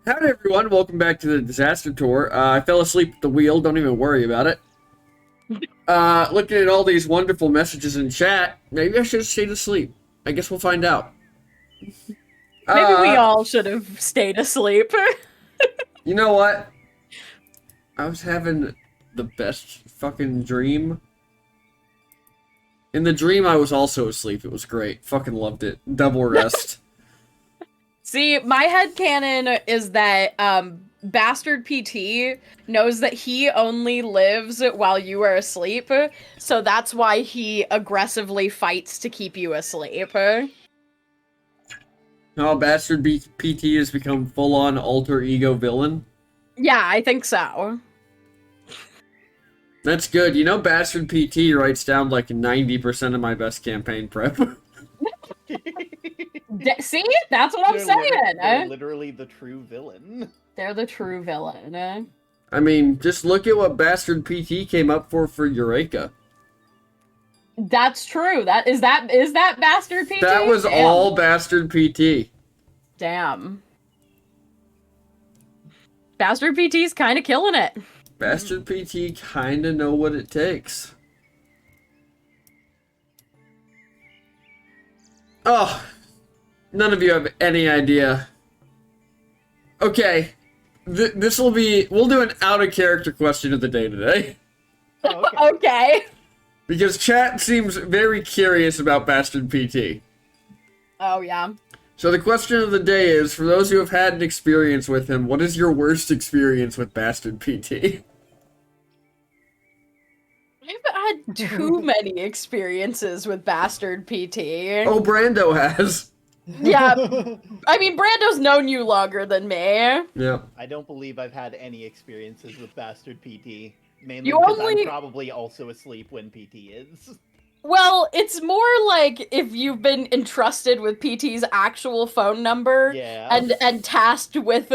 Howdy everyone, welcome back to the Disaster Tour. I fell asleep at the wheel, don't even worry about it. Looking at all these wonderful messages in chat, maybe I should have stayed asleep. I guess we'll find out. Maybe we all should have stayed asleep. You know what? I was having the best fucking dream. In the dream, I was also asleep. It was great. Fucking loved it. Double rest. See, my headcanon is that Bastard PT knows that he only lives while you are asleep, so that's why he aggressively fights to keep you asleep. Oh, Bastard PT has become full-on alter ego villain. Yeah, I think so. That's good. You know, Bastard PT writes down like 90% of my best campaign prep. See? That's what I'm saying. They're literally the true villain. They're the true villain. I mean, just look at what Bastard PT came up for Eureka. That's true. Is that Bastard PT? That was Damn. all Bastard PT. Damn. Bastard PT's kind of killing it. Bastard PT kind of know what it takes. Oh, none of you have any idea. Okay, this will be, we'll do an out-of-character question of the day today. Oh, okay. Okay. Because chat seems very curious about Bastard PT. Oh, yeah. So the question of the day is, for those who have had an experience with him, what is your worst experience with Bastard PT? I've had too many experiences with Bastard PT. Oh, Brando has. Yeah. I mean, Brando's known you longer than me. Yeah. I don't believe I've had any experiences with Bastard PT. Mainly You because only- I'm probably also asleep when PT is. Well, it's more like if you've been entrusted with PT's actual phone number Yeah. and tasked with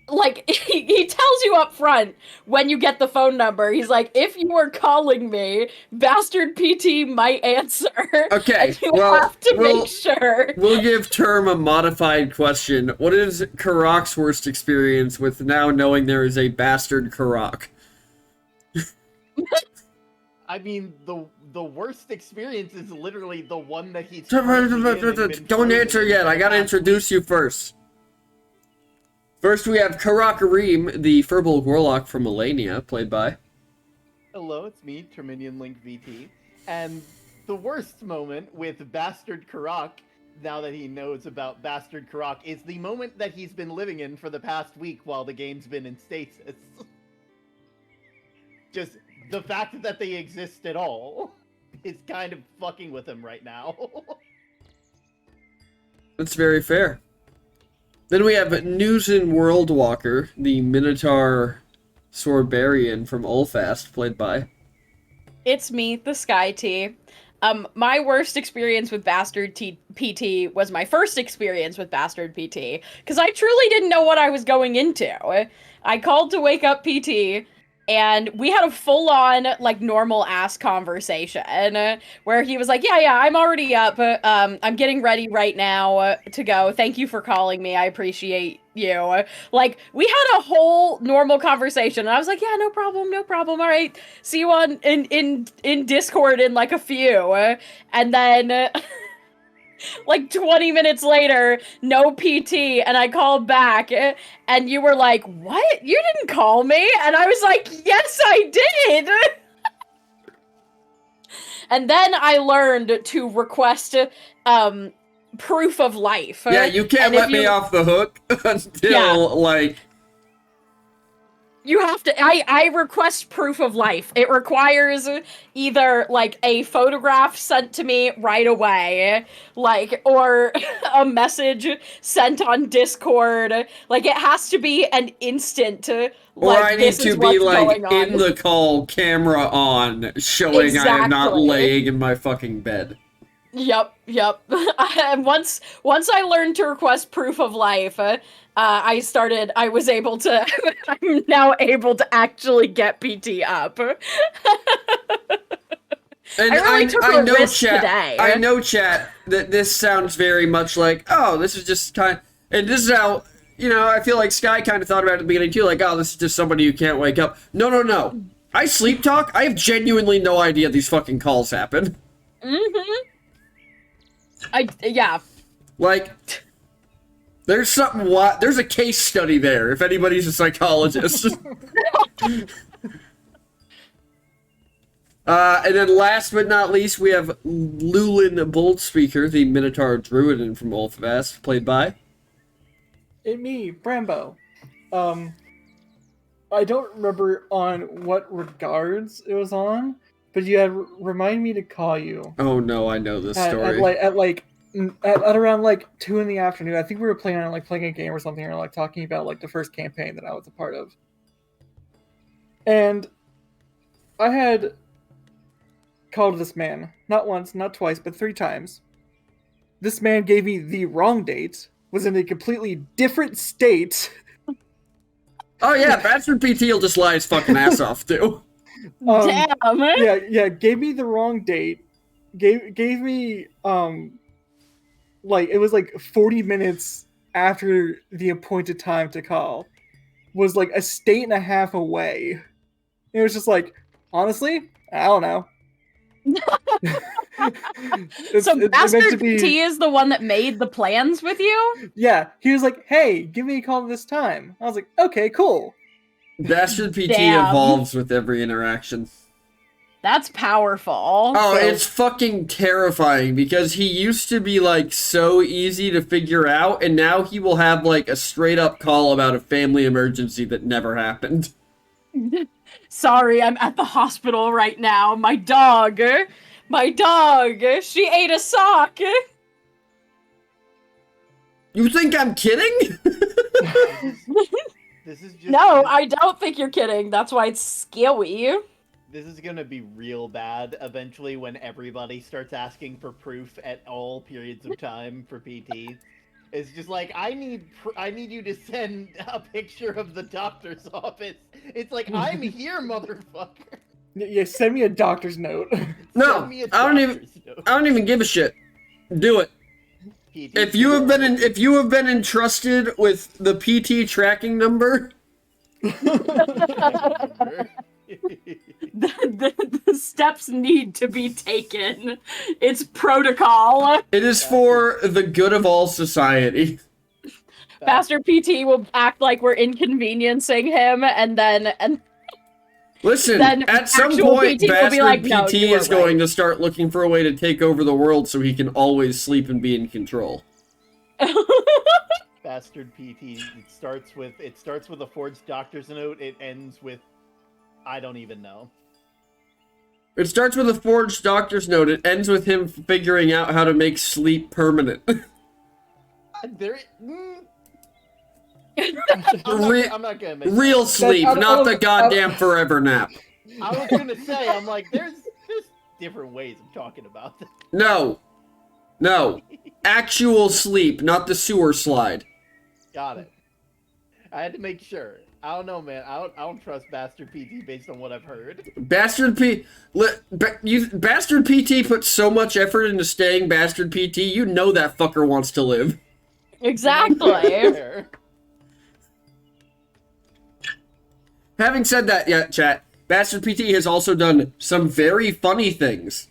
like he tells you up front when you get the phone number. He's like, if you are calling me, Bastard PT might answer. Okay, And you well, have to we'll- make sure. We'll give Term a modified question. What is Karak's worst experience with now knowing there is a Bastard Karak? I mean, the worst experience is literally the one that he's. Don't answer yet. I gotta introduce you first. First, we have Karak Areem, the Firbolg Warlock from Melania, played by. Hello, it's me, Terminian Link VT. And the worst moment with Bastard Karak, now that he knows about Bastard Karak, is the moment that he's been living in for the past week while the game's been in stasis. Just the fact that they exist at all is kind of fucking with him right now. That's very fair. Then we have Newson Worldwalker, the Minotaur Sorbarian from Ulfast, played by. It's me, the Sky T. My worst experience with Bastard PT was my first experience with Bastard PT, because I truly didn't know what I was going into. I called to wake up PT, and we had a full-on, like, normal-ass conversation, where he was like, yeah, I'm already up, I'm getting ready right now to go, thank you for calling me, I appreciate you. Like, we had a whole normal conversation, and I was like, yeah, no problem, alright, see you on, in Discord in, like, a few, and then... like 20 minutes later, no PT, and I called back, and you were like, what? You didn't call me? And I was like, yes, I did! And then I learned to request, proof of life. Yeah, you can't let me off the hook until, like... You have to, I request proof of life. It requires either, like, a photograph sent to me right away, like, or a message sent on Discord. Like, it has to be an instant, like, or I need to be, like, in on. the call, camera on, showing I am not Exactly. laying in my fucking bed. Yep. And once I learned to request proof of life, I was able to, I'm now able to actually get PT up. And I really took a know, risk chat, today. I know, chat, that this sounds very much like, oh, this is just kind of, and this is how, you know, I feel like Sky kind of thought about it at the beginning too, like, oh, this is just somebody who can't wake up. No, no, no. I sleep talk. I have genuinely no idea these fucking calls happen. Mm-hmm. Yeah. Like, there's something. There's a case study there. If anybody's a psychologist. And then last but not least, we have Lulin Boltspeaker, the Minotaur Druidin from Ulfvast, played by... Me, Brambo. I don't remember on what regards it was on, but you had remind me to call you. Oh no, I know this story. At around like 2 in the afternoon. I think we were playing on playing a game or something, or talking about the first campaign that I was a part of. And I had called this man, not once, not twice, but 3 times. This man gave me the wrong date, was in a completely different state. Oh yeah, Bastard PT will just lie his fucking ass off too. Damn. Yeah, gave me the wrong date. Gave me it was 40 minutes after the appointed time to call. Was a state and a half away. It was just honestly, I don't know. So Bastard PT is the one that made the plans with you? Yeah, he was like, hey, give me a call this time. I was like, okay, cool. Bastard PT Damn. evolves with every interaction. That's powerful. Oh, it's fucking terrifying because he used to be so easy to figure out, and now he will have a straight up call about a family emergency that never happened. Sorry, I'm at the hospital right now. My dog, she ate a sock. You think I'm kidding? This is just No, I don't think you're kidding. That's why it's scary. This is gonna be real bad eventually when everybody starts asking for proof at all periods of time for PT. It's just I need you to send a picture of the doctor's office. It's I'm here, motherfucker. Yeah, send me a doctor's note. No, Send me a I doctor's note. don't even give a shit. Do it. PT If you have been entrusted with the PT tracking number, the steps need to be taken. It's protocol. it is for the good of all society. Bastard PT will act like we're inconveniencing him, and Listen, then at some actual point, PT will be Bastard like, "No, PT you is were going right." to start looking for a way to take over the world so he can always sleep and be in control. Bastard PT. It starts with a forged doctor's note. It ends with I don't even know. It starts with a forged doctor's note. It ends with him figuring out how to make sleep permanent. There. Re- I'm not gonna make Real sleep, not the goddamn forever nap. I was gonna say, I'm there's different ways of talking about this. No. Actual sleep, not the sewer slide. Got it. I had to make sure. I don't know, man. I don't trust Bastard PT based on what I've heard. Bastard PT put so much effort into staying Bastard PT, you know that fucker wants to live. exactly. Having said that, yeah, chat, Bastard PT has also done some very funny things.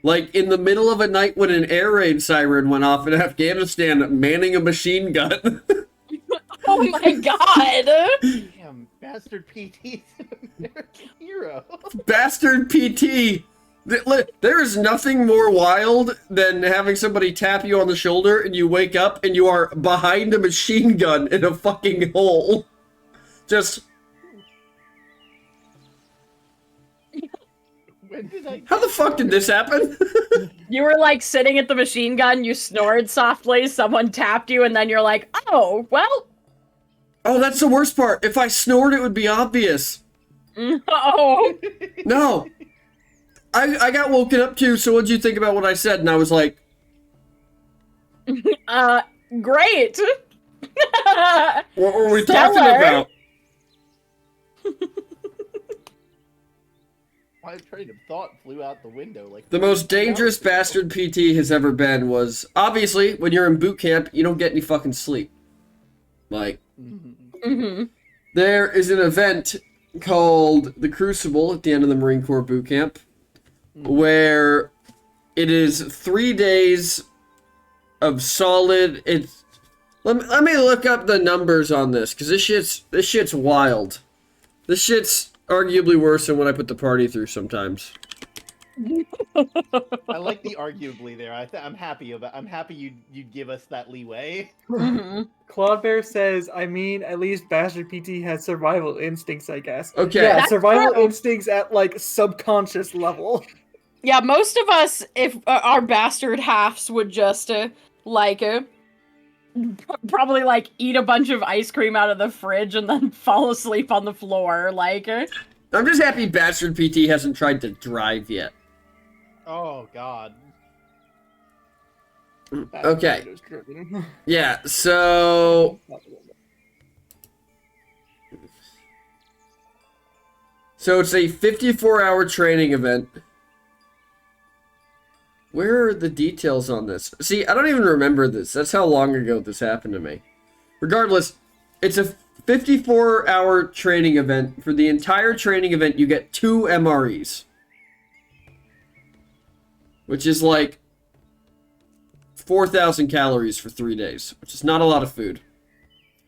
Like, in the middle of a night when an air raid siren went off in Afghanistan, manning a machine gun. Oh my god. Damn, Bastard PT's an American hero. Bastard PT! There is nothing more wild than having somebody tap you on the shoulder and you wake up and you are behind a machine gun in a fucking hole. Just... When did I... How the fuck did this happen? You were sitting at the machine gun, you snored softly, someone tapped you, and then you're like, oh, well. Oh, that's the worst part. If I snored, it would be obvious. Oh. No. I got woken up too, so what'd you think about what I said? And I was like... Great. What were we Stellar. talking about? My train of thought flew out the window. The most dangerous Bastard PT has ever been was, obviously, when you're in boot camp, you don't get any fucking sleep. Mm-hmm. There is an event called the Crucible at the end of the Marine Corps boot camp, where it is 3 days of solid. It's let me look up the numbers on this because this shit's wild. This shit's arguably worse than what I put the party through sometimes. I like the arguably there. I'm happy you'd give us that leeway. Mm-hmm. Claude Bear says, I mean, at least Bastard PT has survival instincts, I guess. Okay. Yeah, That's survival true. instincts at, like, subconscious level. Yeah, most of us, if our bastard halves would just, probably, like, eat a bunch of ice cream out of the fridge and then fall asleep on the floor, I'm just happy Bastard PT hasn't tried to drive yet. Oh God. Okay. Yeah, so it's a 54-hour training event. Where are the details on this? See, I don't even remember this. That's how long ago this happened to me. Regardless, it's a 54-hour training event. For the entire training event, you get 2 MREs. Which is like 4,000 calories for 3 days, which is not a lot of food.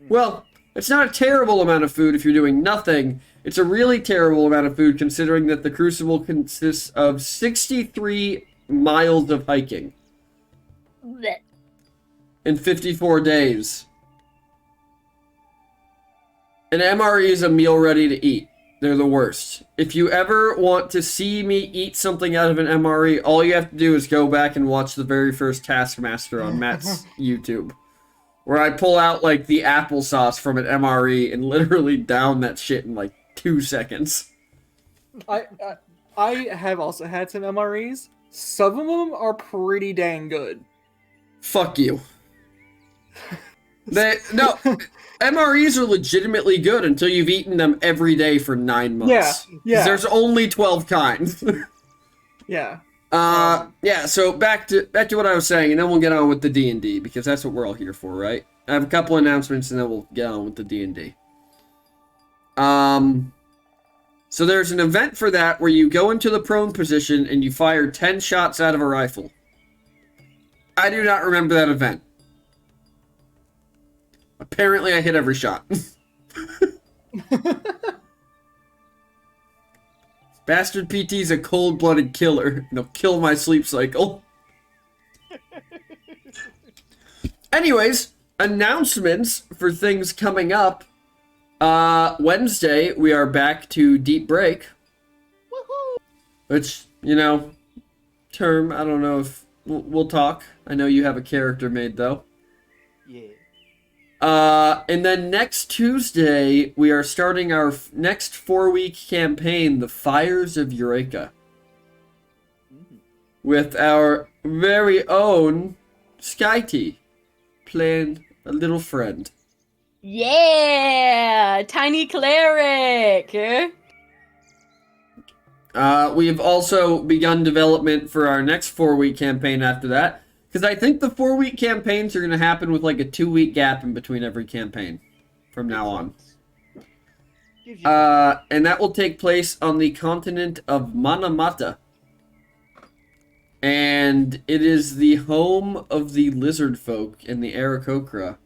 Well, it's not a terrible amount of food if you're doing nothing. It's a really terrible amount of food considering that the Crucible consists of 63 miles of hiking in 54 days. An MRE is a meal ready to eat. They're the worst. If you ever want to see me eat something out of an MRE, all you have to do is go back and watch the very first Taskmaster on Matt's YouTube. Where I pull out, like, the applesauce from an MRE and literally down that shit in, like, 2 seconds. I have also had some MREs. Some of them are pretty dang good. Fuck you. No, MREs are legitimately good until you've eaten them every day for 9 months. Yeah. There's only 12 kinds. Yeah. Yeah, so back to what I was saying, and then we'll get on with the D&D, because that's what we're all here for, right? I have a couple announcements, and then we'll get on with the D&D. So there's an event for that where you go into the prone position and you fire 10 shots out of a rifle. I do not remember that event. Apparently I hit every shot. Bastard PT's a cold-blooded killer, and he'll kill my sleep cycle. Anyways, announcements for things coming up. Wednesday, we are back to Deep Break. Woohoo! Which, term, I don't know if we'll talk. I know you have a character made, though. Yeah. And then next Tuesday, we are starting our next 4-week campaign, The Fires of Eureka. With our very own Sky T playing a little friend. Yeah! Tiny cleric! We have also begun development for our next 4-week campaign after that. Because I think the 4-week campaigns are going to happen with like a 2-week gap in between every campaign from now on. And that will take place on the continent of Manamata. And it is the home of the lizard folk and the Aarakocra.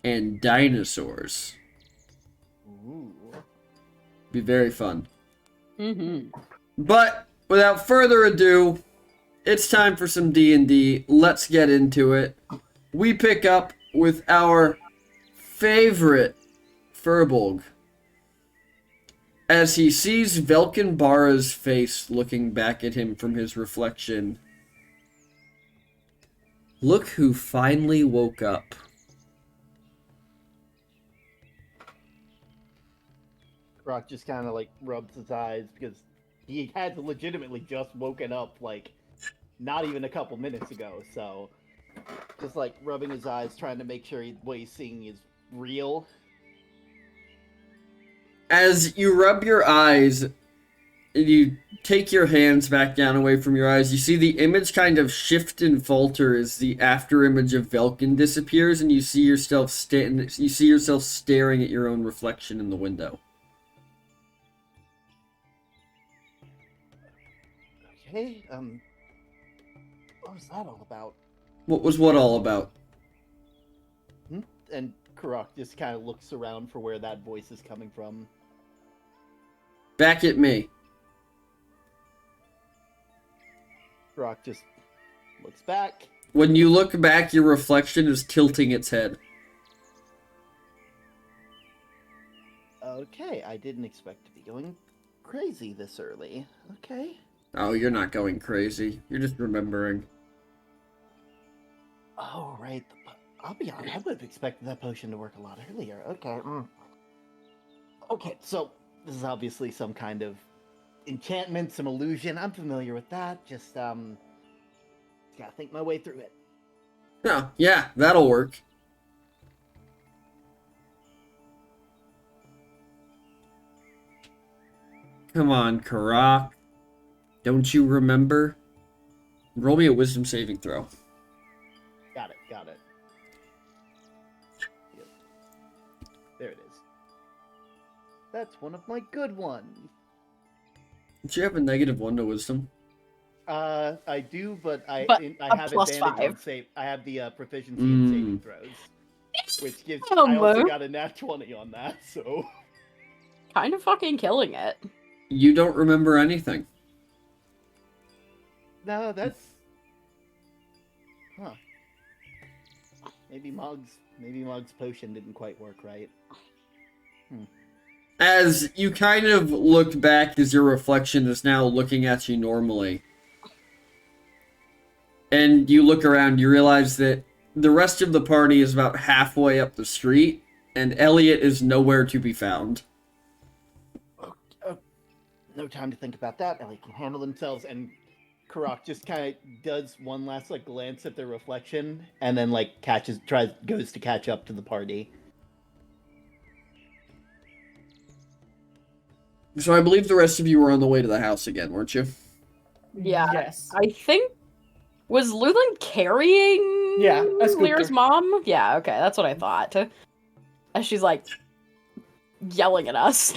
And dinosaurs. Ooh. Be very fun. Mm-hmm. But without further ado, it's time for some D&D. Let's get into it. We pick up with our favorite Furbolg as he sees Velkenbara's face looking back at him from his reflection. Look who finally woke up. Rock just kind of like rubs his eyes because he had legitimately just woken up like not even a couple minutes ago. So just like rubbing his eyes, trying to make sure what he's seeing is real. As you rub your eyes, you take your hands back down away from your eyes. You see the image kind of shift and falter as the after image of Velkin disappears, and you see yourself staring at your own reflection in the window. Okay, what was that all about? What was what all about? And Karak just kind of looks around for where that voice is coming from. Back at me. Karak just looks back. When you look back, your reflection is tilting its head. Okay, I didn't expect to be going crazy this early. Okay. Oh, you're not going crazy. You're just remembering. Oh, right. I'll be honest, I would have expected that potion to work a lot earlier. Okay. Okay, so this is obviously some kind of enchantment, some illusion. I'm familiar with that. Just, gotta think my way through it. Oh, yeah, that'll work. Come on, Karak. Don't you remember? Roll me a wisdom saving throw. Got it. Yep. There it is. That's one of my good ones. Do you have a -1 to wisdom? I do, but I a have plus advantage on 5. save. I have the proficiency in saving throws, which gives. I Damn, also man. got a nat 20 on that, so. Kind of fucking killing it. You don't remember anything. No, that's. Huh. Maybe Mog's potion didn't quite work right. As you kind of look back as your reflection is now looking at you normally, and you look around, you realize that the rest of the party is about halfway up the street, and Elliot is nowhere to be found. No time to think about that. Ellie can handle themselves, and Karak just kind of does one last glance at their reflection, and then goes to catch up to the party. So I believe the rest of you were on the way to the house again, weren't you? Yeah. Yes. I think. Was Lulan carrying Yeah, I scooped Lyra's her. mom? Yeah, okay, that's what I thought. As she's yelling at us.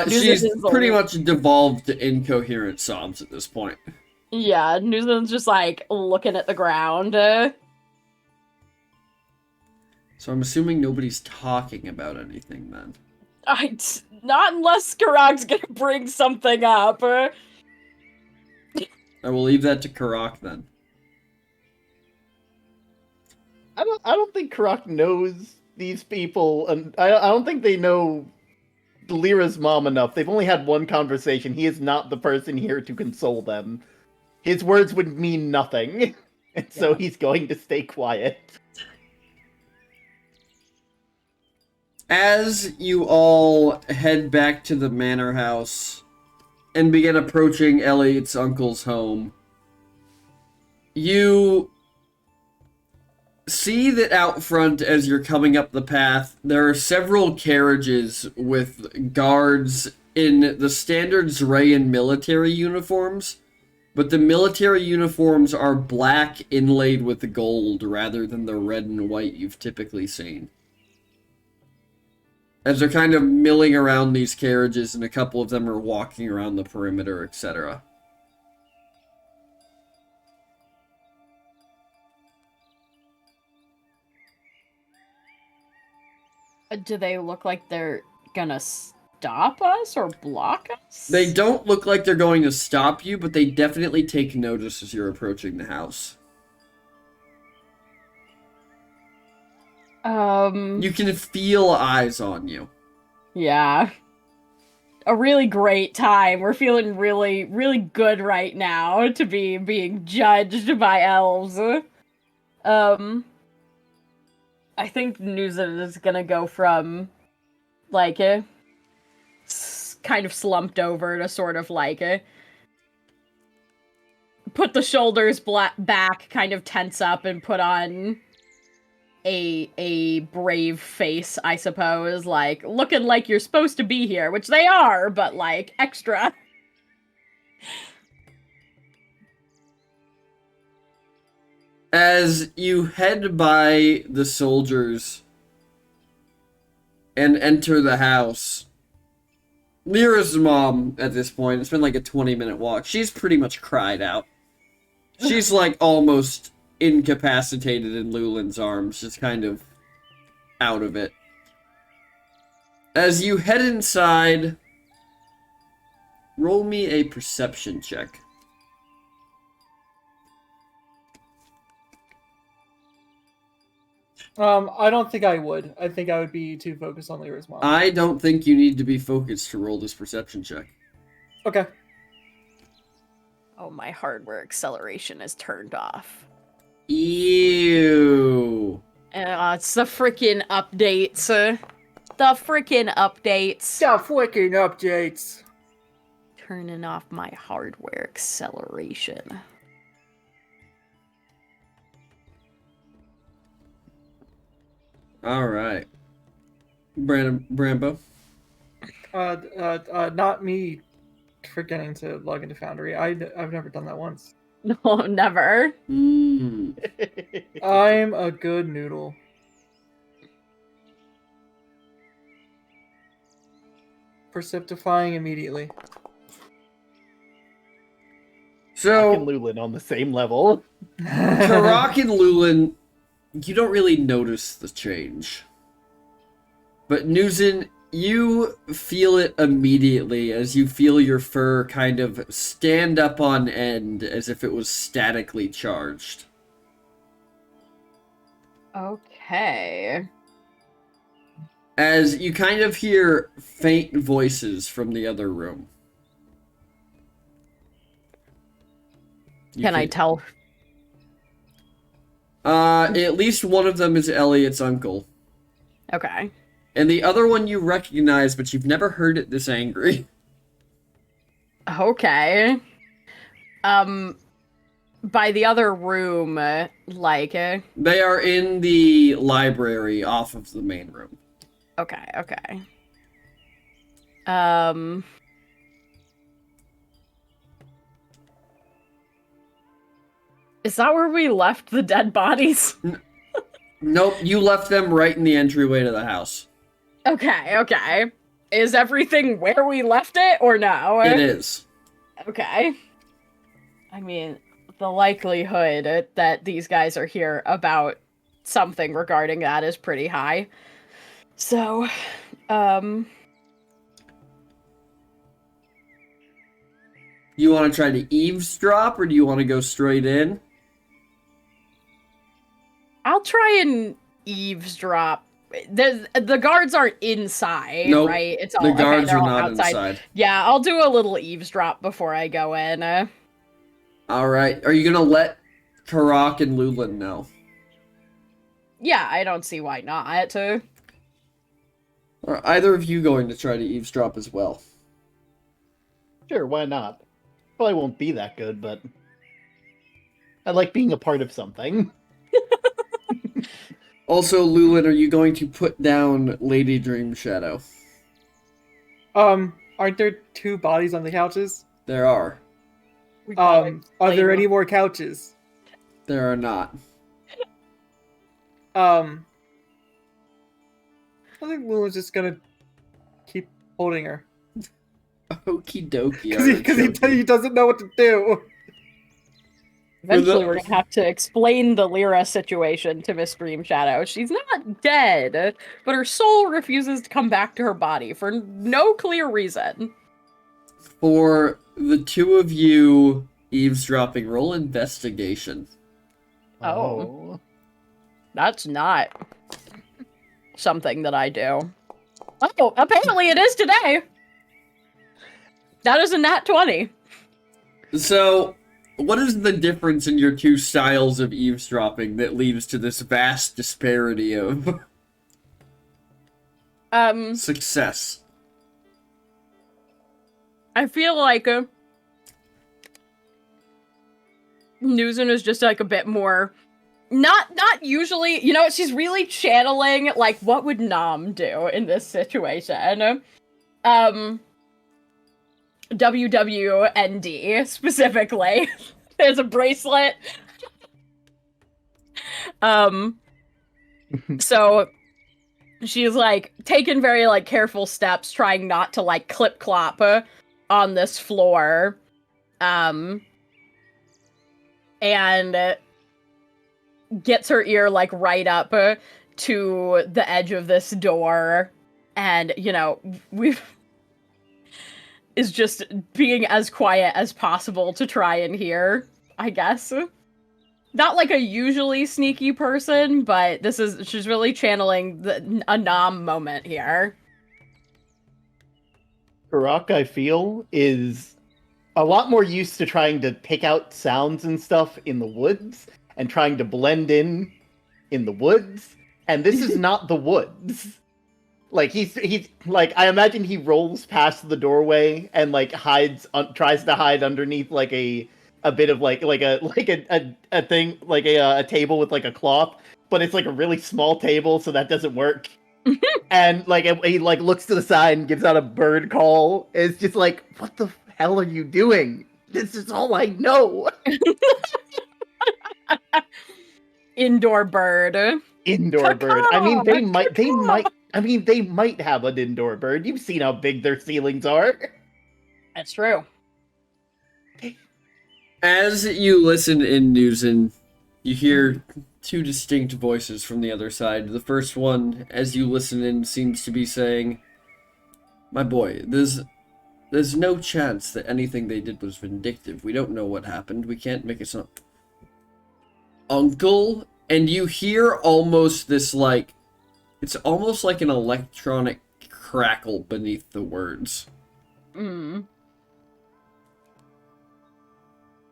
She's is pretty a- much devolved to incoherent sobs at this point. Yeah, Newsland's just looking at the ground. So I'm assuming nobody's talking about anything then. Not unless Karak's gonna bring something up. I will leave that to Karak then. I don't think Karak knows these people, and I don't think they know Lyra's mom enough. They've only had one conversation. He is not the person here to console them. His words would mean nothing, and so Yeah. he's going to stay quiet. As you all head back to the manor house and begin approaching Elliot's uncle's home, you see that out front as you're coming up the path, there are several carriages with guards in the standard Zrayan military uniforms, but the military uniforms are black inlaid with gold rather than the red and white you've typically seen. As they're kind of milling around these carriages, and a couple of them are walking around the perimeter, etc. Do they look like they're gonna stop us or block us? They don't look like they're going to stop you, but they definitely take notice as you're approaching the house. You can feel eyes on you. Yeah. A really great time. We're feeling really, really good right now to be being judged by elves. I think Nuzan is gonna go from, kind of slumped over to sort of put the shoulders back, kind of tense up, and put on a brave face, I suppose, like looking like you're supposed to be here, which they are, but like extra. As you head by the soldiers and enter the house, Lyra's mom, at this point, it's been like a 20-minute walk. She's pretty much cried out. She's like almost incapacitated in Lulin's arms, just kind of out of it. As you head inside, roll me a perception check. I don't think I would. I think I would be too focused on Lyra's mom. I don't think you need to be focused to roll this perception check. Okay. Oh, my hardware acceleration is turned off. Ew. It's the freaking updates. The freaking updates. Stop flicking updates. Turning off my hardware acceleration. All right. Brambo. Not me forgetting to log into Foundry. I've never done that once. No, never. Mm. I'm a good noodle. Perceptifying immediately. So, and Lulin on the same level. Karak and Lulin, you don't really notice the change. But Nuzin, you feel it immediately as you feel your fur kind of stand up on end as if it was statically charged. Okay. As you kind of hear faint voices from the other room. Can I tell? At least one of them is Elliot's uncle. Okay. And the other one you recognize, but you've never heard it this angry. Okay. By the other room, They are in the library off of the main room. okay. Is that where we left the dead bodies? Nope, you left them right in the entryway to the house. Okay. Is everything where we left it, or no? It is. Okay. I mean, the likelihood that these guys are here about something regarding that is pretty high. So, You want to try to eavesdrop, or do you want to go straight in? I'll try and eavesdrop. The guards aren't inside, Nope. right? It's The guards they're are all not outside. inside. Yeah, I'll do a little eavesdrop before I go in. Alright, are you gonna let Karak and Lulin know? Yeah, I don't see why not. Are either of you going to try to eavesdrop as well? Sure, why not? Probably won't be that good, but I like being a part of something. Also, Lulin, are you going to put down Lady Dream Shadow? Aren't there 2 bodies on the couches? There are. Are there any more couches? There are not. I think Lulin's just gonna keep holding her. Okie dokie. Because he doesn't know what to do. Eventually, we're gonna have to explain the Lyra situation to Miss Dream Shadow. She's not dead, but her soul refuses to come back to her body for no clear reason. For the 2 of you eavesdropping, roll investigation. Oh. That's not something that I do. Oh, apparently it is today! That is a nat 20. So, what is the difference in your 2 styles of eavesdropping that leads to this vast disparity of success? I feel like Nuzin is just like a bit more Not usually. You know what? She's really channeling, like, what would Nam do in this situation? WWND, specifically. There's a bracelet. So she's, like, taken very, like, careful steps, trying not to, like, clip-clop on this floor. And gets her ear, like, right up to the edge of this door. And, you know, is just being as quiet as possible to try and hear, I guess. Not like a usually sneaky person, but she's really channeling a Nam moment here. Karak, I feel, is a lot more used to trying to pick out sounds and stuff in the woods and trying to blend in the woods. And this is not the woods. Like, he's like, I imagine he rolls past the doorway and, like, tries to hide underneath, like, a bit of, like a thing, like a table with, like, a cloth, but it's, like, a really small table, so that doesn't work. And, like, he, like, looks to the side and gives out a bird call. It's just like, what the hell are you doing? This is all I know. Indoor bird. Indoor bird. I mean, they might have an indoor bird. You've seen how big their ceilings are. That's true. As you listen in, Newson, you hear two distinct voices from the other side. The first one, as you listen in, seems to be saying, "My boy, there's no chance that anything they did was vindictive. We don't know what happened. We can't make it up." Uncle, and you hear almost this, like, it's almost like an electronic crackle beneath the words.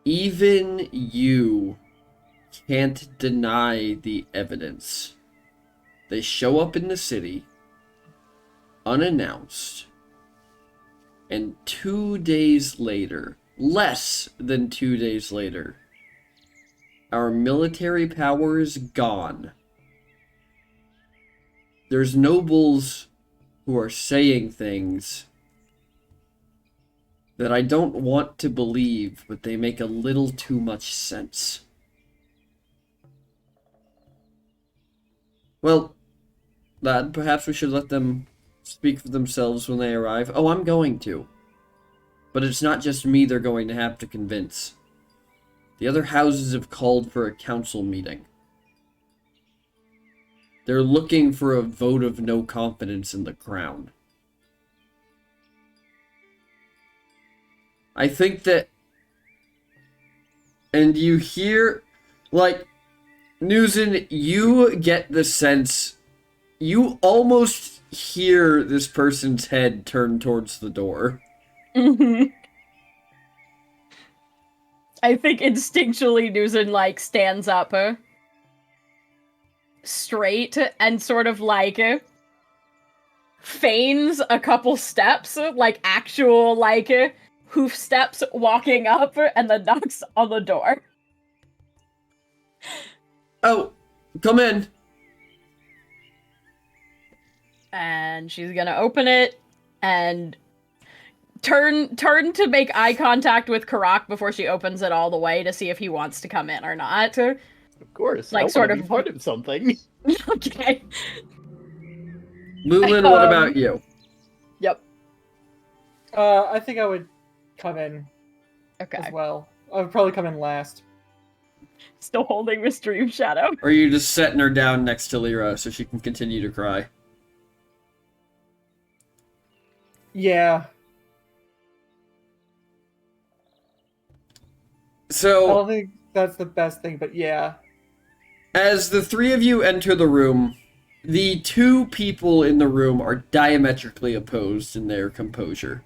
Even you can't deny the evidence. They show up in the city, unannounced, and 2 days later, less than 2 days later, our military power is gone. There's nobles who are saying things that I don't want to believe, but they make a little too much sense. Well, lad, perhaps we should let them speak for themselves when they arrive. Oh, I'm going to. But it's not just me they're going to have to convince. The other houses have called for a council meeting. They're looking for a vote of no confidence in the crown. I think that... And you hear... Like, Newson, you get the sense... You almost hear this person's head turn towards the door. I think instinctually Newson, like, stands up straight and sort of, like, feigns a couple steps, like, actual, like, hoof steps walking up, and then knocks on the door. Oh, come in. And she's gonna open it and turn to make eye contact with Karak before she opens it all the way to see if he wants to come in or not. Of course, like, I sort want to of be part of something. Okay. Moulin, what about you? Yep. I think I would come in Okay. as well. I would probably come in last. Still holding Miss Dream Shadow. Or are you just setting her down next to Lyra so she can continue to cry? Yeah. I So, don't think that's the best thing, but yeah. as the three of you enter the room, the two people in the room are diametrically opposed in their composure.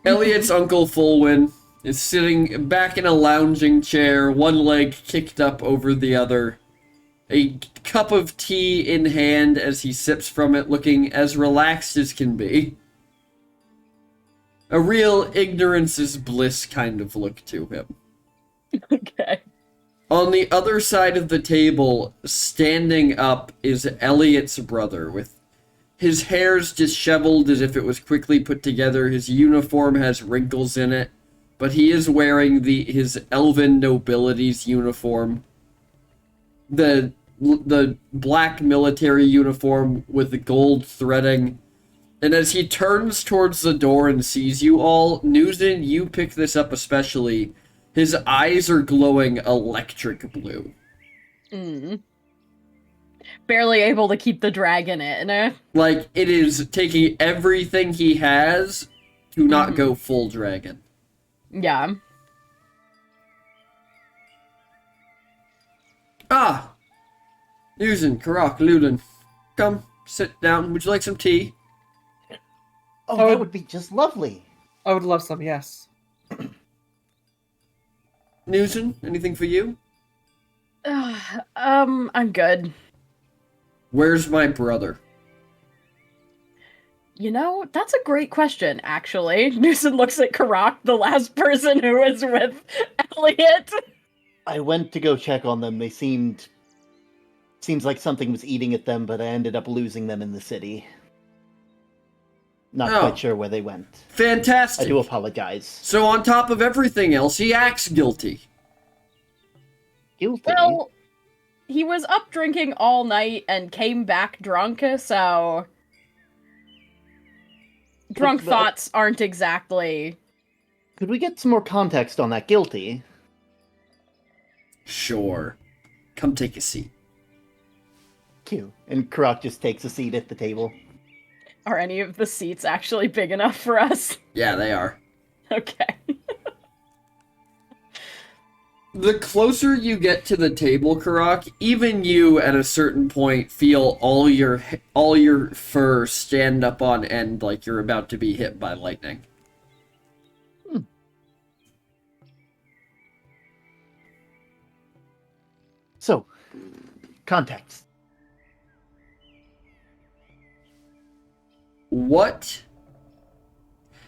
Elliot's uncle Fulwin is sitting back in a lounging chair, one leg kicked up over the other, a cup of tea in hand as he sips from it, looking as relaxed as can be. A real ignorance is bliss kind of look to him. Okay. On the other side of the table, standing up, is Elliot's brother, with his hair's disheveled as if it was quickly put together. His uniform has wrinkles in it, but he is wearing his elven nobility's uniform. The black military uniform with the gold threading. And as he turns towards the door and sees you all, Newton, you pick this up especially. His eyes are glowing electric blue. Barely able to keep the dragon in. Like, it is taking everything he has to not go full dragon. Yeah. Ah! Newton, Karak, Ludin. Come, sit down. Would you like some tea? Oh, Oh. that would be just lovely. I would love some, yes. Newton, anything for you? I'm good. Where's my brother? You know, that's a great question, actually. Newson looks at Karak, the last person who was with Elliot. I went to go check on them. They seems like something was eating at them, but I ended up losing them in the city. Not quite sure where they went. Fantastic. I do apologize. So on top of everything else, he acts guilty. Guilty? Well, he was up drinking all night and came back drunk, so... Drunk thoughts aren't exactly... Could we get some more context on that guilty? Sure. Come take a seat. Cute. And Karak just takes a seat at the table. Are any of the seats actually big enough for us? Yeah, they are. Okay. The closer you get to the table, Karak, even you at a certain point feel all your fur stand up on end like you're about to be hit by lightning. So, context. What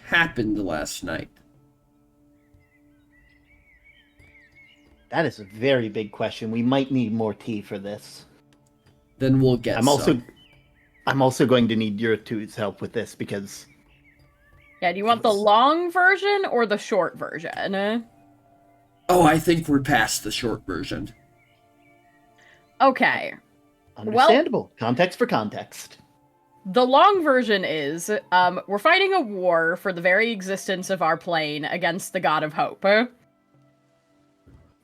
happened last night? That is a very big question. We might need more tea for this. Then we'll get I'm some. also going to need your two's help with this because Yeah, do you want the long version or the short version? Oh, I think we're past the short version. Okay. understandable. Context for context. The long version is, we're fighting a war for the very existence of our plane against the god of hope.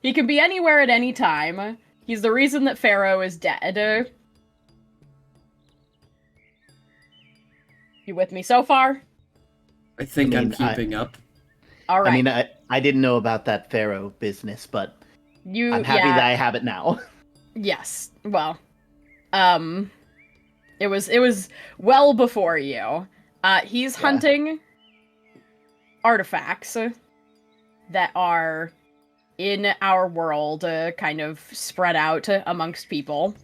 He can be anywhere at any time. He's the reason that Pharaoh is dead. You with me so far? I think I I'm mean, keeping up. All right. I mean, I didn't know about that Pharaoh business, but I'm happy that I have it now. Yes. Well, it was well before you. He's hunting artifacts that are in our world, kind of spread out amongst people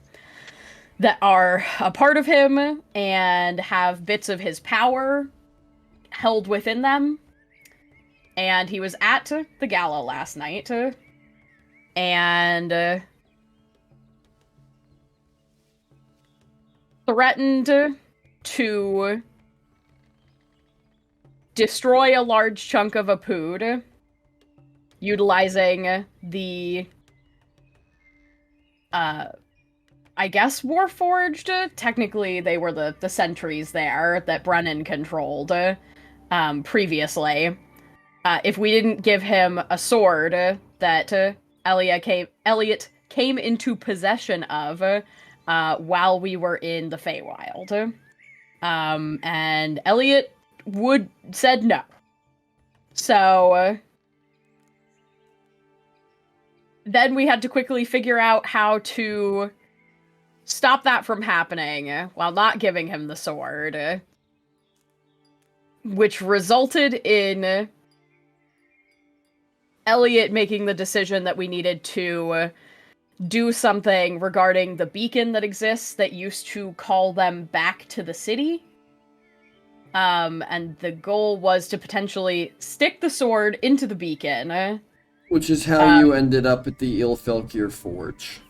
that are a part of him and have bits of his power held within them. And he was at the gala last night, and threatened to destroy a large chunk of a pood, utilizing the, I guess, Warforged. Technically, they were the sentries there that Brennan controlled previously. If we didn't give him a sword that Elliot came into possession of while we were in the Feywild. And Elliot said no. So then we had to quickly figure out how to stop that from happening while not giving him the sword, which resulted in Elliot making the decision that we needed to do something regarding the beacon that exists that used to call them back to the city. And the goal was to potentially stick the sword into the beacon Which is how you ended up at the Ilfelkir Forge.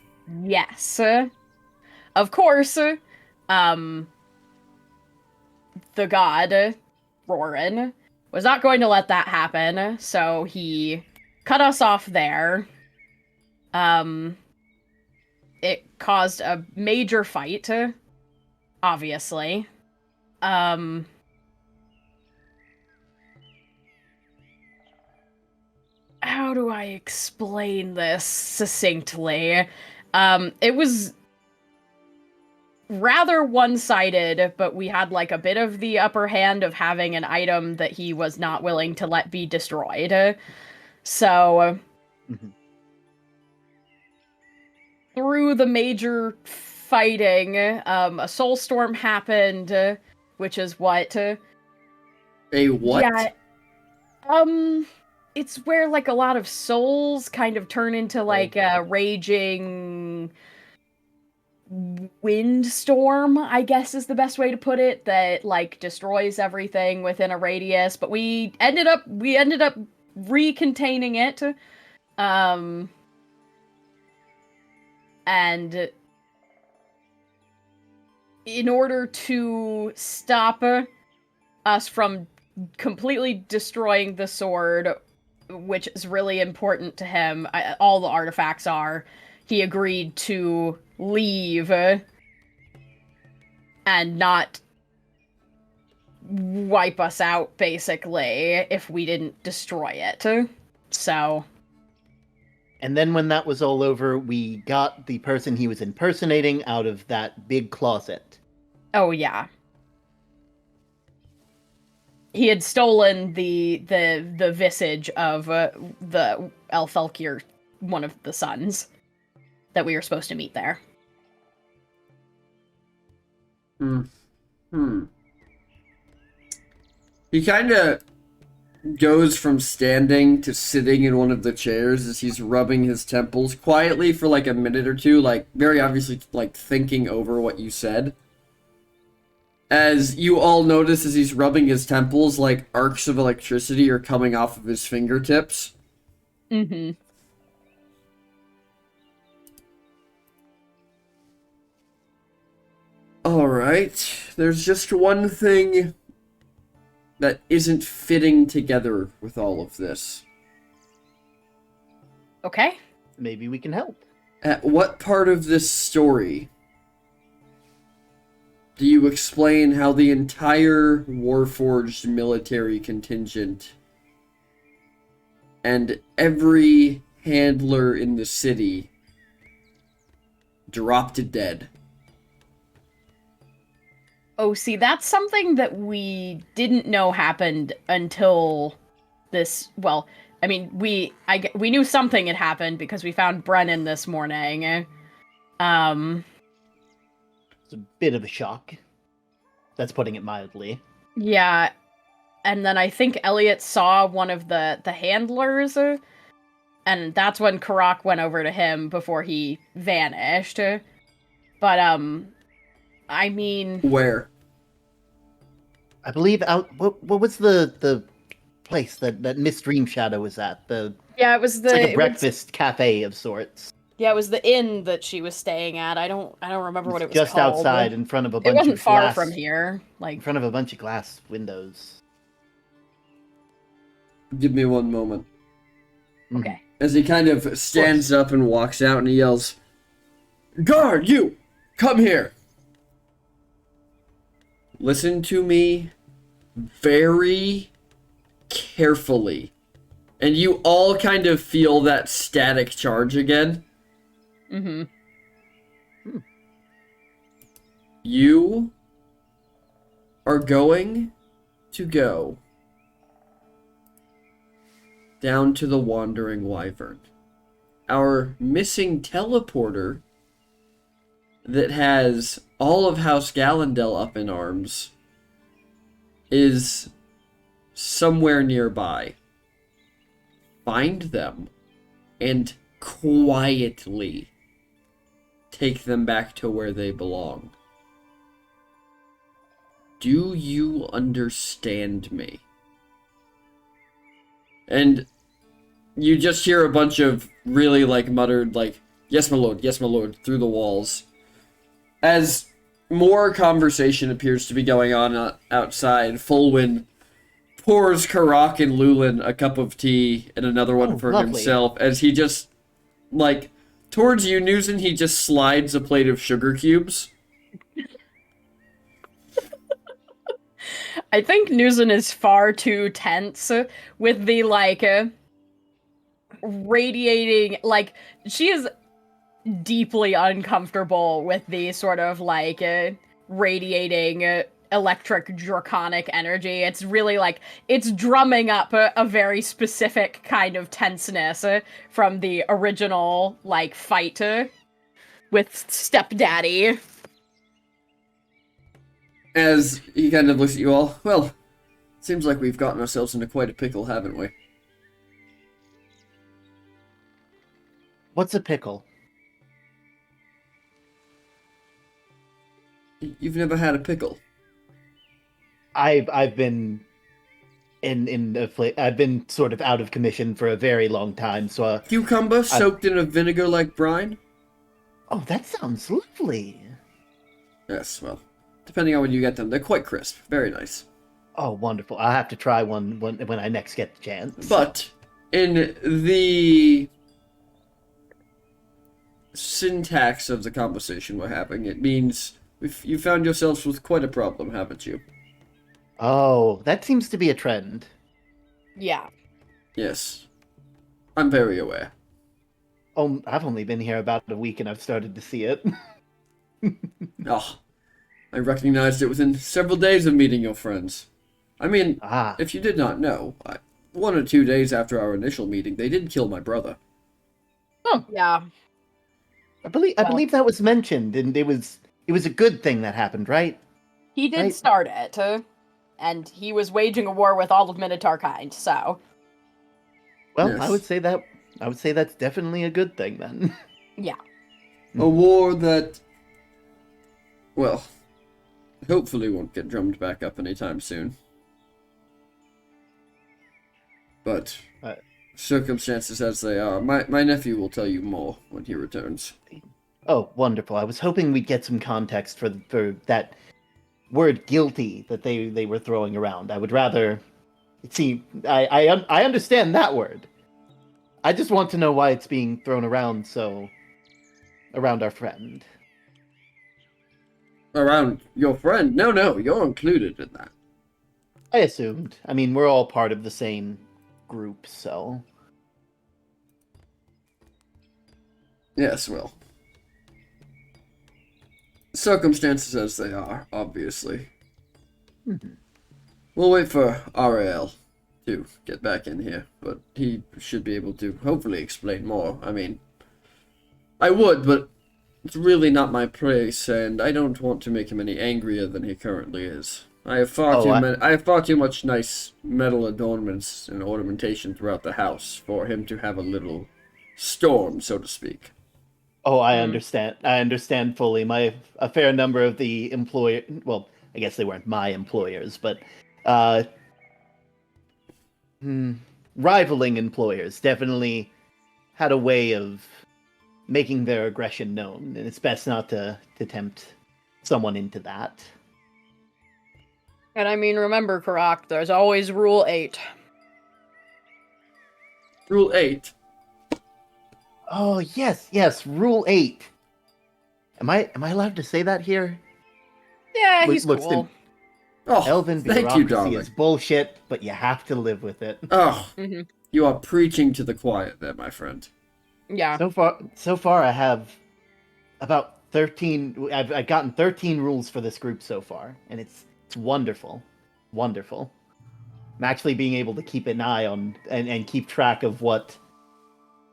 Yes. Of course, the god, Roran, was not going to let that happen, so he cut us off there. It caused a major fight, obviously. How do I explain this succinctly? It was rather one-sided, but we had like a bit of the upper hand of having an item that he was not willing to let be destroyed. So through the major fighting, a soul storm happened, which is what? A what? Yeah. It's where like a lot of souls kind of turn into like a raging windstorm, I guess is the best way to put it, that like destroys everything within a radius. But we ended up recontaining it. And in order to stop us from completely destroying the sword, which is really important to him, all the artifacts are, he agreed to leave and not wipe us out, basically, if we didn't destroy it. So... And then when that was all over, we got the person he was impersonating out of that big closet. Oh, yeah. He had stolen the visage of the Elfelkir, one of the sons, that we were supposed to meet there. He kind of goes from standing to sitting in one of the chairs as he's rubbing his temples quietly for like a minute or two, like very obviously like thinking over what you said. As you all notice as he's rubbing his temples, like arcs of electricity are coming off of his fingertips. Mm-hmm. Alright, there's just one thing that isn't fitting together with all of this. Okay. Maybe we can help. At what part of this story do you explain how the entire Warforged military contingent and every handler in the city dropped dead? Oh, see, that's something that we didn't know happened until this. Well, I mean, we knew something had happened because we found Brennan this morning. It's a bit of a shock. That's putting it mildly. Yeah, and then I think Elliot saw one of the handlers, and that's when Karak went over to him before he vanished. But I mean, Where? I believe out. What was the place that Miss Dream Shadow was at? Yeah, it was it's like a breakfast cafe of sorts. Yeah, it was the inn that she was staying at. I don't remember what it was just called. Outside in front of a bunch It wasn't of far glass, from here. in Like, front of a bunch of glass windows. Give me one moment. okay. As he kind of stands up and walks out and he yells, "Guard, you! Come here!" Listen to me very carefully. And you all kind of feel that static charge again. Mm-hmm. You are going to go down to the Wandering Wyvern. Our missing teleporter that has all of House Gallandel up in arms is somewhere nearby. Find them and quietly take them back to where they belong. Do you understand me? And you just hear a bunch of really, like, muttered, like, yes, my lord, through the walls. As more conversation appears to be going on outside, Fulwin pours Karak and Lulin a cup of tea and another one for lovely. himself, as he just, like, towards you, Newson, he just slides a plate of sugar cubes. I think Nuzin is far too tense with the, like, radiating, like, she is deeply uncomfortable with the sort of, like, radiating electric draconic energy. It's really, like, it's drumming up a very specific kind of tenseness from the original, like, fight with Stepdaddy. As he kind of looks at you all, well, seems like we've gotten ourselves into quite a pickle, haven't we? What's a pickle? You've never had a pickle. I've been I've been sort of out of commission for a very long time, so Cucumber soaked in a vinegar like brine? oh, that sounds lovely. Yes, well, depending on when you get them, they're quite crisp. Very nice. Oh, wonderful. I'll have to try one when I next get the chance. But in the syntax of the conversation we're having, it means you found yourselves with quite a problem, haven't you? Oh, that seems to be a trend. Yeah. Yes. I'm very aware. Oh, I've only been here about a week and I've started to see it. Oh, I recognized it within several days of meeting your friends. I mean, Ah, if you did not know, 1 or 2 days after our initial meeting, they did kill my brother. Yeah. I believe that was mentioned, and it was a good thing that happened, right? He did Right. start it, and he was waging a war with all of Minotaur kind, so. Well, Yes. I would say that's definitely a good thing then. Yeah. A war that, well, hopefully won't get drummed back up anytime soon. But circumstances as they are, my nephew will tell you more when he returns. Oh, wonderful. I was hoping we'd get some context for that word guilty that they were throwing around. I would rather see I understand that word. I just want to know why it's being thrown around around our friend. Around your friend? No, you're included in that. I assumed. I mean, we're all part of the same group, so Yes, well. Circumstances as they are, obviously. Mhm. We'll wait for RAL to get back in here, but he should be able to hopefully explain more. I mean, I would, but it's really not my place, and I don't want to make him any angrier than he currently is. I have I have far too much nice metal adornments and ornamentation throughout the house for him to have a little storm, so to speak. Oh, I Mhm. understand. I understand fully. A fair number of the well, I guess they weren't my employers, but uh, rivaling employers definitely had a way of making their aggression known, and it's best not to tempt someone into that. And I mean, remember, Karak, there's always Rule 8. Rule 8. Oh yes, Rule 8. Am I allowed to say that here? Yeah, Look- he's look, cool. Oh, Elven thank you, bureaucracy darling. is bullshit, but you have to live with it. Oh, Hmm. you are preaching to the choir there, my friend. Yeah. So far, I have about 13. I've gotten 13 rules for this group so far, and it's wonderful, wonderful. I'm actually being able to keep an eye on and keep track of what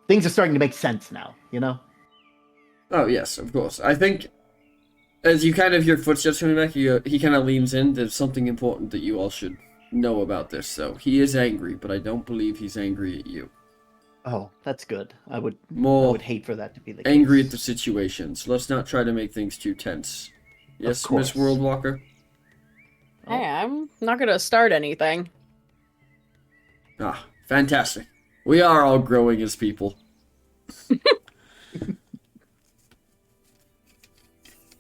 things are starting to make sense now. You know? Oh, yes, of course. I think as you kind of hear footsteps coming back, he kind of leans in. There's something important that you all should know about this, though. He is angry, but I don't believe he's angry at you. Oh, that's good. I would More hate for that to be the angry case. at the situation, so let's not try to make things too tense. Yes, course. Miss Worldwalker? Hey, I'm not gonna start anything. Ah, fantastic. We are all growing as people.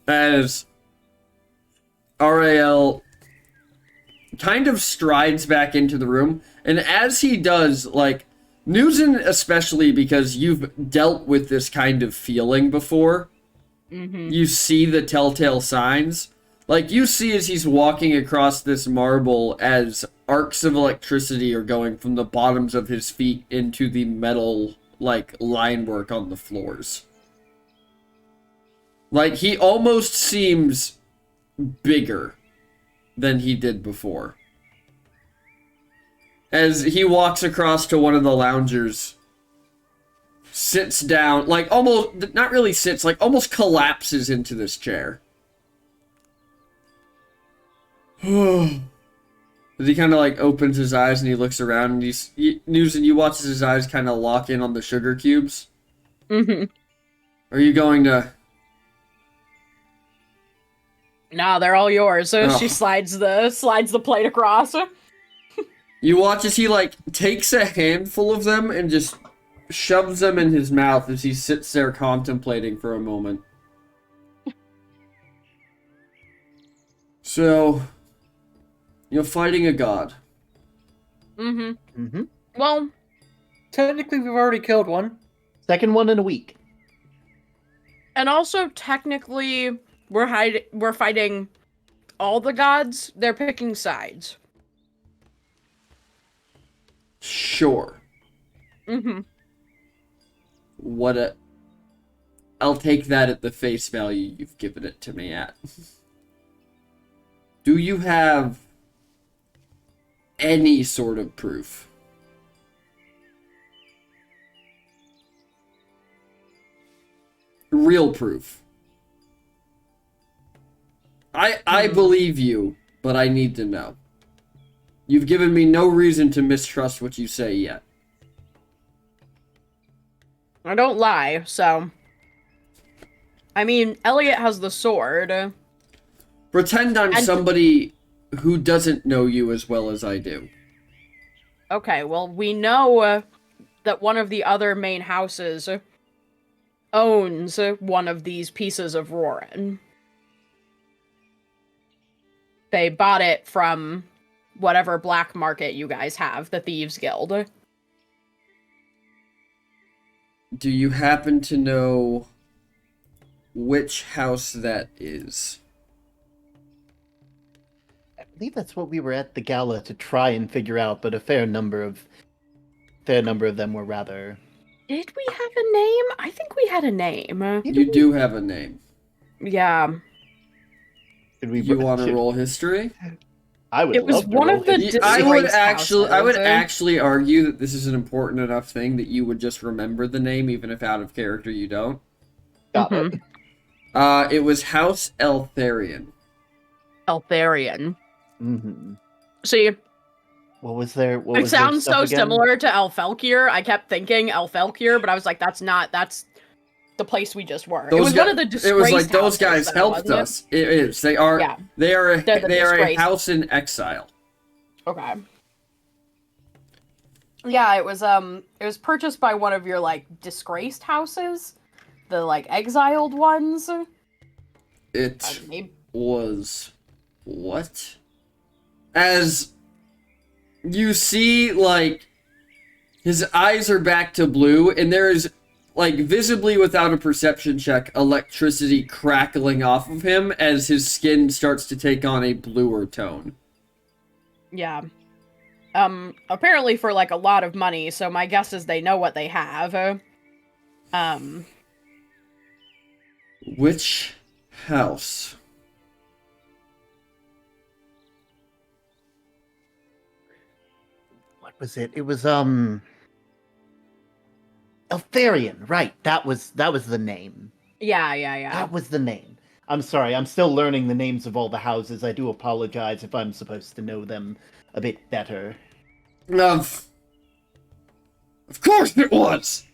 As RAL kind of strides back into the room, and as he does, like, Newton especially, because you've dealt with this kind of feeling before, you see the telltale signs. Like, you see as he's walking across this marble as arcs of electricity are going from the bottoms of his feet into the metal, like, line work on the floors. Like, he almost seems bigger than he did before. As he walks across to one of the loungers, sits down, like, almost, not really sits, like, almost collapses into this chair. As he kind of, like, opens his eyes and he looks around and you watch his eyes kind of lock in on the sugar cubes. Are you going to... No, they're all yours. So Oh. she slides the plate across. You watch as he, like, takes a handful of them and just shoves them in his mouth as he sits there contemplating for a moment. So, you're fighting a god. Well, Technically, we've already killed one. Second one in a week. and also technically we're fighting all the gods. They're picking sides. Sure. I'll take that at the face value you've given it to me at. Do you have any sort of proof? Real proof. I believe you, but I need to know. You've given me no reason to mistrust what you say yet. I don't lie, so. I mean, Elliot has the sword. Pretend I'm And- somebody who doesn't know you as well as I do. Okay, well, we know that one of the other main houses owns one of these pieces of Roran. They bought it from whatever black market you guys have, the Thieves Guild. Do you happen to know which house that is? I believe that's what we were at the gala to try and figure out, but a fair number of them were rather. Did we have a name? I think we had a name. You do have a name. Yeah. Did we? You want to roll history? I would. It was love to one roll of the history. I would Disgraced I would houses. actually argue that this is an important enough thing that you would just remember the name, even if out of character you don't. Got it. It was House Eltharion. Eltharion. Mm-hmm. See, What was there? What it was their sounds stuff so again? similar to Elfelkir. I kept thinking Elfelkir, but I was like, that's the place we just were. It was one of the disgraced It was like those houses, guys though, helped wasn't it? us. It is. They are. Yeah. They are. They're the They are a disgraced. house in exile. Okay. Yeah, it was purchased by one of your like disgraced houses, the like exiled ones. It Maybe- was what? As you see, like, his eyes are back to blue, and there is, like, visibly without a perception check, electricity crackling off of him as his skin starts to take on a bluer tone. Yeah. Apparently for like a lot of money, so my guess is they know what they have. Which house? What was it? It was Eltharion, right? That was the name. Yeah. That was the name. I'm sorry, I'm still learning the names of all the houses. I do apologize if I'm supposed to know them a bit better. Of course it was!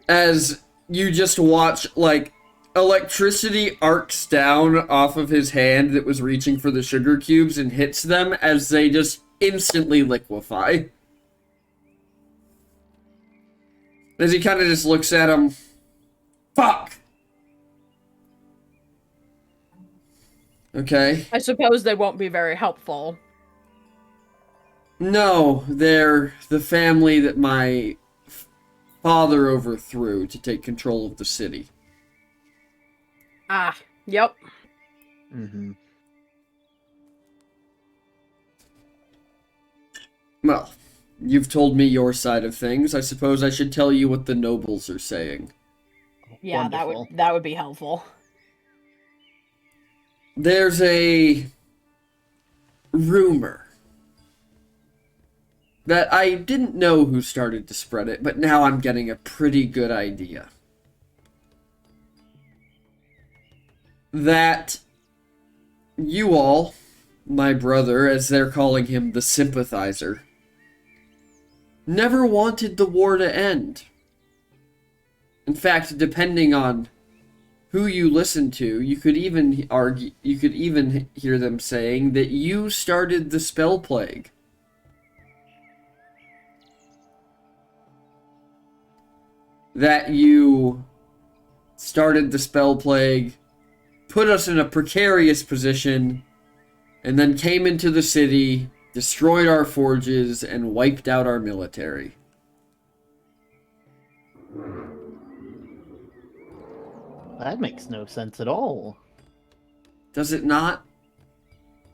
As you just watch, like, electricity arcs down off of his hand that was reaching for the sugar cubes and hits them as they just instantly liquefy. As he kind of just looks at him. Fuck! Okay. I suppose they won't be very helpful. No, they're the family that my father overthrew to take control of the city. Ah, yep. Mm-hmm. Well, you've told me your side of things. I suppose I should tell you what the nobles are saying. Yeah, Wonderful. that would be helpful. There's a rumor that I didn't know who started to spread it, but now I'm getting a pretty good idea. That you all, my brother, as they're calling him the sympathizer, never wanted the war to end. In fact, depending on who you listen to, you could even hear them saying that you started the spell plague. That you started the spell plague, put us in a precarious position, and then came into the city, destroyed our forges, and wiped out our military. That makes no sense at all. Does it not?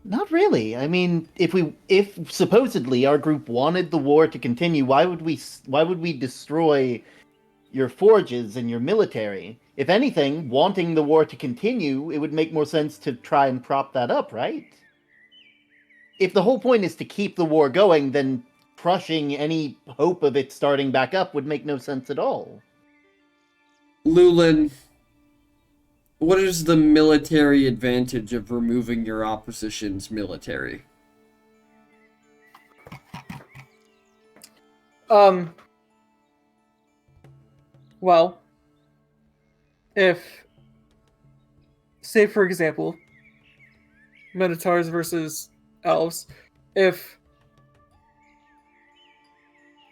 Not really. I mean, if supposedly our group wanted the war to continue, why would we destroy your forges and your military? If anything, wanting the war to continue, it would make more sense to try and prop that up, right? If the whole point is to keep the war going, then crushing any hope of it starting back up would make no sense at all. Lulin, what is the military advantage of removing your opposition's military? Well, if, say for example, Minotaurs versus Elves, if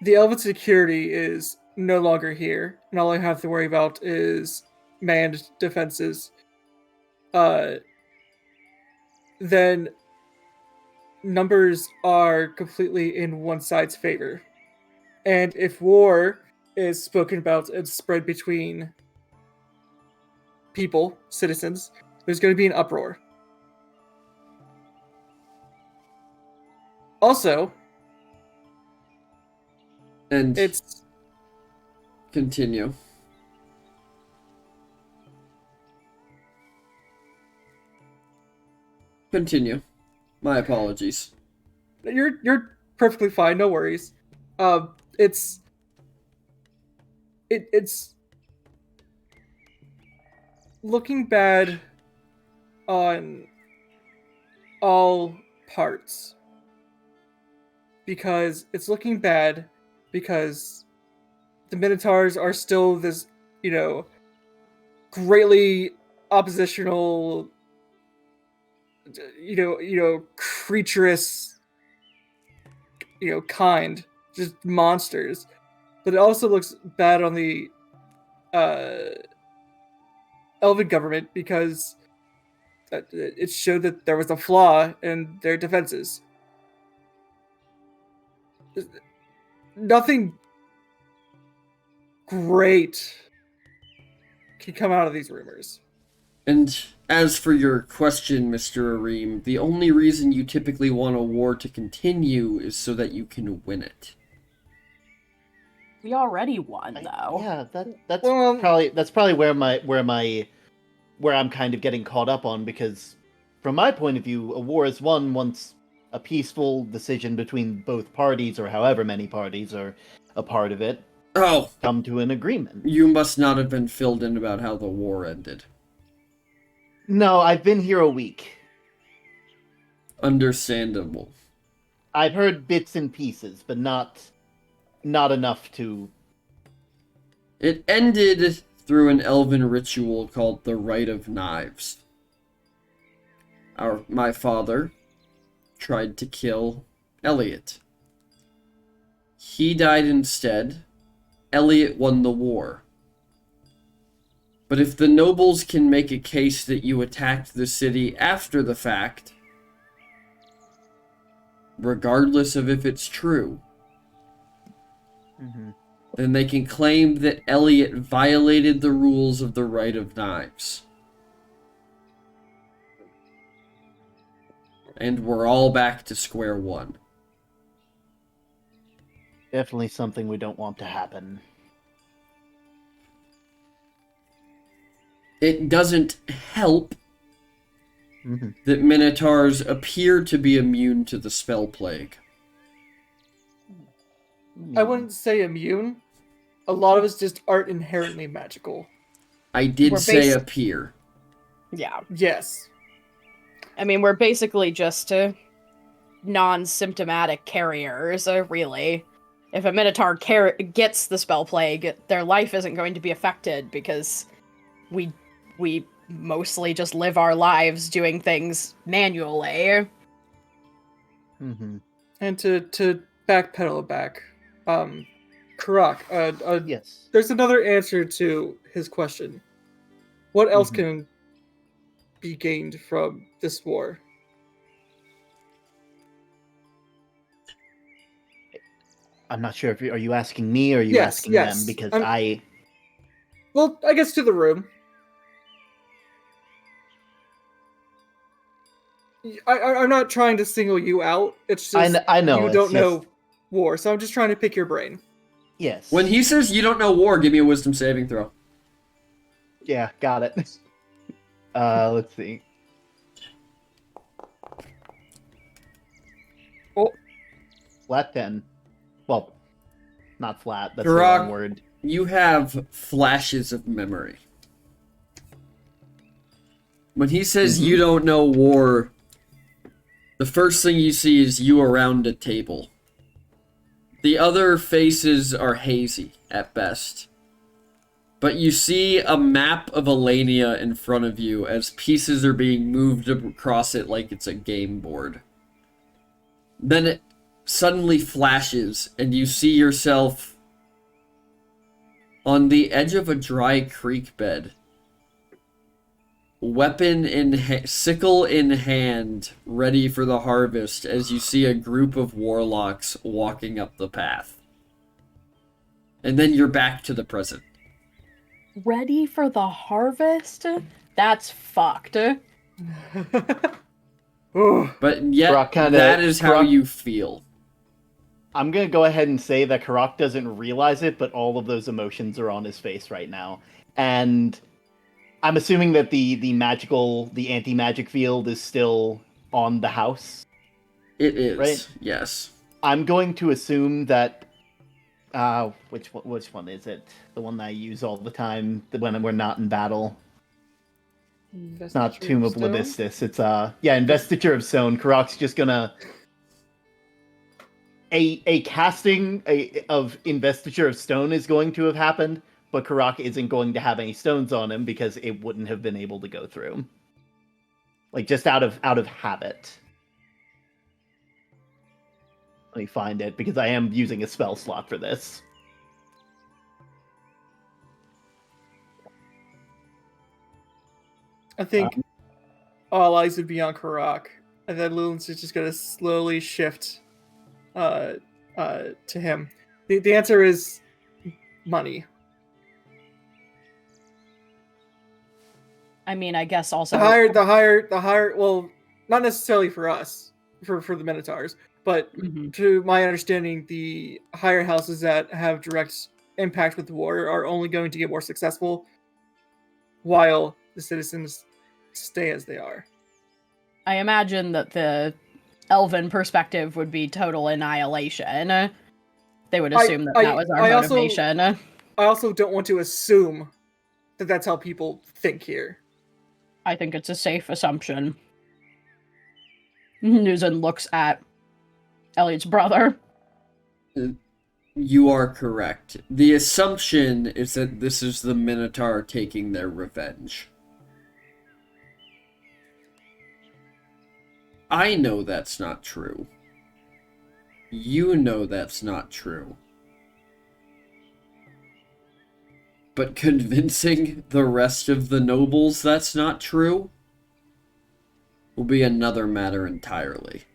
the Elven security is no longer here, and all I have to worry about is manned defenses, then numbers are completely in one side's favor. And if war is spoken about and spread between people, citizens, there's going to be an uproar. Also, And it's continue. Continue. My apologies. you're perfectly fine, no worries. It's looking bad on all parts, because it's looking bad because the Minotaurs are still this, greatly oppositional, creaturous, kind, just monsters. But it also looks bad on the Elven government because it showed that there was a flaw in their defenses. Nothing great can come out of these rumors. And as for your question, Mr. Areem, the only reason you typically want a war to continue is so that you can win it. We already won, though. Yeah, that's Well, probably where I'm kind of getting caught up on, because from my point of view, a war is won once a peaceful decision between both parties, or however many parties are a part of it, Oh, come to an agreement. you must not have been filled in about how the war ended. No, I've been here a week. Understandable. I've heard bits and pieces, but not enough to... It ended through an elven ritual called the Rite of Knives. My father tried to kill Elliot. He died instead, Elliot won the war. But if the nobles can make a case that you attacked the city after the fact, regardless of if it's true, then they can claim that Elliot violated the rules of the Right of Knives. And we're all back to square one. Definitely something we don't want to happen. It doesn't help that Minotaurs appear to be immune to the spell plague. I wouldn't say immune. A lot of us just aren't inherently magical. I did We're say basi- appear. Yeah. Yes. I mean, we're basically just non-symptomatic carriers, really. If a Minotaur gets the spell plague, their life isn't going to be affected because we mostly just live our lives doing things manually. And to backpedal it back, Karak, Yes. there's another answer to his question. What else can be gained from this war? I'm not sure if are you asking me or are you Yes, asking yes. them? Because Well, I guess to the room. I'm not trying to single you out. It's just I know, you it's don't just- know war, so I'm just trying to pick your brain. yes. When he says you don't know war, give me a wisdom saving throw. Yeah, got it. Let's see. Oh. Flat 10. Well, not flat. That's the Karak. wrong word. You have flashes of memory. When he says you don't know war, the first thing you see is you around a table. The other faces are hazy at best. But you see a map of Alania in front of you as pieces are being moved across it like it's a game board. Then it suddenly flashes and you see yourself on the edge of a dry creek bed. Weapon in sickle in hand, ready for the harvest as you see a group of warlocks walking up the path. And then you're back to the present. Ready for the harvest? That's fucked. Oh, But yet, Karak kinda- that is how Karak- you feel. I'm gonna go ahead and say that Karak doesn't realize it, but all of those emotions are on his face right now. And I'm assuming that the anti-magic field is still on the house. It is, Right. yes. I'm going to assume that which one is it? The one that I use all the time when we're not in battle. It's not Tomb of Stone? Libistus. It's Investiture of Stone. Karak's just gonna a casting of Investiture of Stone is going to have happened, but Karak isn't going to have any stones on him because it wouldn't have been able to go through. Like just out of habit. Let me find it because I am using a spell slot for this. I think all eyes would be on Karak, and then Lulin's is just gonna slowly shift to him. The answer is money. I mean, I guess also The higher. Well, not necessarily for us, for the Minotaurs, but Mhm. to my understanding, the higher houses that have direct impact with the war are only going to get more successful, while the citizens stay as they are. I imagine that the elven perspective would be total annihilation. They would assume that was our motivation. I also don't want to assume that that's how people think here. I think it's a safe assumption. Nuzin looks at Elliot's brother. You are correct. The assumption is that this is the Minotaur taking their revenge. I know that's not true. You know that's not true. but convincing the rest of the nobles that's not true will be another matter entirely.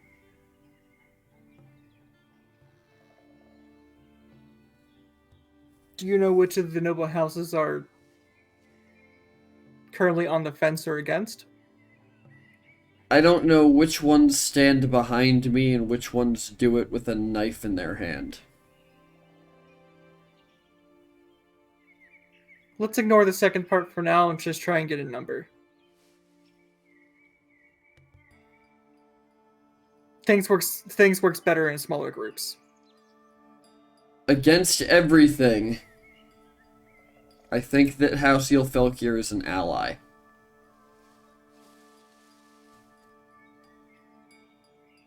Do you know which of the noble houses are currently on the fence or against? I don't know which ones stand behind me and which ones do it with a knife in their hand. Let's ignore the second part for now and just try and get a number. Things works better in smaller groups. Against everything, I think that House Ylfelkir is an ally.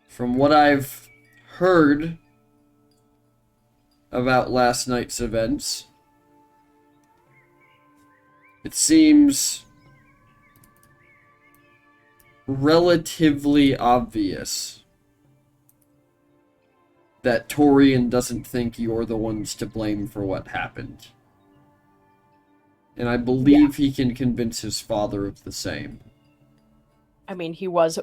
From what I've heard about last night's events, it seems relatively obvious that Torian doesn't think you're the ones to blame for what happened. And I believe he can convince his father of the same. I mean, he was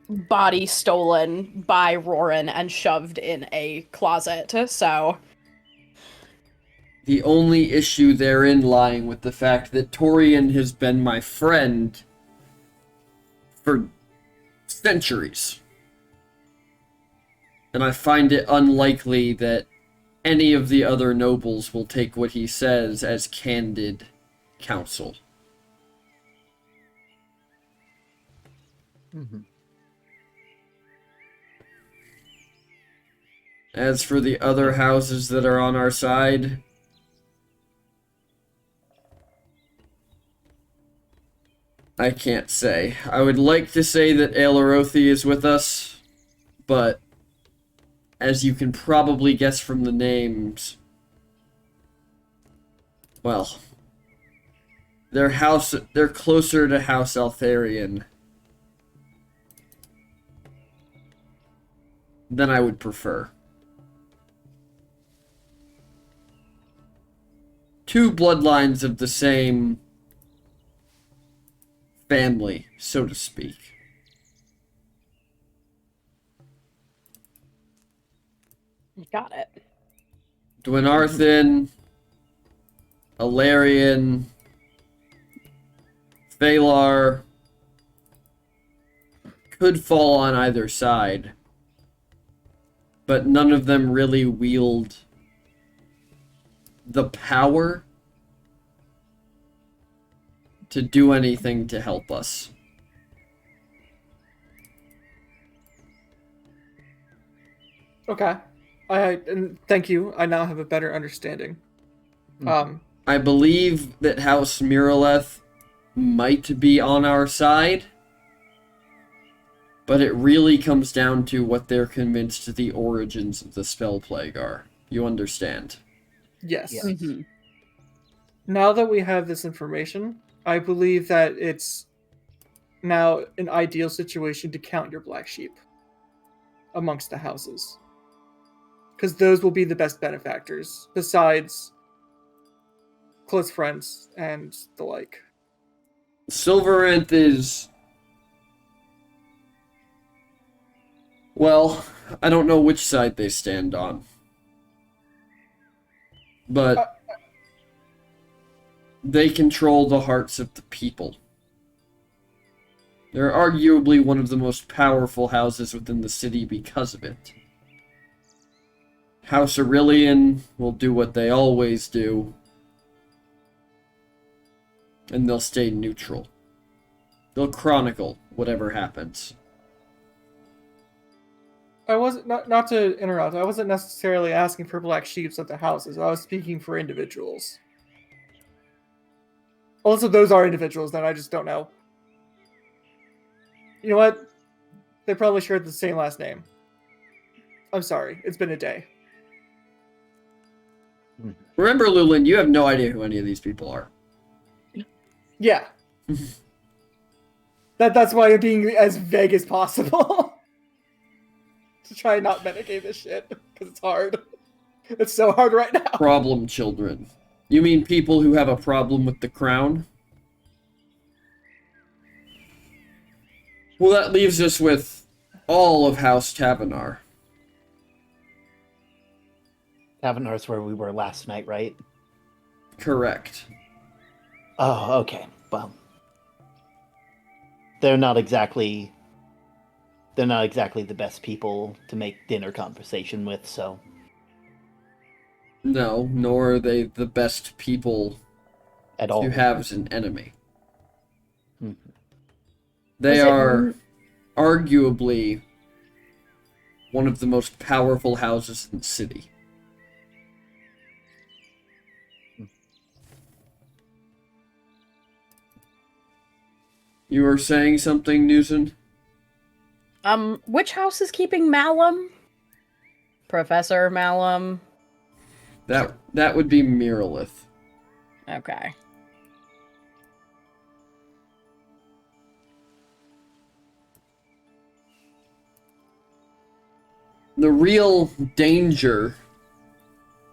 body stolen by Roran and shoved in a closet, so... The only issue therein lying with the fact that Torian has been my friend for centuries. And I find it unlikely that any of the other nobles will take what he says as candid counsel. Mm-hmm. As for the other houses that are on our side, I can't say. I would like to say that Ailerothi is with us, but as you can probably guess from the names, well, they're closer to House Altharian than I would prefer. Two bloodlines of the same family, so to speak. Got it. Dwynarthin, Alarian, Phalar could fall on either side, but none of them really wield the power to do anything to help us. Okay. And thank you. I now have a better understanding. I believe that House Miraleth might be on our side, but it really comes down to what they're convinced the origins of the spell plague are. You understand? Yes. Yes. Mm-hmm. Now that we have this information, I believe that it's now an ideal situation to count your black sheep amongst the houses. Because those will be the best benefactors, besides close friends and the like. Silveranth is... well, I don't know which side they stand on. But they control the hearts of the people. They're arguably one of the most powerful houses within the city because of it. House Aurelian will do what they always do, and they'll stay neutral. They'll chronicle whatever happens. I wasn't not to interrupt. I wasn't necessarily asking for black sheeps at the houses. I was speaking for individuals. Also, those are individuals that I just don't know. You know what? They probably shared the same last name. I'm sorry. It's been a day. Remember, Lulin, you have no idea who any of these people are. Yeah. That's why I'm being as vague as possible. To try and not metagame this shit. Because it's hard. It's so hard right now. Problem children. You mean people who have a problem with the crown? Well, that leaves us with all of House Tavenar. Tavernar's where we were last night, right? Correct. Oh, okay. Well, they're not exactly the best people to make dinner conversation with, so No, nor are they the best people at all. to have as an enemy. Mhm. They Was it are arguably one of the most powerful houses in the city. You were saying something, Newson? Which house is keeping Malum? Professor Malum. That would be Miralith. Okay. The real danger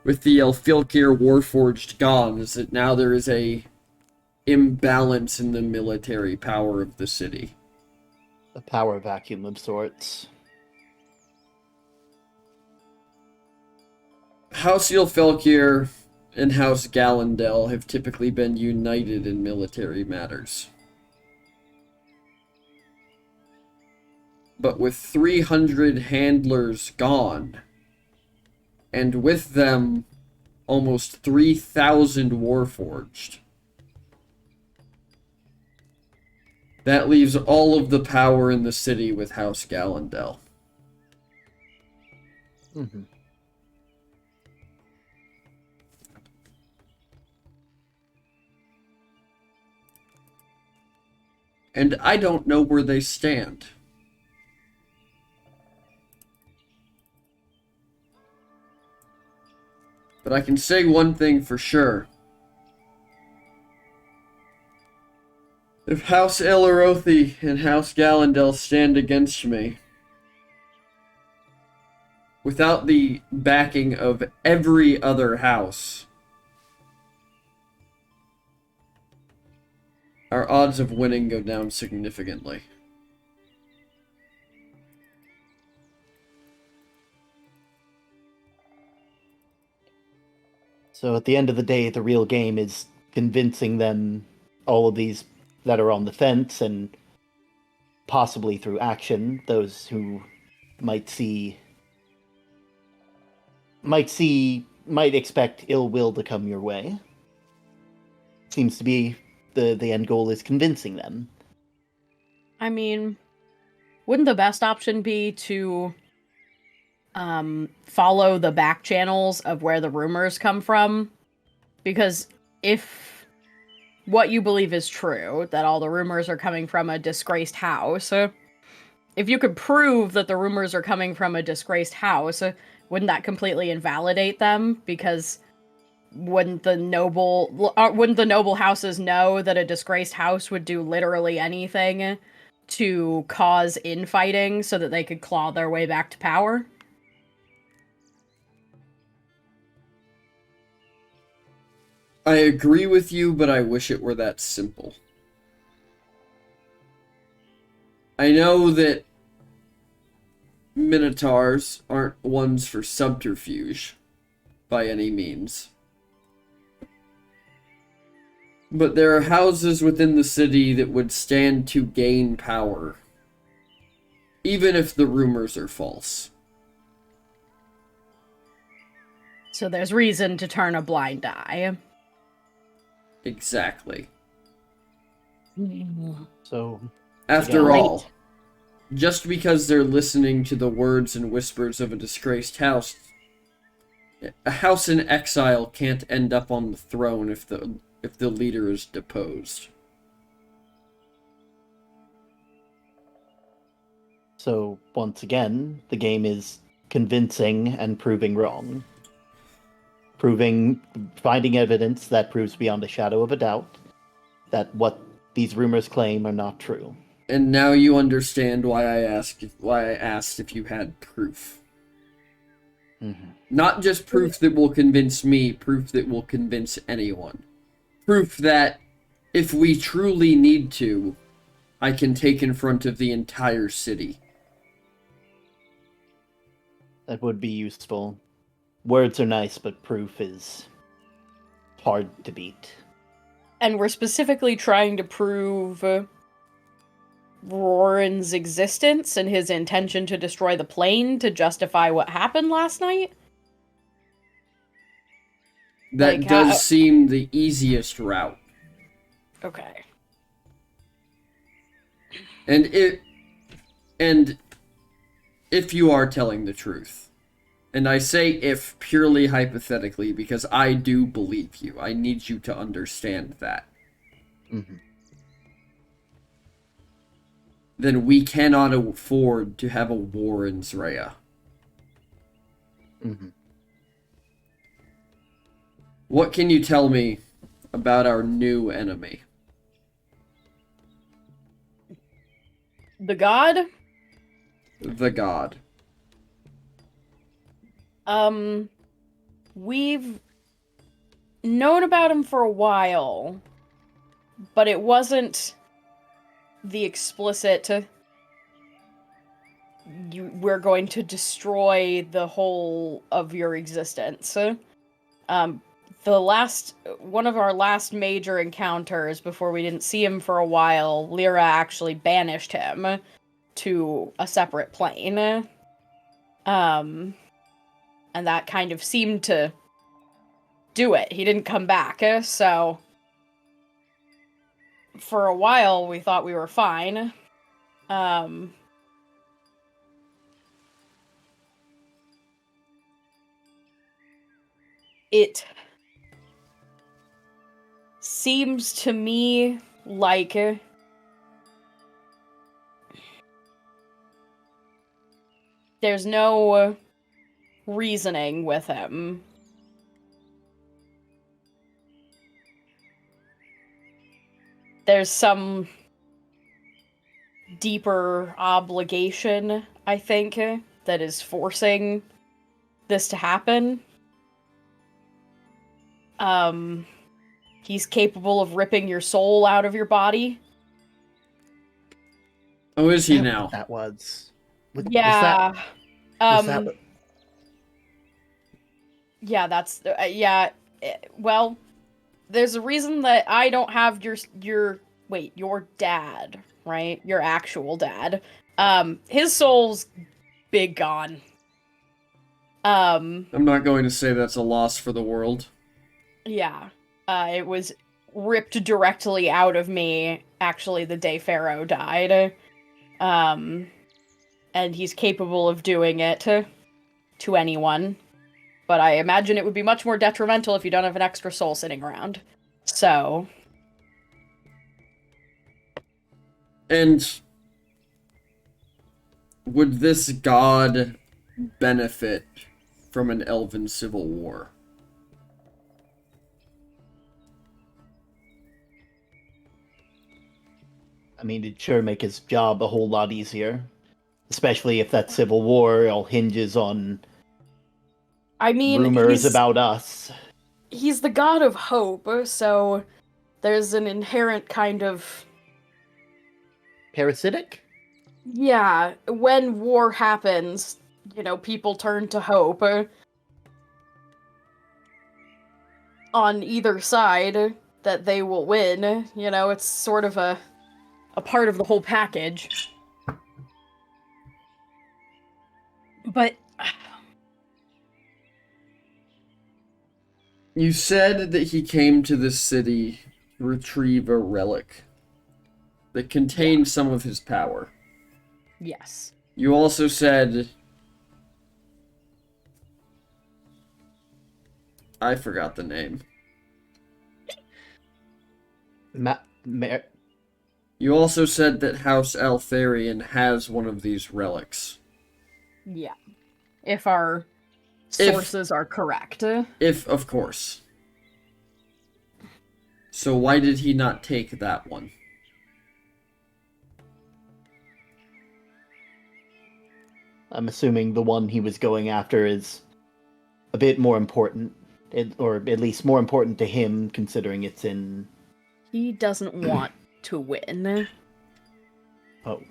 with the Elfilkir Warforged gone is that now there is a imbalance in the military power of the city. A power vacuum of sorts. House Elfilkir and House Gallandel have typically been united in military matters. But with 300 handlers gone, and with them almost 3,000 Warforged, that leaves all of the power in the city with House Gallandel. Mm-hmm. And I don't know where they stand. But I can say one thing for sure. If House Elarothi and House Gallandel stand against me, without the backing of every other house, our odds of winning go down significantly. So at the end of the day, the real game is convincing them, all of these that are on the fence, and possibly through action, those who might expect ill will to come your way. Seems to be the end goal is convincing them. I mean, wouldn't the best option be to follow the back channels of where the rumors come from? Because if what you believe is true, that all the rumors are coming from a disgraced house, if you could prove that the rumors are coming from a disgraced house, wouldn't that completely invalidate them? Because wouldn't the noble houses know that a disgraced house would do literally anything to cause infighting so that they could claw their way back to power? I agree with you, but I wish it were that simple. I know that Minotaurs aren't ones for subterfuge, by any means. But there are houses within the city that would stand to gain power, even if the rumors are false. So there's reason to turn a blind eye. Exactly. So After Yeah. all, just because they're listening to the words and whispers of a disgraced house, a house in exile can't end up on the throne if the leader is deposed. So once again, the game is convincing and proving wrong. Finding evidence that proves beyond a shadow of a doubt that what these rumors claim are not true. And now you understand why I asked if you had proof. Mhm. Not just proof that will convince me, proof that will convince anyone. Proof that if we truly need to, I can take in front of the entire city. That would be useful. Words are nice, but proof is hard to beat. And we're specifically trying to prove Roran's existence and his intention to destroy the plane to justify what happened last night? That Like, does seem the easiest route. okay. And if you are telling the truth, and I say if purely hypothetically because I do believe you, I need you to understand that, Mhm. then we cannot afford to have a war in Zrea. Mhm. What can you tell me about our new enemy? The god? The god. We've known about him for a while, but it wasn't the explicit we're going to destroy the whole of your existence. One of our last major encounters before we didn't see him for a while, Lyra actually banished him to a separate plane. And that kind of seemed to do it. He didn't come back, so for a while we thought we were fine. It seems to me like there's no reasoning with him. There's some deeper obligation, I think, that is forcing this to happen. He's capable of ripping your soul out of your body. Oh, is he That- now? That was. Yeah. Was that? Yeah, that's yeah. Well, there's a reason that I don't have your dad, right? Your actual dad. His soul's big gone. I'm not going to say that's a loss for the world. Yeah. It was ripped directly out of me actually the day Pharaoh died. And he's capable of doing it to anyone. But I imagine it would be much more detrimental if you don't have an extra soul sitting around. So, And would this god benefit from an elven civil war? I mean, it'd sure make his job a whole lot easier. Especially if that civil war all hinges on I mean, rumors about us. he's the god of hope, so there's an inherent kind of Parasitic? yeah, when war happens, people turn to hope on either side that they will win. It's sort of a part of the whole package. But You said that he came to this city to retrieve a relic that contained some of his power. yes. You also said... I forgot the name. You also said that House Altharian has one of these relics. Yeah. If our sources are correct. If, of course. So why did he not take that one? I'm assuming the one he was going after is a bit more important, or at least more important to him, considering it's in... He doesn't want to win. Oh.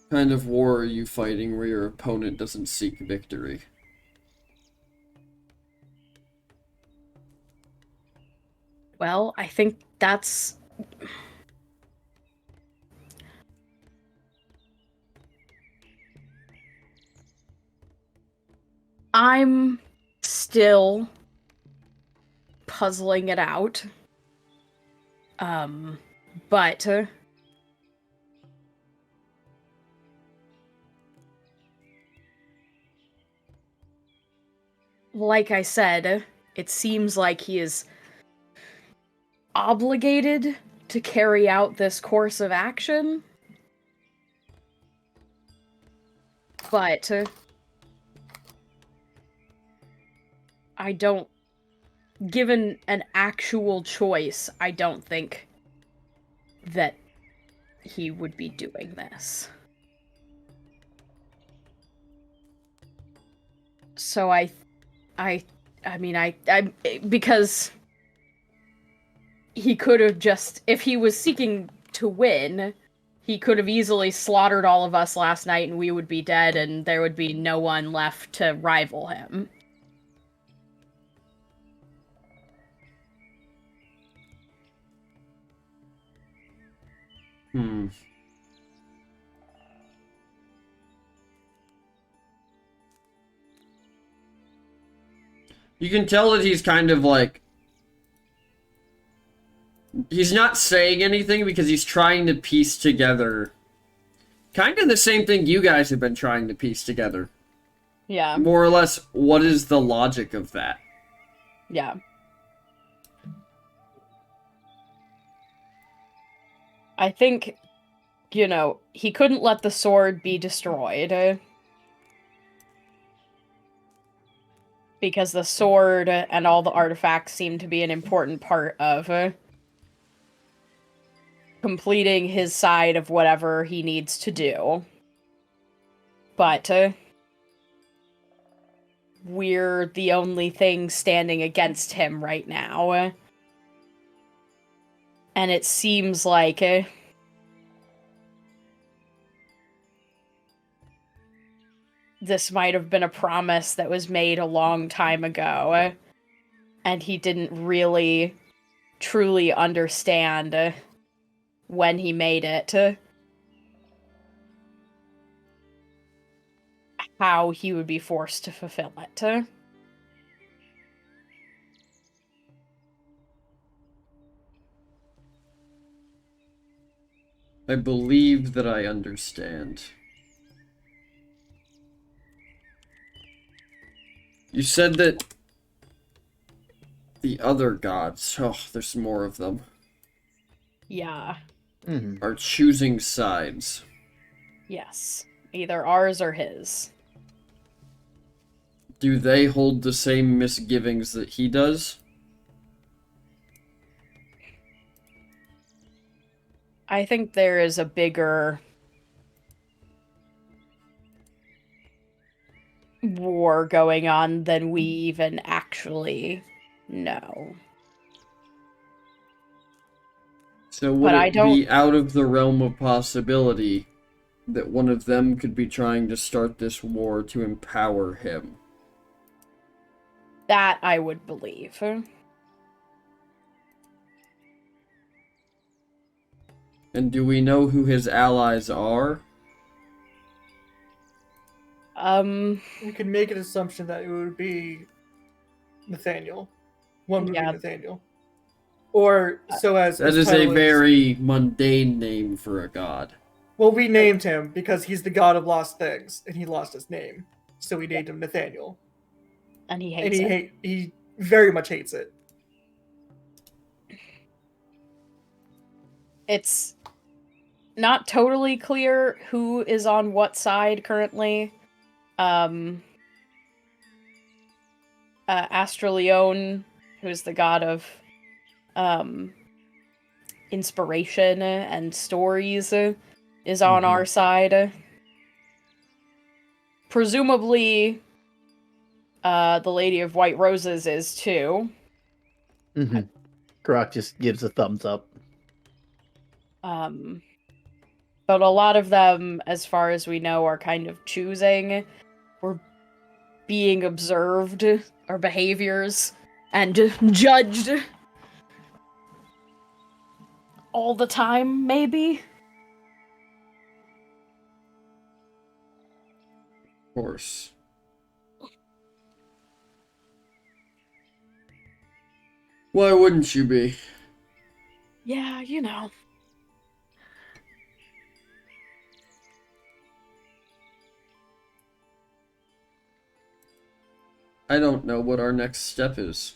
What kind of war are you fighting where your opponent doesn't seek victory? Well, I think that's... I'm still puzzling it out. But like I said, it seems like he is obligated to carry out this course of action. But I don't... Given an actual choice, I don't think that he would be doing this. So I mean, because he could have just, if he was seeking to win, he could have easily slaughtered all of us last night and we would be dead and there would be no one left to rival him. You can tell that he's kind of like... He's not saying anything because he's trying to piece together kind of the same thing you guys have been trying to piece together. Yeah. More or less, what is the logic of that? Yeah. I think, you know, he couldn't let the sword be destroyed. Because the sword and all the artifacts seem to be an important part of completing his side of whatever he needs to do. But we're the only thing standing against him right now. And it seems like this might have been a promise that was made a long time ago, and he didn't really truly understand when he made it how he would be forced to fulfill it. I believe that I understand. You said that the other gods, oh, there's more of them, Yeah. are choosing sides. Yes. Either ours or his. Do they hold the same misgivings that he does? I think there is a bigger war going on than we even actually know. So would But I it don't... be out of the realm of possibility that one of them could be trying to start this war to empower him? That I would believe. And do we know who his allies are? We can make an assumption that it would be Nathaniel. One would Yeah. be Nathaniel. Or so as That his is a title very mundane name for a god. Well, we named him because he's the god of lost things, and he lost his name, so we named him Nathaniel. And he And hates it. he very much hates it. It's not totally clear who is on what side currently. Astraleon, who is the god of inspiration and stories, is on our side. presumably, the Lady of White Roses is too. Mm-hmm. Karak just gives a thumbs up. But a lot of them, as far as we know, are kind of choosing or being observed, our behaviors, and judged all the time, maybe? Of course. Why wouldn't you be? Yeah, you know. I don't know what our next step is.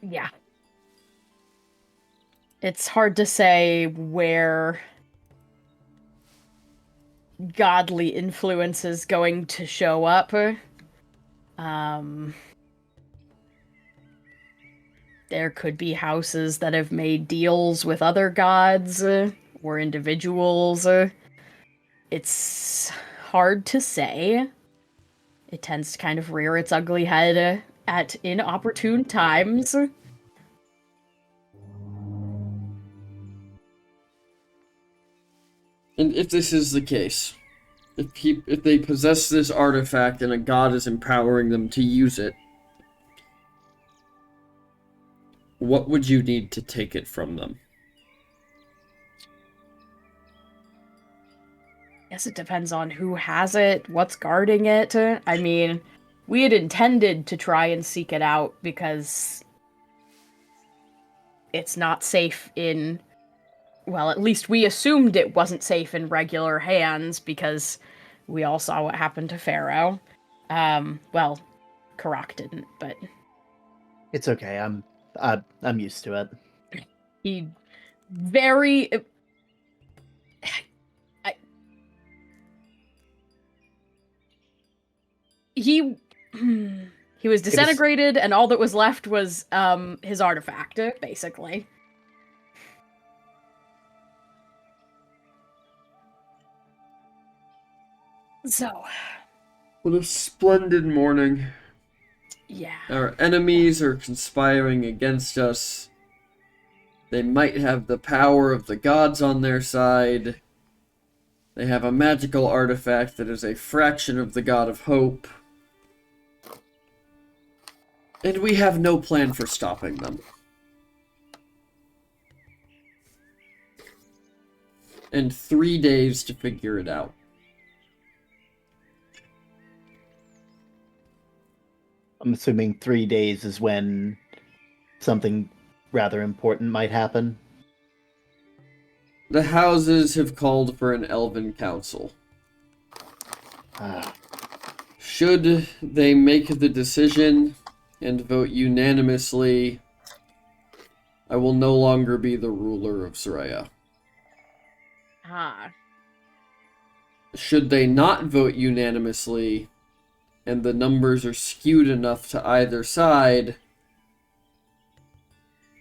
Yeah. It's hard to say where godly influence is going to show up. There could be houses that have made deals with other gods or individuals. It's hard to say. It tends to kind of rear its ugly head at inopportune times. And if this is the case, if they possess this artifact and a god is empowering them to use it, what would you need to take it from them? Guess it depends on who has it, what's guarding it. I mean, we had intended to try and seek it out because it's not safe in... Well, at least we assumed it wasn't safe in regular hands because we all saw what happened to Pharaoh. Well, Karak didn't, but It's okay. I'm used to it. he very... He he was disintegrated, and all that was left was his artifact, basically. So, What a splendid morning. yeah. Our enemies are conspiring against us. They might have the power of the gods on their side. They have a magical artifact that is a fraction of the god of hope. And we have no plan for stopping them. And 3 days to figure it out. I'm assuming 3 days is when something rather important might happen. The houses have called for an elven council. Should they make the decision and vote unanimously, I will no longer be the ruler of Soraya. Should they not vote unanimously, and the numbers are skewed enough to either side,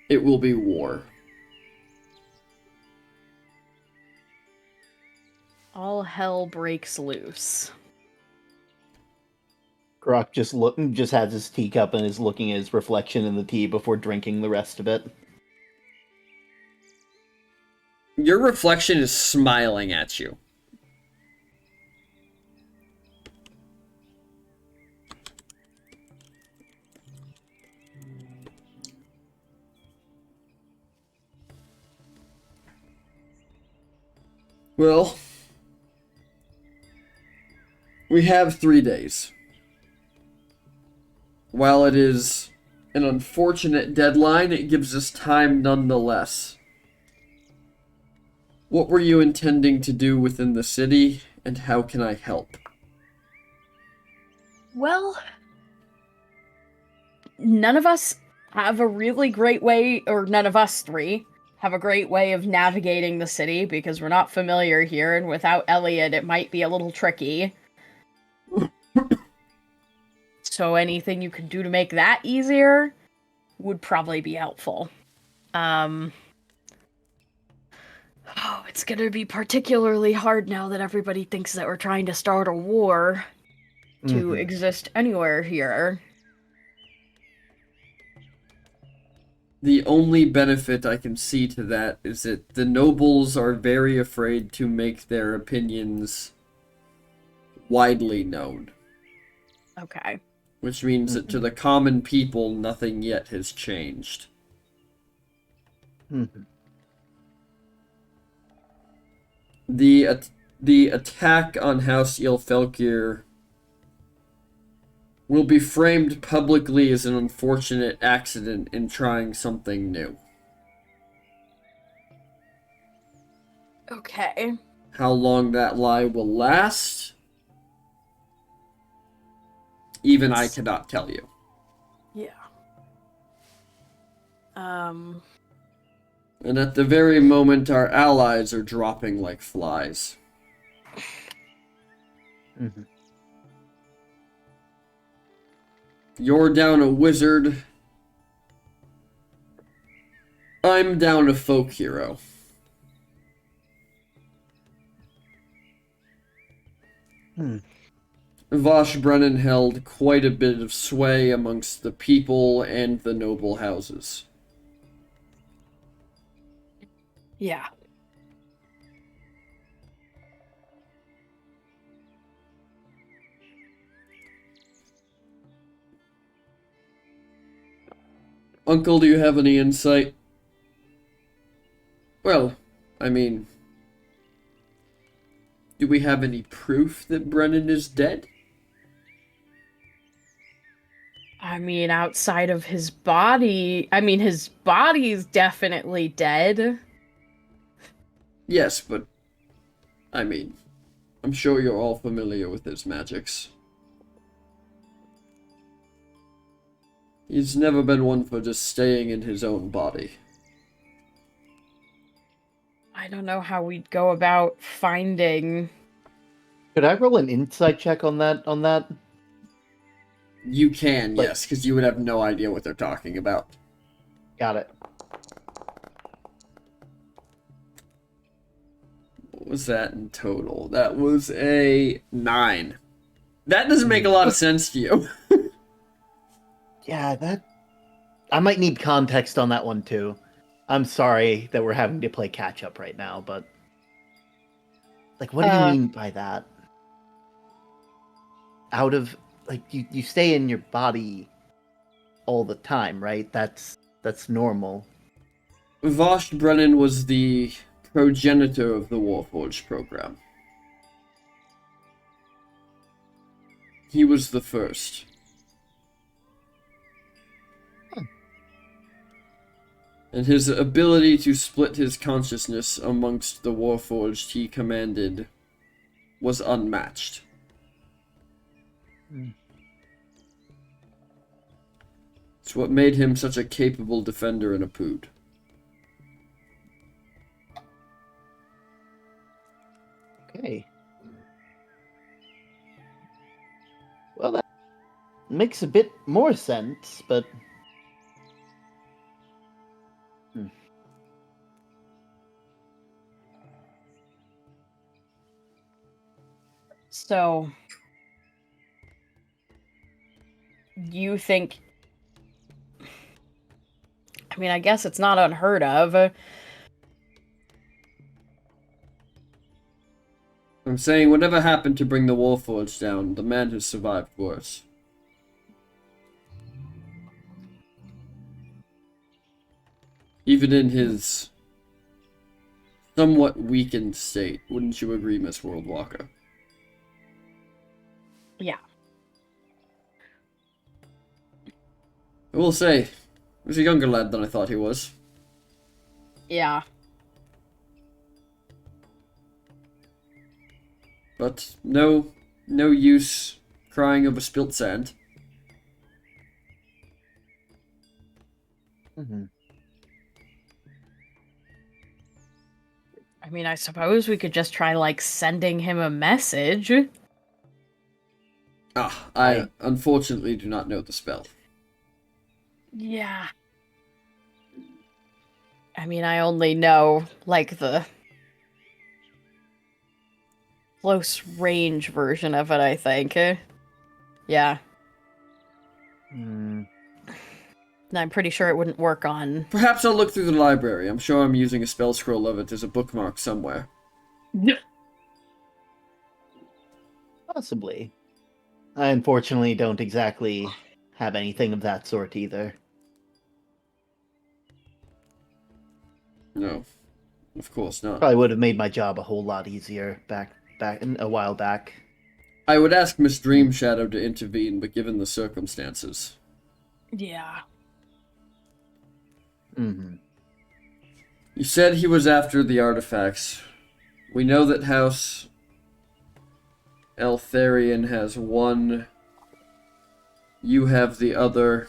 it will be war. All hell breaks loose. Grok just has his teacup and is looking at his reflection in the tea before drinking the rest of it. Your reflection is smiling at you. Well, we have 3 days. While it is an unfortunate deadline, it gives us time nonetheless. What were you intending to do within the city, and how can I help? Well, none of us have a really great way, or none of us three have a great way of navigating the city because we're not familiar here, and without Elliot, it might be a little tricky. So anything you could do to make that easier would probably be helpful. Oh, it's gonna be particularly hard now that everybody thinks that we're trying to start a war to exist anywhere here. The only benefit I can see to that is that the nobles are very afraid to make their opinions widely known. Okay. Which means that to the common people, nothing yet has changed. The attack on House Ylfelkir will be framed publicly as an unfortunate accident in trying something new. Okay. How long that lie will last, even I cannot tell you. Yeah. And at the very moment, our allies are dropping like flies. You're down a wizard. I'm down a folk hero. Vosh Brennan held quite a bit of sway amongst the people and the noble houses. Yeah. Uncle, do you have any insight? Well, I mean, do we have any proof that Brennan is dead? I mean, outside of his body, his body's definitely dead. Yes, but I mean, I'm sure you're all familiar with his magics. He's never been one for just staying in his own body. I don't know how we'd go about finding... Could I roll an insight check on that? You can, yes, because you would have no idea what they're talking about. Got it. What was that in total? That was a 9. That doesn't make a lot of sense to you. Yeah, that... I might need context on that one, too. I'm sorry that we're having to play catch-up right now, but... Like, what do you mean by that? Out of... Like, you stay in your body all the time, right? That's normal. Vosh Brennan was the progenitor of the Warforged program. He was the first. And his ability to split his consciousness amongst the Warforged he commanded was unmatched. It's what made him such a capable defender and a pood. Okay. Well, that makes a bit more sense, but... So... You think... I mean, I guess it's not unheard of. I'm saying whatever happened to bring the Warforged down, the man has survived worse. Even in his somewhat weakened state, wouldn't you agree, Miss Worldwalker? Yeah. I will say, he was a younger lad than I thought he was. Yeah. But no use crying over spilt sand. I mean, I suppose we could just try, like, sending him a message. I unfortunately do not know the spell. Yeah. I mean, I only know, like, the close range version of it, I think. Yeah. Hmm. And I'm pretty sure it wouldn't work on. Perhaps I'll look through the library. I'm sure I'm using a spell scroll of it. There's a bookmark somewhere. Possibly. I unfortunately don't exactly have anything of that sort either. No, of course not. Probably would have made my job a whole lot easier back a while back. I would ask Miss Dream Shadow to intervene, but given the circumstances. Yeah. Mm-hmm. You said he was after the artifacts. We know that House Eltharion has one. You have the other.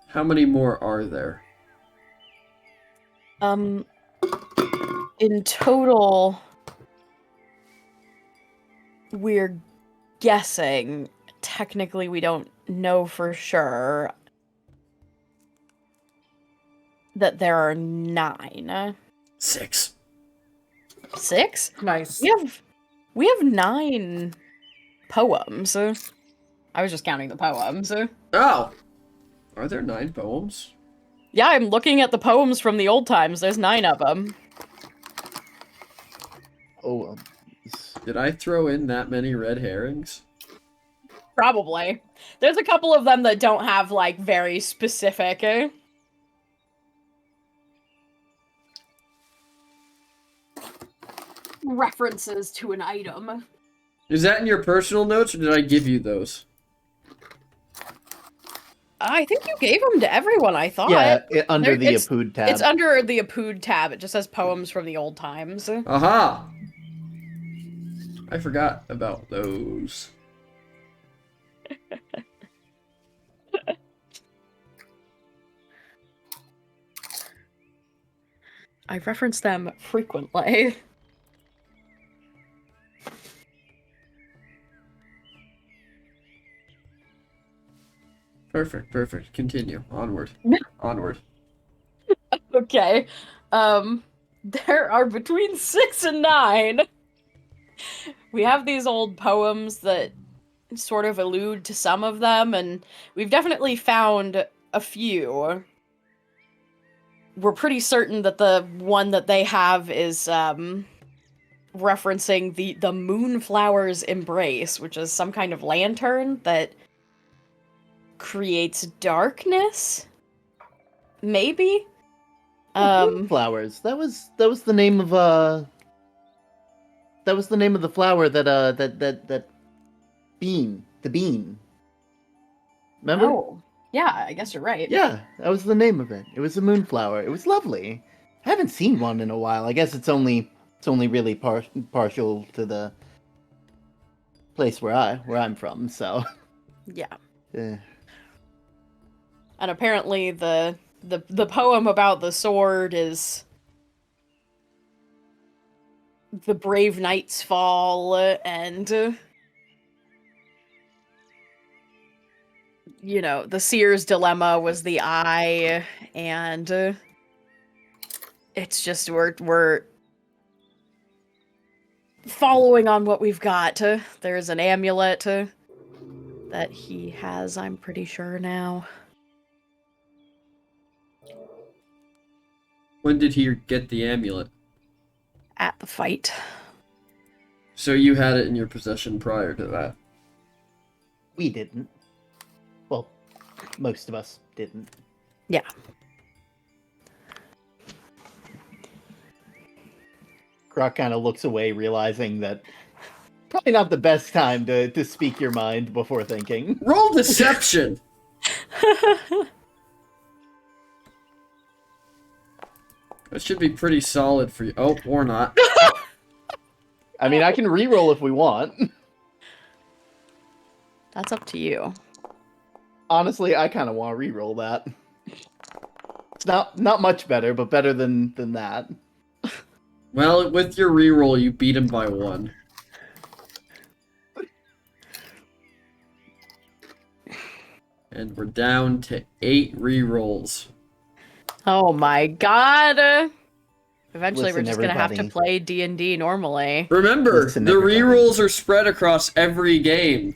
How many more are there? In total, we're guessing. Technically, we don't know for sure that there are 9. 6. 6? Nice. We have 9 poems. I was just counting the poems. Oh! Are there 9 poems? Yeah, I'm looking at the poems from the old times. There's 9 of them. Oh, well. Did I throw in that many red herrings? Probably. There's a couple of them that don't have, like, very specific references to an item. Is that in your personal notes, or did I give you those? I think you gave them to everyone, I thought. Yeah, under the It's- Apud tab. It's under the Apud tab. It just says poems from the old times. Aha! I forgot about those. I reference them frequently. Perfect, perfect. Continue. Onward. Onward. Okay. There are between 6 and 9. We have these old poems that sort of allude to some of them, and we've definitely found a few. We're pretty certain that the one that they have is referencing the Moonflower's Embrace, which is some kind of lantern that creates darkness. Maybe. Flowers. That was the name of that was the name of the flower that bean. The bean. Remember? Oh, yeah, I guess you're right. Yeah, that was the name of it. It was a moonflower. It was lovely. I haven't seen one in a while. I guess it's only really partial to the place where I'm from. So Yeah. eh. And apparently the poem about the sword is the brave knight's fall and you know, the seer's dilemma was the eye, and it's just we're following on what we've got. There's an amulet that he has, I'm pretty sure now. When did he get the amulet? At the fight. So you had it in your possession prior to that. We didn't. Well, most of us didn't. Yeah. Croc kind of looks away, realizing that probably not the best time to speak your mind before thinking. Roll deception! That should be pretty solid for you. Oh, or not. I mean, I can re-roll if we want. That's up to you. Honestly, I kind of want to re-roll that. It's not much better, but better than that. Well, with your reroll, you beat him by 1. And we're down to 8 rerolls. Oh my god. Eventually, we're Listen, just gonna have to everybody. play D&D normally. Remember, Listen, the everybody. rerolls are spread across every game,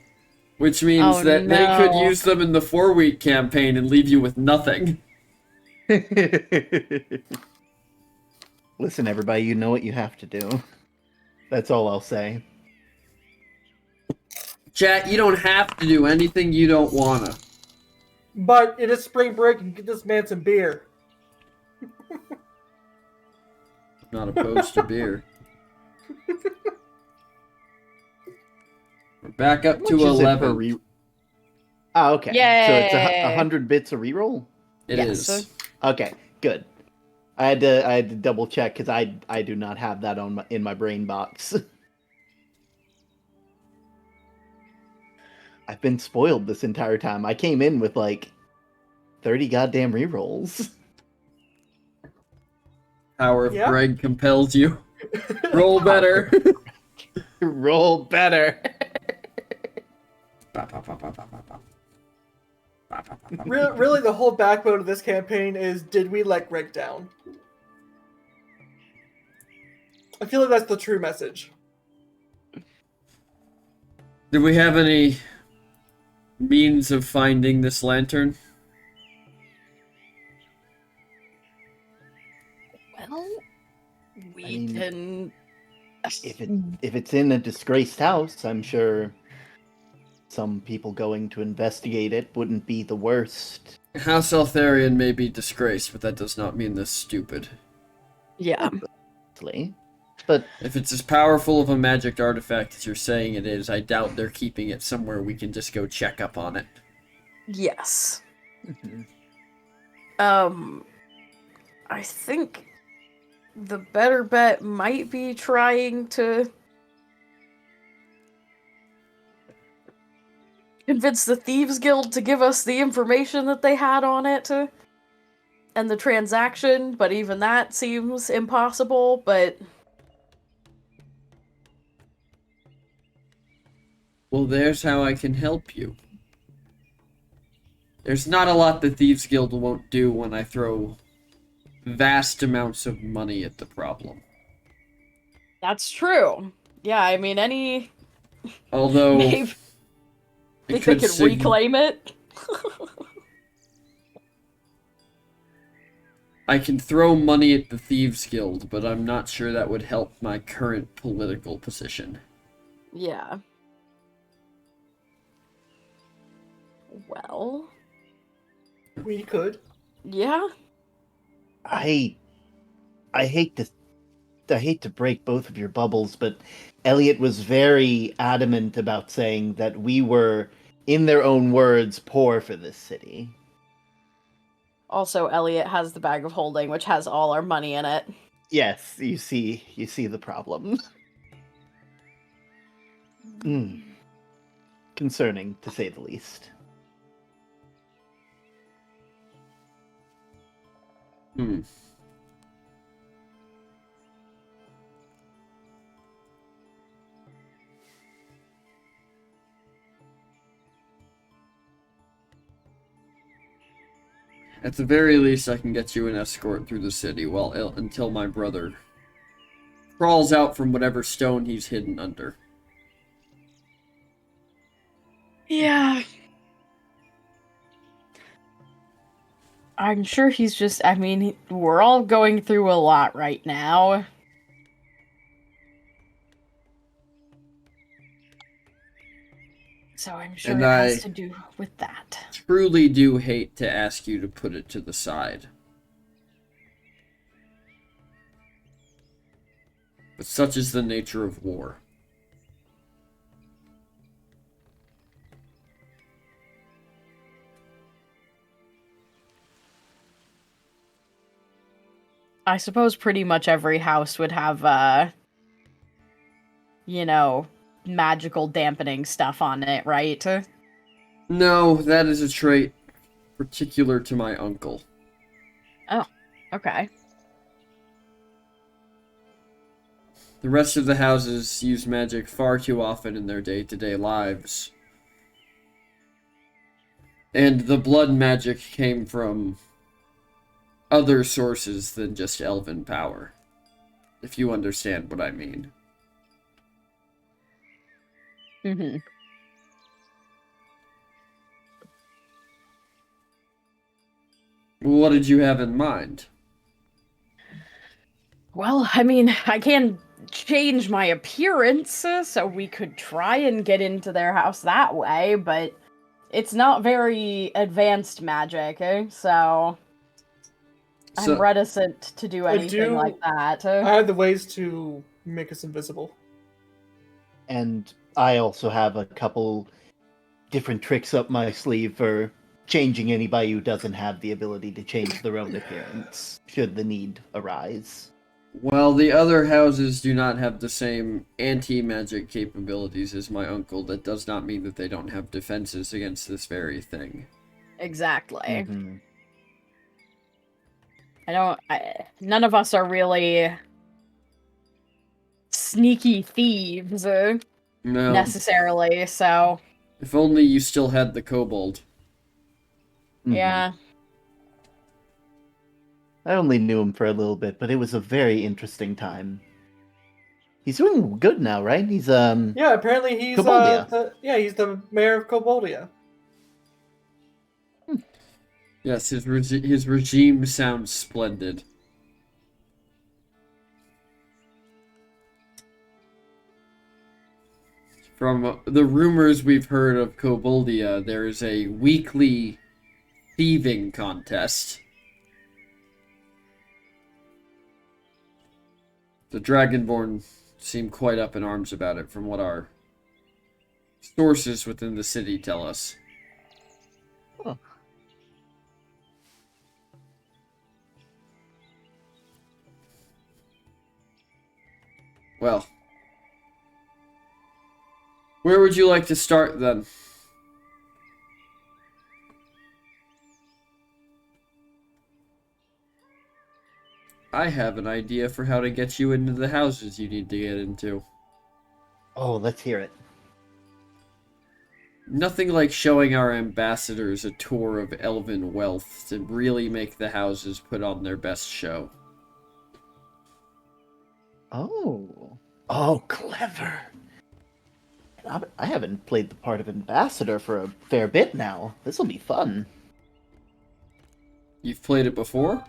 which means Oh, that they could no. use them in the 4-week campaign and leave you with nothing. Listen, everybody, you know what you have to do. That's all I'll say. Chat, you don't have to do anything you don't wanna. But it is spring break and get this man some beer. I'm not opposed to beer. We're back up How to much is it per 11. Ah, okay. So it's Yay. 100 bits a reroll? It Yes. is. Okay, good. I had to double check because I do not have that in my brain box. I've been spoiled this entire time. I came in with like 30 goddamn rerolls. Power of Yeah. Greg compels you. Roll better. Roll better. Really, the whole backbone of this campaign is, did we let Greg down? I feel like that's the true message. Do we have any means of finding this lantern? Well, we I mean, can. If it's in a disgraced house, I'm sure some people going to investigate it wouldn't be the worst. House Eltharion may be disgraced, but that does not mean they're stupid. Yeah. Honestly. But If it's as powerful of a magic artifact as you're saying it is, I doubt they're keeping it somewhere we can just go check up on it. Yes. I think the better bet might be trying to convince the Thieves Guild to give us the information that they had on it and the transaction, but even that seems impossible, but Well, there's how I can help you. There's not a lot the Thieves Guild won't do when I throw vast amounts of money at the problem. that's true. Yeah, I mean, any... Although... Maybe it think they could sig- reclaim it? I can throw money at the Thieves Guild, but I'm not sure that would help my current political position. Yeah. Well... We could. Yeah? I hate to break both of your bubbles, but Elliot was very adamant about saying that we were, in their own words, poor for this city. Also, Elliot has the bag of holding, which has all our money in it. Yes, you see the problem. Concerning, to say the least. At the very least, I can get you an escort through the city until my brother crawls out from whatever stone he's hidden under. Yeah. I'm sure he's just, I mean, we're all going through a lot right now. So I'm sure And it I has to do with that. truly do hate to ask you to put it to the side. But such is the nature of war. I suppose pretty much every house would have, you know, magical dampening stuff on it, right? No, that is a trait particular to my uncle. Oh, okay. The rest of the houses use magic far too often in their day-to-day lives. And the blood magic came from other sources than just elven power. If you understand what I mean. Mm-hmm. What did you have in mind? Well, I mean, I can change my appearance, so we could try and get into their house that way, but it's not very advanced magic, so I'm reticent to do anything like that. I have the ways to make us invisible. And I also have a couple different tricks up my sleeve for changing anybody who doesn't have the ability to change their own appearance, should the need arise. Well, the other houses do not have the same anti-magic capabilities as my uncle. That does not mean that they don't have defenses against this very thing. Exactly. Mm-hmm. None of us are really sneaky thieves, No. necessarily, so... If only you still had the kobold. Mm-hmm. Yeah. I only knew him for a little bit, but it was a very interesting time. He's doing good now, right? He's Yeah, apparently he's Koboldia. he's the mayor of Koboldia. Yes, his regime sounds splendid. From the rumors we've heard of Koboldia, there is a weekly thieving contest. The Dragonborn seem quite up in arms about it, from what our sources within the city tell us. Huh. Well, where would you like to start then? I have an idea for how to get you into the houses you need to get into. Oh, let's hear it. Nothing like showing our ambassadors a tour of elven wealth to really make the houses put on their best show. Oh, clever. I haven't played the part of ambassador for a fair bit now. This'll be fun. You've played it before?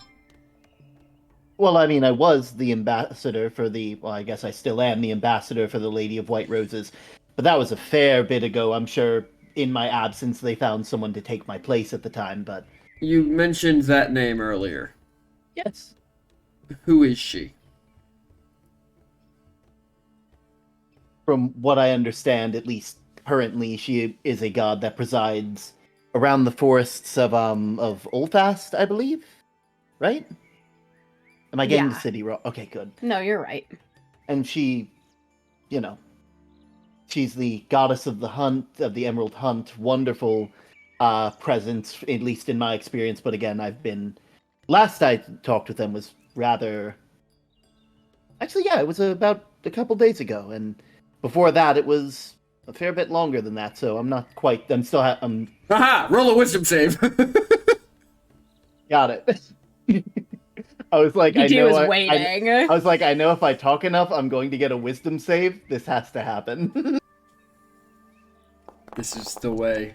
Well, I mean, I was the ambassador for well, I guess I still am the ambassador for the Lady of White Roses. But that was a fair bit ago. I'm sure in my absence they found someone to take my place at the time, but... You mentioned that name earlier. Yes. Who is she? From what I understand, at least currently, she is a god that presides around the forests of Oldfast, I believe? Right? Am I getting the city wrong? Okay, good. No, you're right. And she, she's the goddess of the hunt, of the Emerald Hunt. Wonderful presence, at least in my experience. But again, last I talked with them was rather... Actually, yeah, it was about a couple days ago. And before that, it was a fair bit longer than that. So I'm not quite... Haha! Roll a wisdom save! Got it. I was like, He I was waiting. I was like, I know if I talk enough, I'm going to get a wisdom save. This has to happen. This is the way.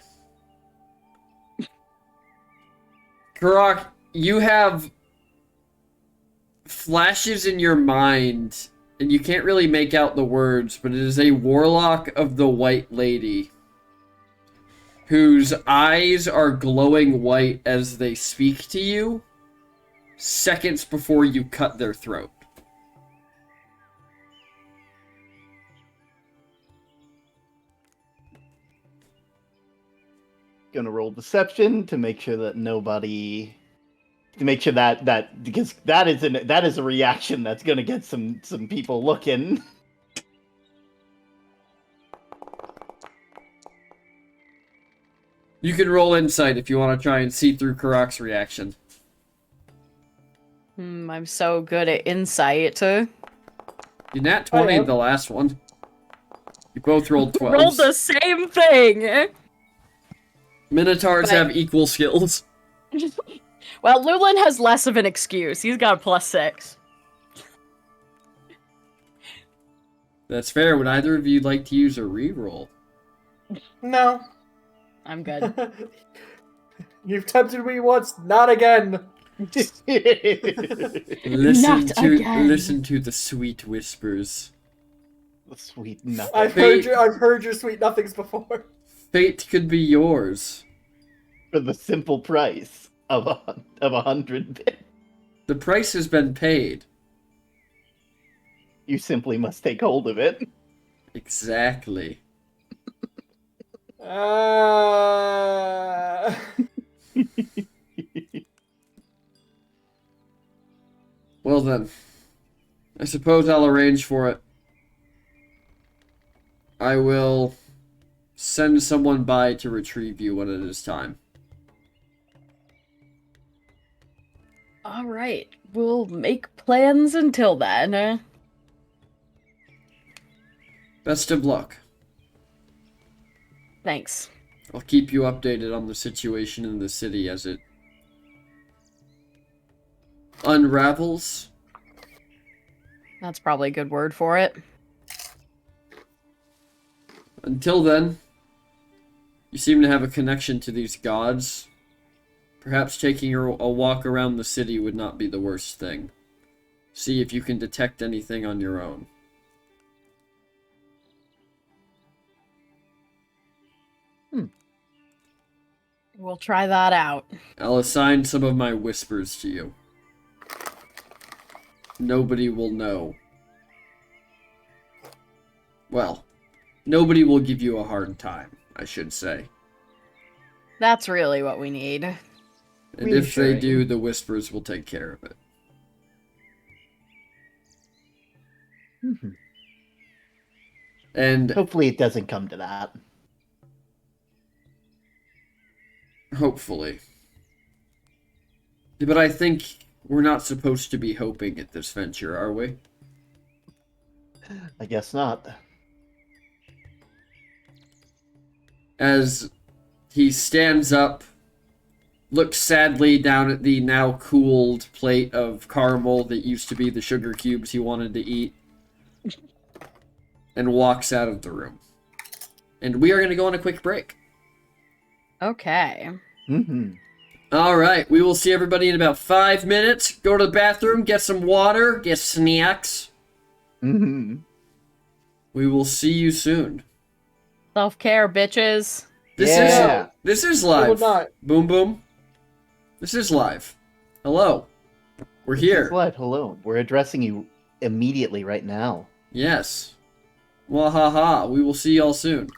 Karak, you have flashes in your mind, and you can't really make out the words, but it is a warlock of the White Lady, whose eyes are glowing white as they speak to you, seconds before you cut their throat. Gonna roll deception to make sure that nobody, to make sure that because that is a reaction that's gonna get some people looking. You can roll insight if you want to try and see through Karak's reaction. I'm so good at insight. You nat 20 the last one. You both rolled 12. Rolled the same thing! Minotaurs But- have equal skills. Well, Lulin has less of an excuse. He's got a +6. That's fair. Would either of you like to use a reroll? No. I'm good. You've tempted me once, not again. Listen Not to again. listen to the sweet whispers. Sweet nothing. I've Fate- heard your sweet nothings before. Fate could be yours. For the simple price of 100 bits. The price has been paid. You simply must take hold of it. Exactly. Well then, I suppose I'll arrange for it. I will send someone by to retrieve you when it is time. All right. We'll make plans until then. Best of luck. Thanks. I'll keep you updated on the situation in the city as it unravels. That's probably a good word for it. Until then, you seem to have a connection to these gods. Perhaps taking a walk around the city would not be the worst thing. See if you can detect anything on your own. We'll try that out. I'll assign some of my whispers to you. Nobody will know. Well, nobody will give you a hard time, I should say. That's really what we need. And if they Reassuring. do, the whispers will take care of it. And Hopefully it doesn't come to that. hopefully. But I think we're not supposed to be hoping at this venture, are we? I guess not. As he stands up, looks sadly down at the now cooled plate of caramel that used to be the sugar cubes he wanted to eat, and walks out of the room. And we are going to go on a quick break. Okay. All right, we will see everybody in about 5 minutes. Go to the bathroom, get some water, get snacks. We will see you soon. Self-care, bitches. This is I live. would not. Boom boom. This is live. Hello. We're here. What? Hello. We're addressing you immediately right now. Yes. Wahaha. We will see y'all soon.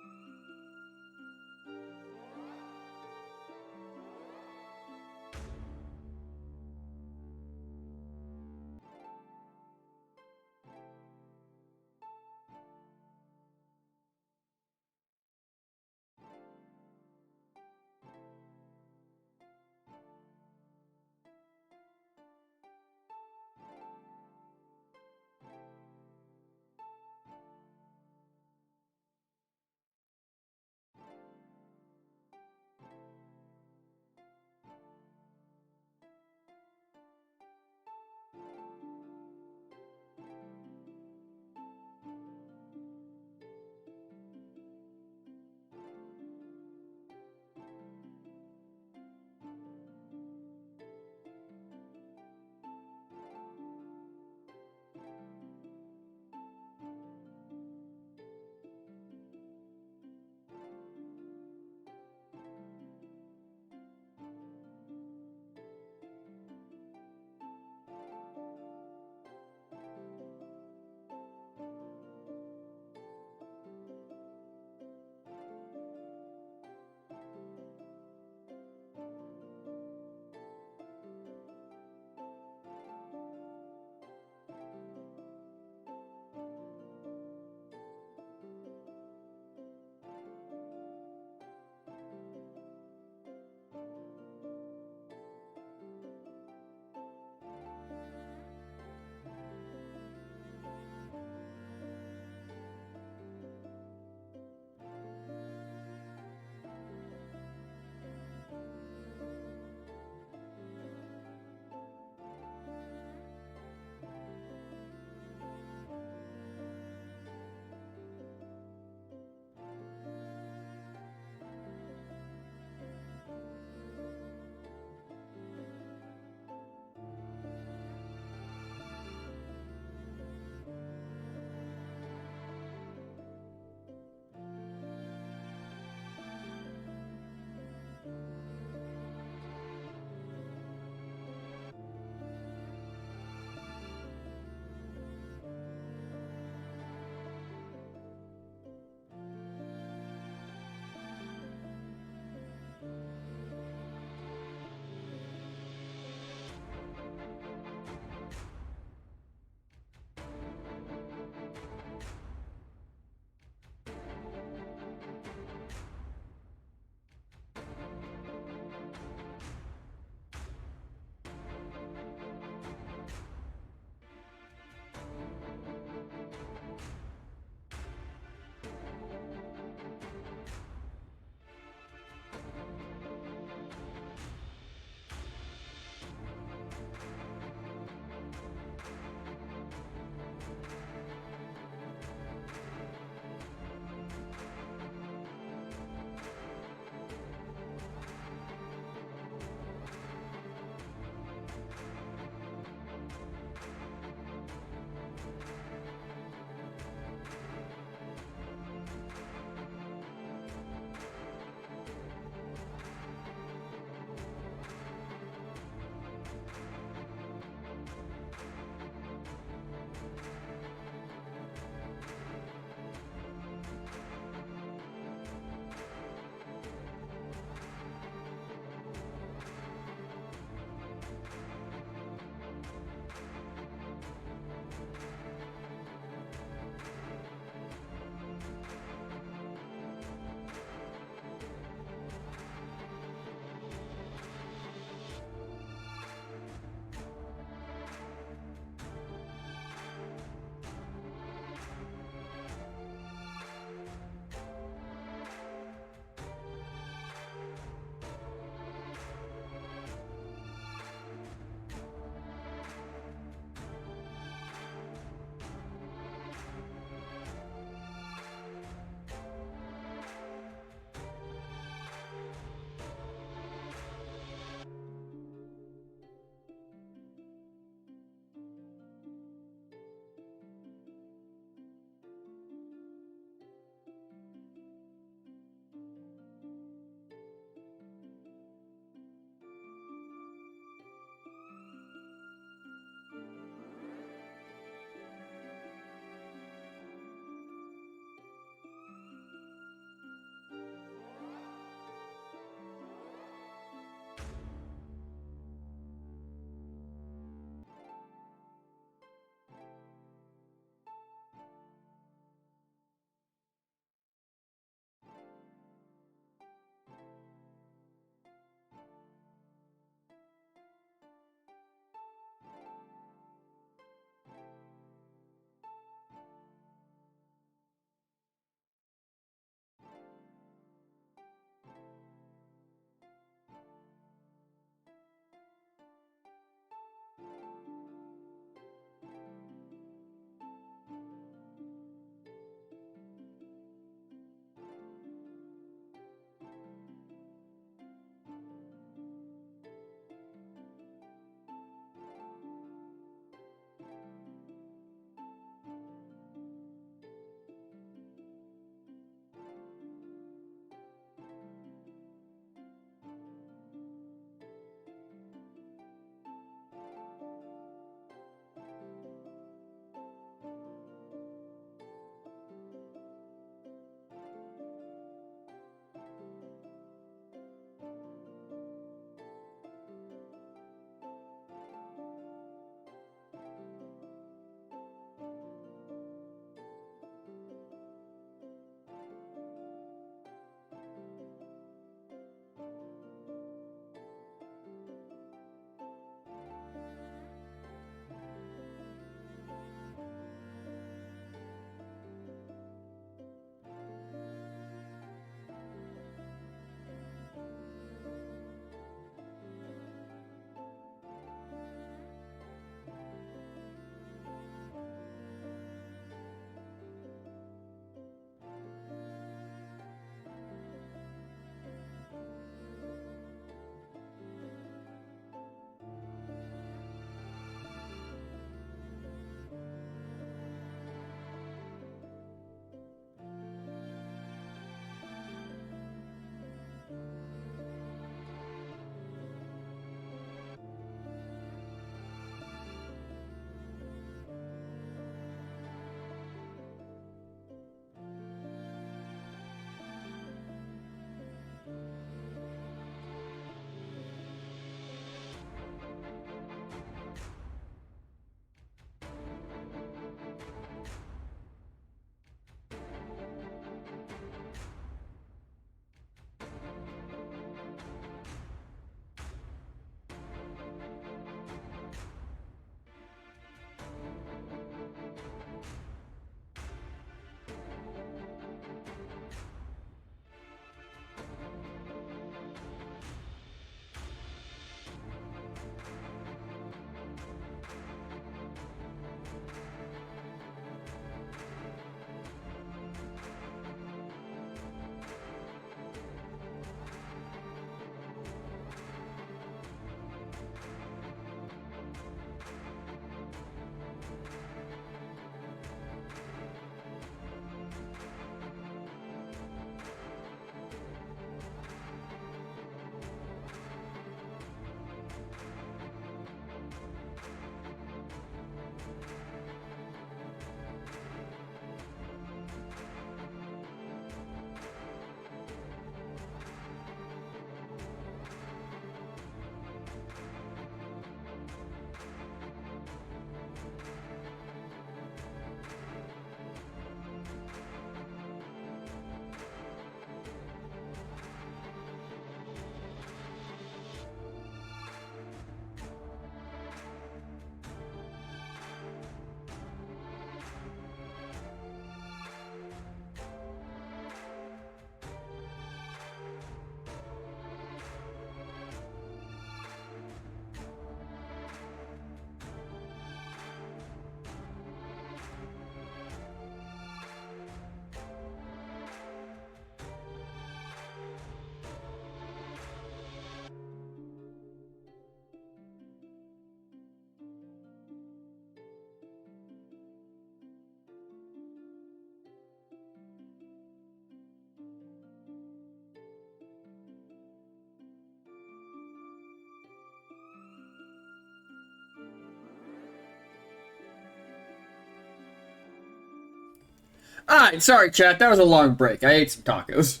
Alright, sorry, chat. That was a long break. I ate some tacos.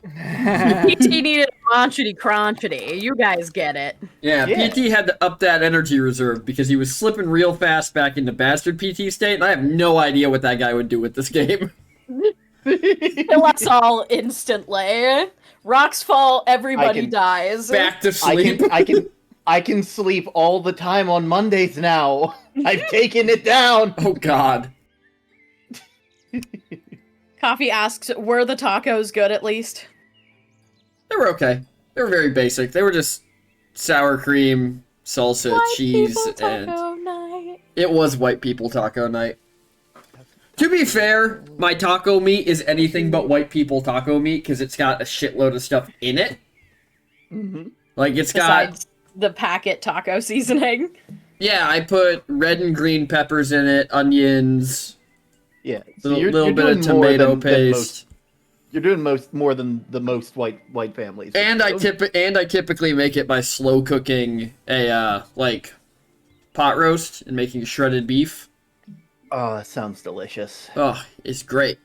PT needed a crotchety crotchety. You guys get it. Yeah, Yeah. PT had to up that energy reserve because he was slipping real fast back into bastard PT state, and I have no idea what that guy would do with this game. Kill us all instantly. Rocks fall, everybody can- dies. Back to sleep. I can sleep all the time on Mondays now. I've taken it down. Oh god. Coffee asks, were the tacos good at least? They were okay. They were very basic. They were just sour cream, salsa, White cheese, people and taco night. it was white people taco night. To be fair, my taco meat is anything but white people taco meat because it's got a shitload of stuff in it. Mm-hmm. Like it's got, Besides the packet taco seasoning. yeah, I put red and green peppers in it, onions, Yeah, a little bit of tomato paste. You're doing more than the most white families. And I typically make it by slow cooking a like pot roast and making shredded beef. Oh, that sounds delicious. Oh, it's great.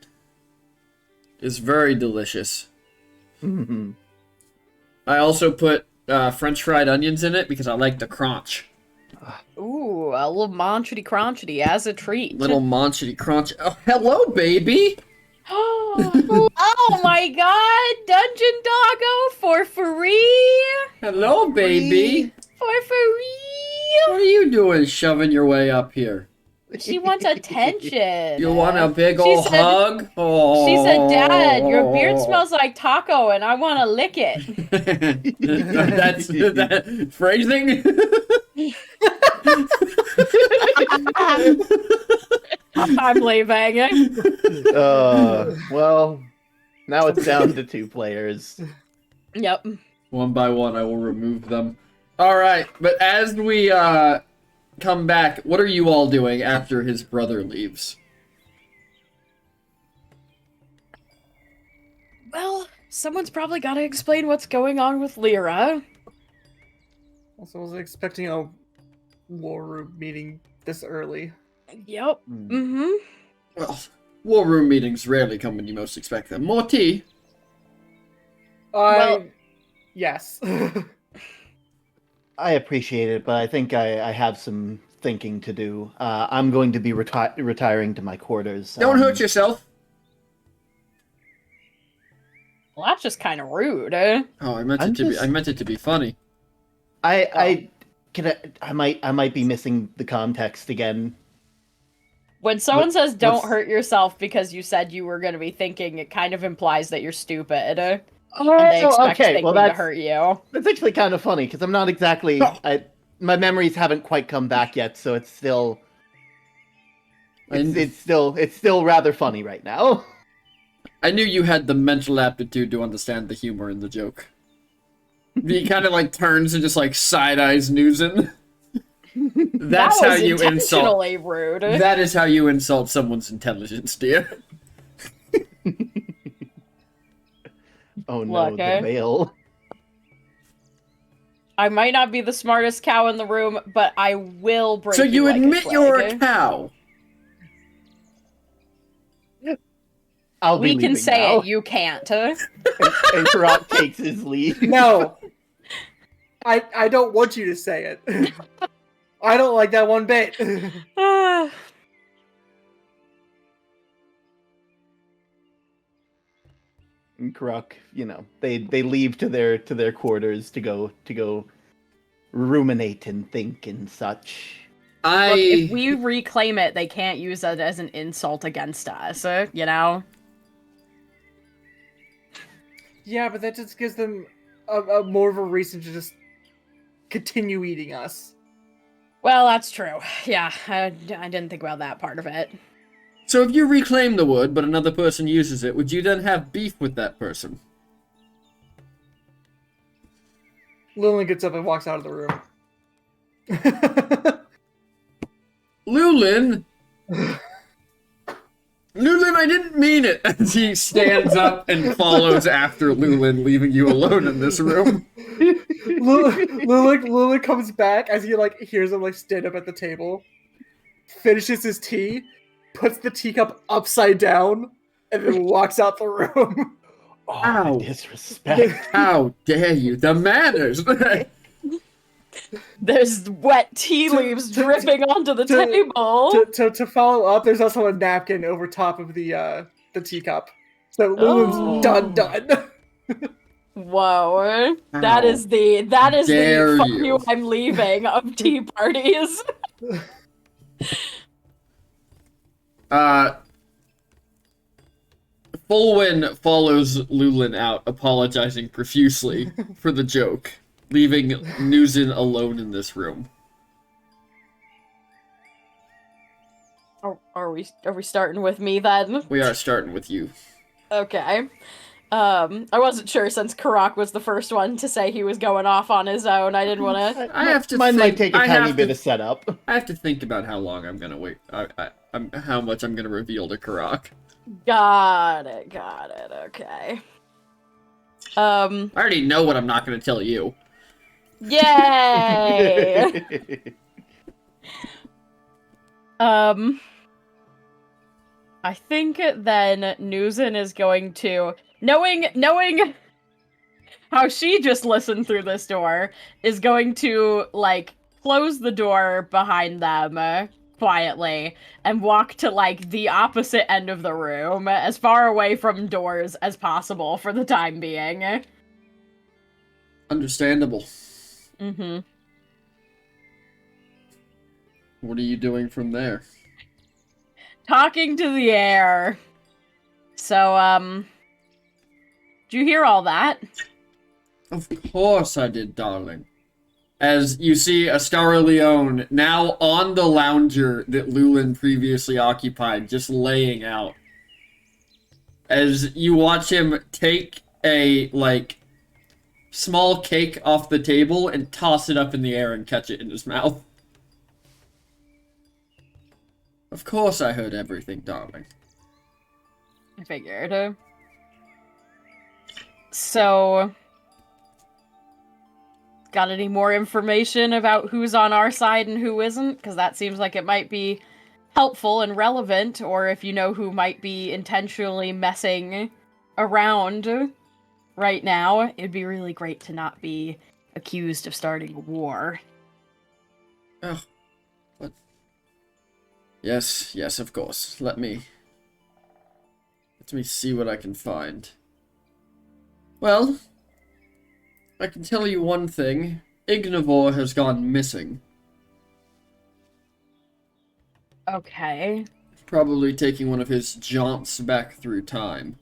It's very delicious. Mm-hmm. I also put French fried onions in it because I like the crunch. Ooh, a little manchety crunchety as a treat. Little manchety crunch. Oh, hello, baby. Oh my god! Dungeon Doggo for free! Hello, baby. For free! What are you doing, shoving your way up here? She wants attention. You want a big She old said- hug? Oh. She said, Dad, your beard smells like taco and I want to lick it. That's that phrasing. I'm leaving. Well, now it's down to 2 players. Yep. One by one, I will remove them. All right, but as we come back, what are you all doing after his brother leaves? Well, someone's probably got to explain what's going on with Lyra. Also, I was expecting a war room meeting this early. Yep. Hmm. Mm-hmm. Well, war room meetings rarely come when you most expect them. More tea? Well- Yes. I appreciate it, but I think I have some thinking to do. I'm going to be retiring to my quarters. Don't hurt yourself. Well, that's just kind of rude, eh? Oh, I meant I'm it to be. just- I meant it to be funny. I might be missing the context again. When someone What- says don't what's- hurt yourself because you said you were going to be thinking, it kind of implies that you're stupid. And Oh, they expect okay. thinking Well, to that's hurt you. actually kind of funny because I'm not exactly. My memories haven't quite come back yet, so it's still. It's still rather funny right now. I knew you had the mental aptitude to understand the humor in the joke. He kind of like turns and just like side eyes Newson. That's that how was you insult. intentionally rude. That is how you insult someone's intelligence, dear. Oh no, Look, the eh? veil. I might not be the smartest cow in the room, but I will break So you like admit a you're twig. a cow. I'll be We can leaving say now. it, you can't. And Karok takes his leave. No. I don't want you to say it. I don't like that one bit. And Karok, they leave to their quarters to go ruminate and think and such. Look, if we reclaim it, they can't use it as an insult against us, you know? Yeah, but that just gives them a more of a reason to just continue eating us. Well, that's true. Yeah, I didn't think about that part of it. So if you reclaim the wood, but another person uses it, would you then have beef with that person? Lillian gets up and walks out of the room. Lulin! Lulin, I didn't mean it! As he stands up and follows after Lulin, leaving you alone in this room. Lillian comes back as he hears him stand up at the table, finishes his tea, puts the teacup upside down, and then walks out the room. Oh, Ow. disrespect. How dare you? The manners! There's wet tea To- leaves to- dripping onto the to- table. To follow up, there's also a napkin over top of the teacup. So Lulin's Oh. done. Whoa. That How is the dare fuck you. you, I'm leaving of tea parties. Fulwin follows Lulin out, apologizing profusely for the joke, leaving Nuzin alone in this room. Are we starting with me then? We are starting with you. Okay. I wasn't sure since Karak was the first one to say he was going off on his own. I didn't want to. I have to Mine might think- take a I tiny have bit to- of setup. I have to think about how long I'm gonna wait. How much I'm gonna reveal to Karak. Got it. Okay. I already know what I'm not gonna tell you. Yay! I think then Nuzin is going to, knowing how she just listened through this door, is going to, like, close the door behind them quietly and walk to, like, the opposite end of the room, as far away from doors as possible for the time being. Understandable. Mm-hmm. What are you doing from there? Talking to the air. So, did you hear all that? Of course I did, darling. As you see Astara Leone now on the lounger that Lulin previously occupied, just laying out. As you watch him take a, like, small cake off the table and toss it up in the air and catch it in his mouth. Of course I heard everything, darling. I figured. So, got any more information about who's on our side and who isn't? Because that seems like it might be helpful and relevant, or if you know who might be intentionally messing around right now, it'd be really great to not be accused of starting a war. Oh, what? Yes, of course. Let me see what I can find. Well, I can tell you one thing. Ignivore has gone missing. Okay. Probably taking one of his jaunts back through time.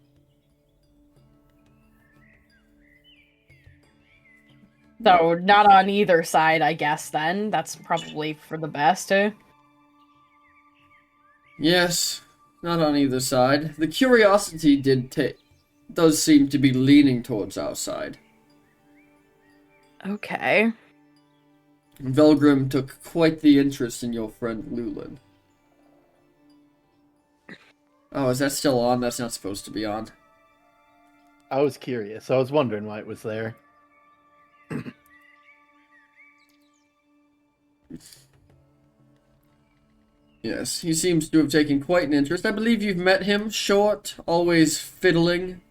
So, not on either side, I guess, then. That's probably for the best. Yes, not on either side. The curiosity does seem to be leaning towards our side. Okay. Velgrim took quite the interest in your friend Lulin. Oh, is that still on? That's not supposed to be on. I was curious. I was wondering why it was there. Yes, he seems to have taken quite an interest. I believe you've met him. Short, always fiddling.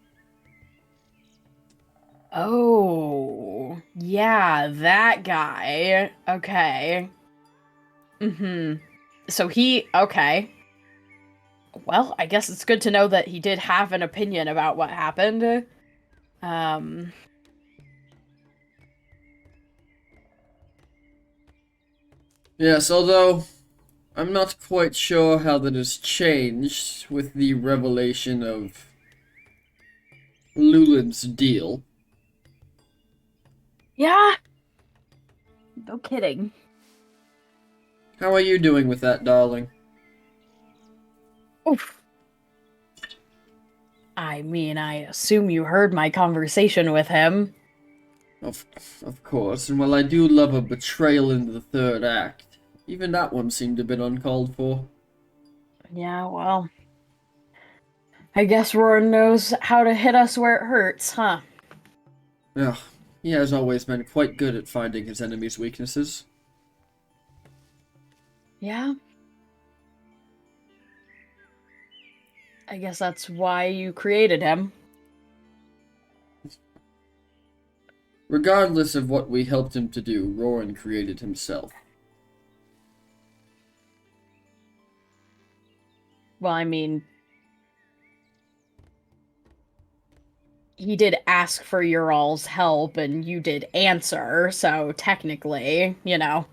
Oh, yeah, that guy. Okay. Mm-hmm. So okay. Well, I guess it's good to know that he did have an opinion about what happened. Yes, although I'm not quite sure how that has changed with the revelation of Lulin's deal. Yeah. No kidding. How are you doing with that, darling? Oof. I mean, I assume you heard my conversation with him. Of course, and while I do love a betrayal in the third act, even that one seemed a bit uncalled for. Yeah, well. I guess Roran knows how to hit us where it hurts, huh? Yeah, he has always been quite good at finding his enemy's weaknesses. Yeah. I guess that's why you created him. Regardless of what we helped him to do, Roran created himself. Well, I mean, he did ask for your all's help, and you did answer, so technically, you know.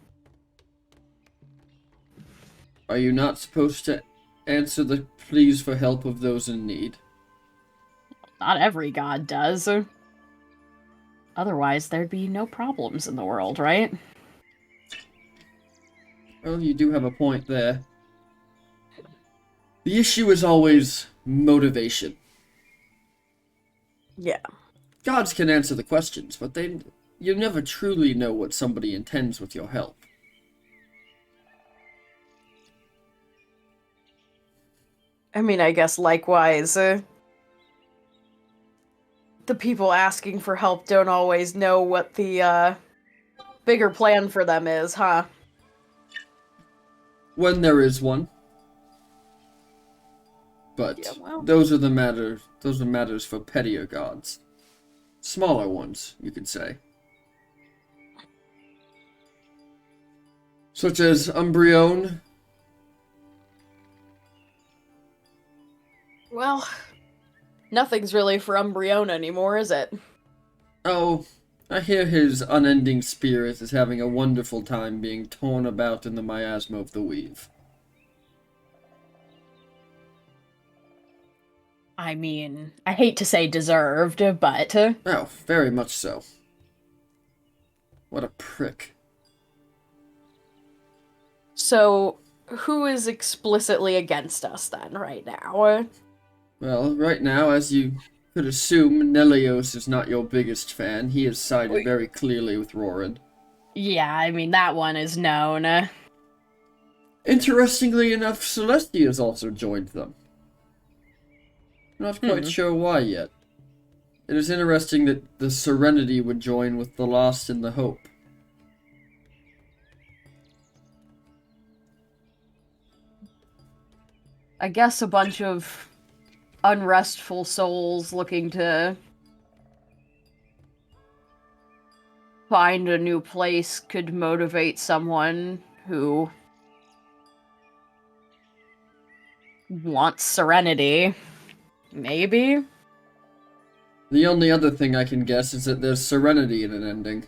Are you not supposed to answer the pleas for help of those in need? Not every god does. Otherwise, there'd be no problems in the world, right? Well, you do have a point there. The issue is always motivation. Yeah. Gods can answer the questions, but you never truly know what somebody intends with your help. I mean, I guess likewise, the people asking for help don't always know what the, bigger plan for them is, huh? When there is one. But Yeah, well. those are matters for pettier gods. Smaller ones, you could say. Such as Umbreon. Well, nothing's really for Umbreon anymore, is it? Oh, I hear his unending spirit is having a wonderful time being torn about in the miasma of the weave. I mean, I hate to say deserved, but... Oh, very much so. What a prick. So, who is explicitly against us then, right now? Well, right now, as you could assume, Nelios is not your biggest fan. He has sided very clearly with Roran. Yeah, I mean, that one is known. Interestingly enough, Celestia has also joined them. Not quite sure why yet. It is interesting that the Serenity would join with the Lost and the Hope. I guess a bunch of unrestful souls looking to find a new place could motivate someone who wants serenity. Maybe? The only other thing I can guess is that there's Serenity in an ending.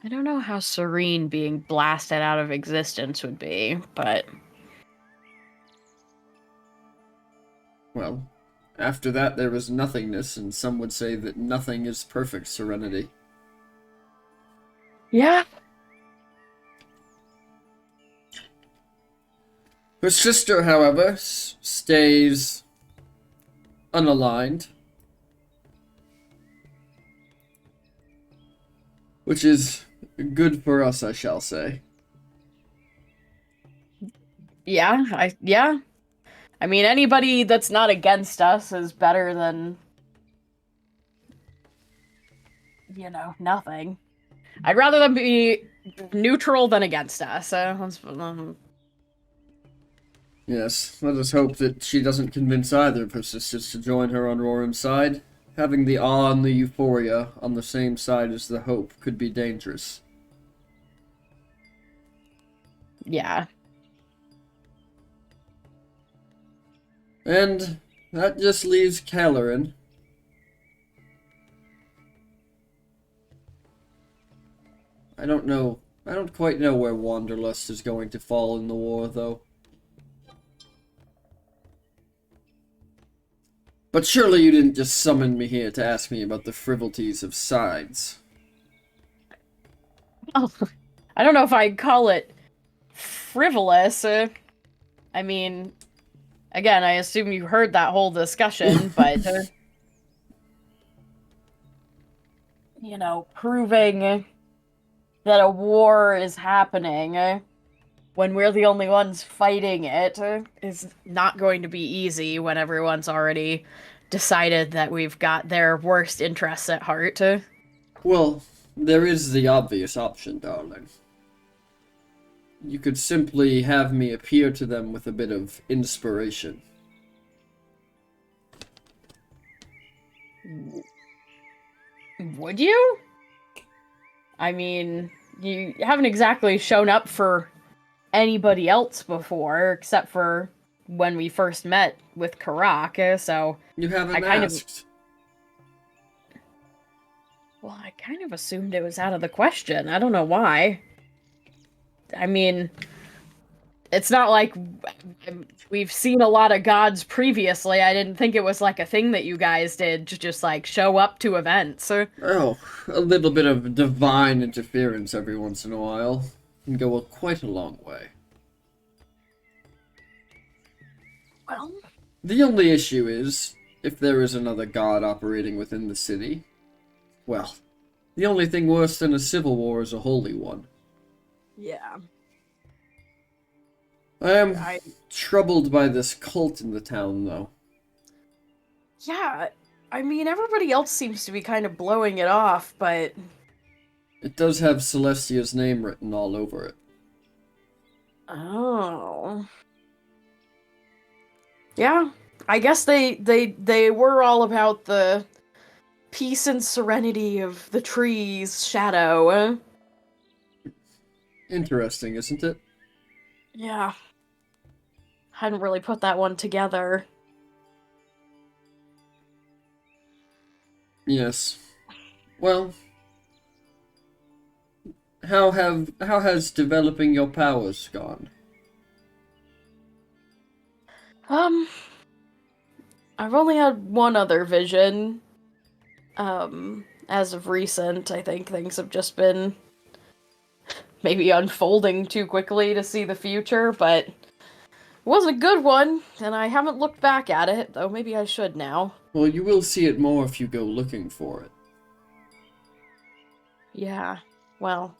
I don't know how serene being blasted out of existence would be, but... Well, after that there is nothingness, and some would say that nothing is perfect serenity. Yeah. Her sister, however, stays unaligned. Which is good for us, I shall say. Yeah, I mean, anybody that's not against us is better than, you know, nothing. I'd rather them be neutral than against us. Yes, let us hope that she doesn't convince either of her sisters to join her on Roran's side. Having the awe and the euphoria on the same side as the hope could be dangerous. Yeah. And that just leaves Caloran. I don't know. I don't quite know where Wanderlust is going to fall in the war, though. But surely you didn't just summon me here to ask me about the frivolities of sides. Oh, I don't know if I'd call it frivolous. I mean, again, I assume you heard that whole discussion, but... you know, proving that a war is happening when we're the only ones fighting it is not going to be easy when everyone's already decided that we've got their worst interests at heart. Well, there is the obvious option, darling. you could simply have me appear to them with a bit of inspiration. Would you? I mean, you haven't exactly shown up for anybody else before, except for when we first met with Karak, so... You haven't I kind of- asked. Well, I kind of assumed it was out of the question. I don't know why. I mean, it's not like we've seen a lot of gods previously. I didn't think it was like a thing that you guys did to just like show up to events. Oh, a little bit of divine interference every once in a while can go quite a long way. Well, The only issue is, if there is another god operating within the city, well, the only thing worse than a civil war is a holy one. yeah. I am troubled by this cult in the town, though. Yeah, I mean, everybody else seems to be kind of blowing it off, but... It does have Celestia's name written all over it. Oh. Yeah, I guess they were all about the peace and serenity of the trees' shadow. Interesting, isn't it? Yeah. Hadn't really put that one together. Yes. Well, how has developing your powers gone? I've only had one other vision. As of recent, I think things have just been maybe unfolding too quickly to see the future, but it was a good one, and I haven't looked back at it, though maybe I should now. Well, you will see it more if you go looking for it. Yeah, well,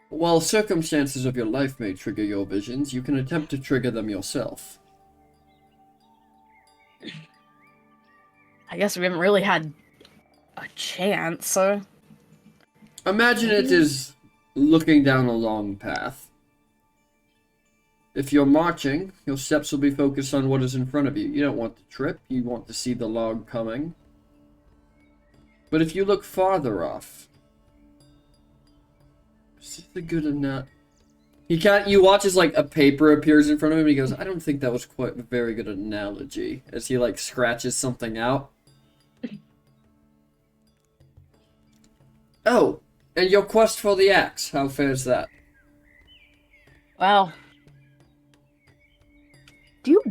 While circumstances of your life may trigger your visions, you can attempt to trigger them yourself. I guess we haven't really had a chance. Imagine it is looking down a long path. If you're marching, your steps will be focused on what is in front of you. You don't want to trip, you want to see the log coming. But if you look farther off... Is this a good enough? You watch as like a paper appears in front of him and he goes, I don't think that was quite a very good analogy. As he like scratches something out. Oh, and your quest for the axe, how fares that? Well, do you...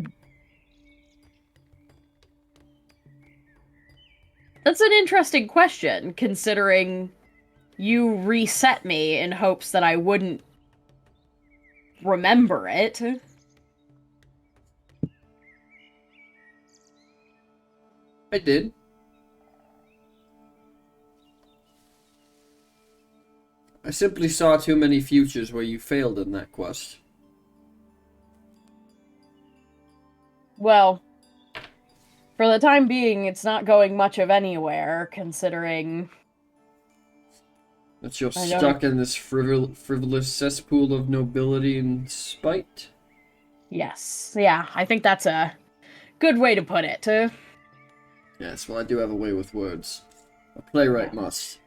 That's an interesting question, considering you reset me in hopes that I wouldn't remember it. I did. I simply saw too many futures where you failed in that quest. Well, for the time being, it's not going much of anywhere, considering... That you're I know. stuck in this frivolous cesspool of nobility and spite? Yes, yeah, I think that's a good way to put it. Yes, well, I do have a way with words. A playwright must.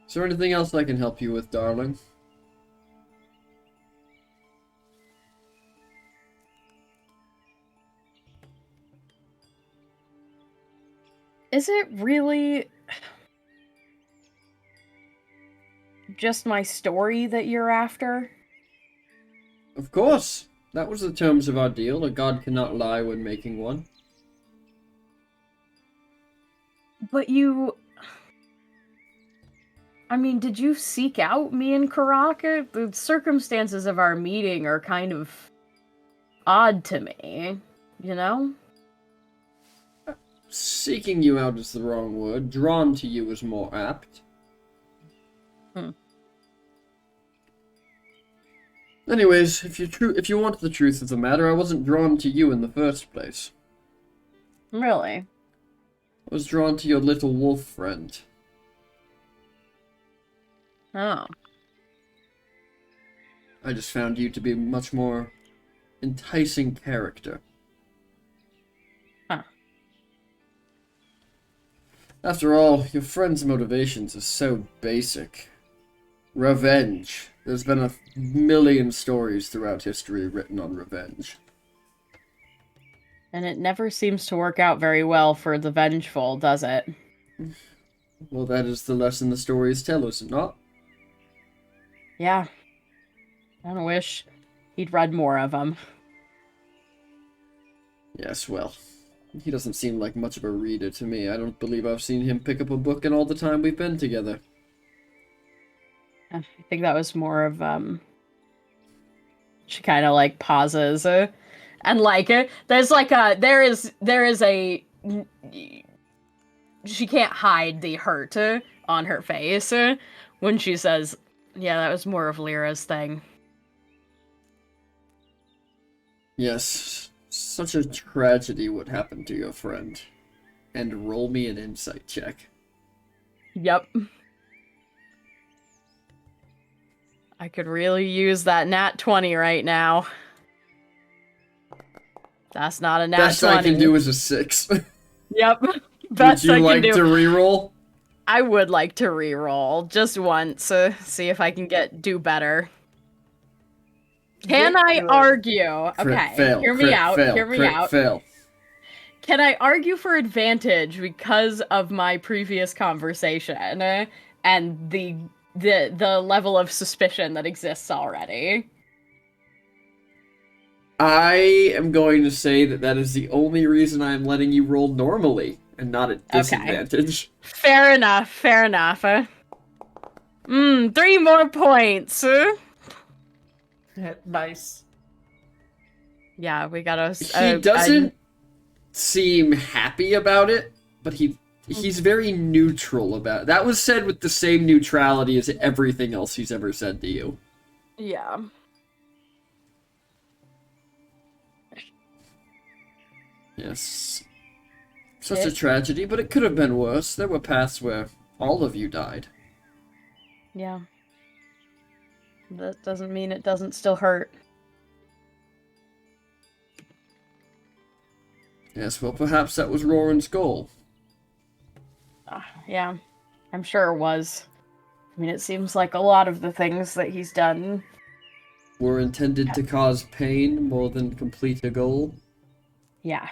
Is there anything else I can help you with, darling? Is it really just my story that you're after? Of course! That was the terms of our deal. A god cannot lie when making one. But you... I mean, did you seek out me and Karaka? The circumstances of our meeting are kind of odd to me, you know? Seeking you out is the wrong word. Drawn to you is more apt. Anyways, if you want the truth of the matter, I wasn't drawn to you in the first place. Really? I was drawn to your little wolf friend. Oh. I just found you to be a much more enticing character. Huh. After all, your friend's motivations are so basic. Revenge. There's been a million stories throughout history written on revenge. And it never seems to work out very well for the vengeful, does it? Well, that is the lesson the stories tell, is it not? Yeah. I don't wish he'd read more of them. Yes, well, he doesn't seem like much of a reader to me. I don't believe I've seen him pick up a book in all the time we've been together. I think that was more of, she kind of, like, pauses, and, like, there's, like, there is a, she can't hide the hurt on her face when she says, yeah, that was more of Lyra's thing. Yes, such a tragedy what happened to your friend. And roll me an insight check. Yep. I could really use that nat 20 right now. That's not a nat Best 20. I can do is a 6. Yep. Would Best you I can like do. to reroll? I would like to reroll just once, see if I can do better. Can I argue? Okay, Fail, hear me crit out. fail, Hear me crit out. fail. Can I argue for advantage because of my previous conversation and the level of suspicion that exists already? I am going to say that that is the only reason I am letting you roll normally and not at disadvantage. Fair enough. Fair enough. 3 more points. Nice. Yeah, we got a. He doesn't seem happy about it, but he's very neutral about it. That was said with the same neutrality as everything else he's ever said to you. Yeah. Yes. Such a tragedy, but it could have been worse. There were paths where all of you died. Yeah. That doesn't mean it doesn't still hurt. Yes, well, perhaps that was Roran's goal. Yeah, I'm sure it was. I mean, it seems like a lot of the things that he's done Were intended to cause pain more than complete a goal. Yeah.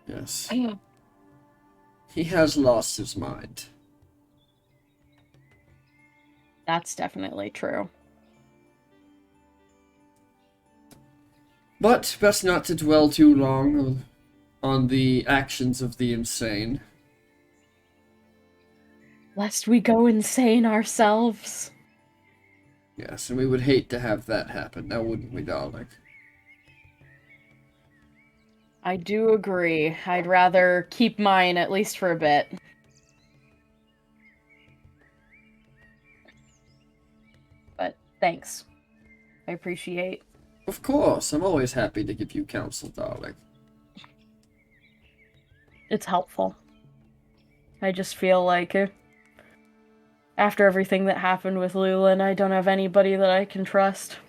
Yes. He has lost his mind. That's definitely true. But best not to dwell too long on the actions of the insane. Lest we go insane ourselves. Yes, and we would hate to have that happen, now wouldn't we, darling? I do agree. I'd rather keep mine at least for a bit. But thanks. I appreciate. Of course, I'm always happy to give you counsel, darling. It's helpful. I just feel like after everything that happened with Lulin, I don't have anybody that I can trust.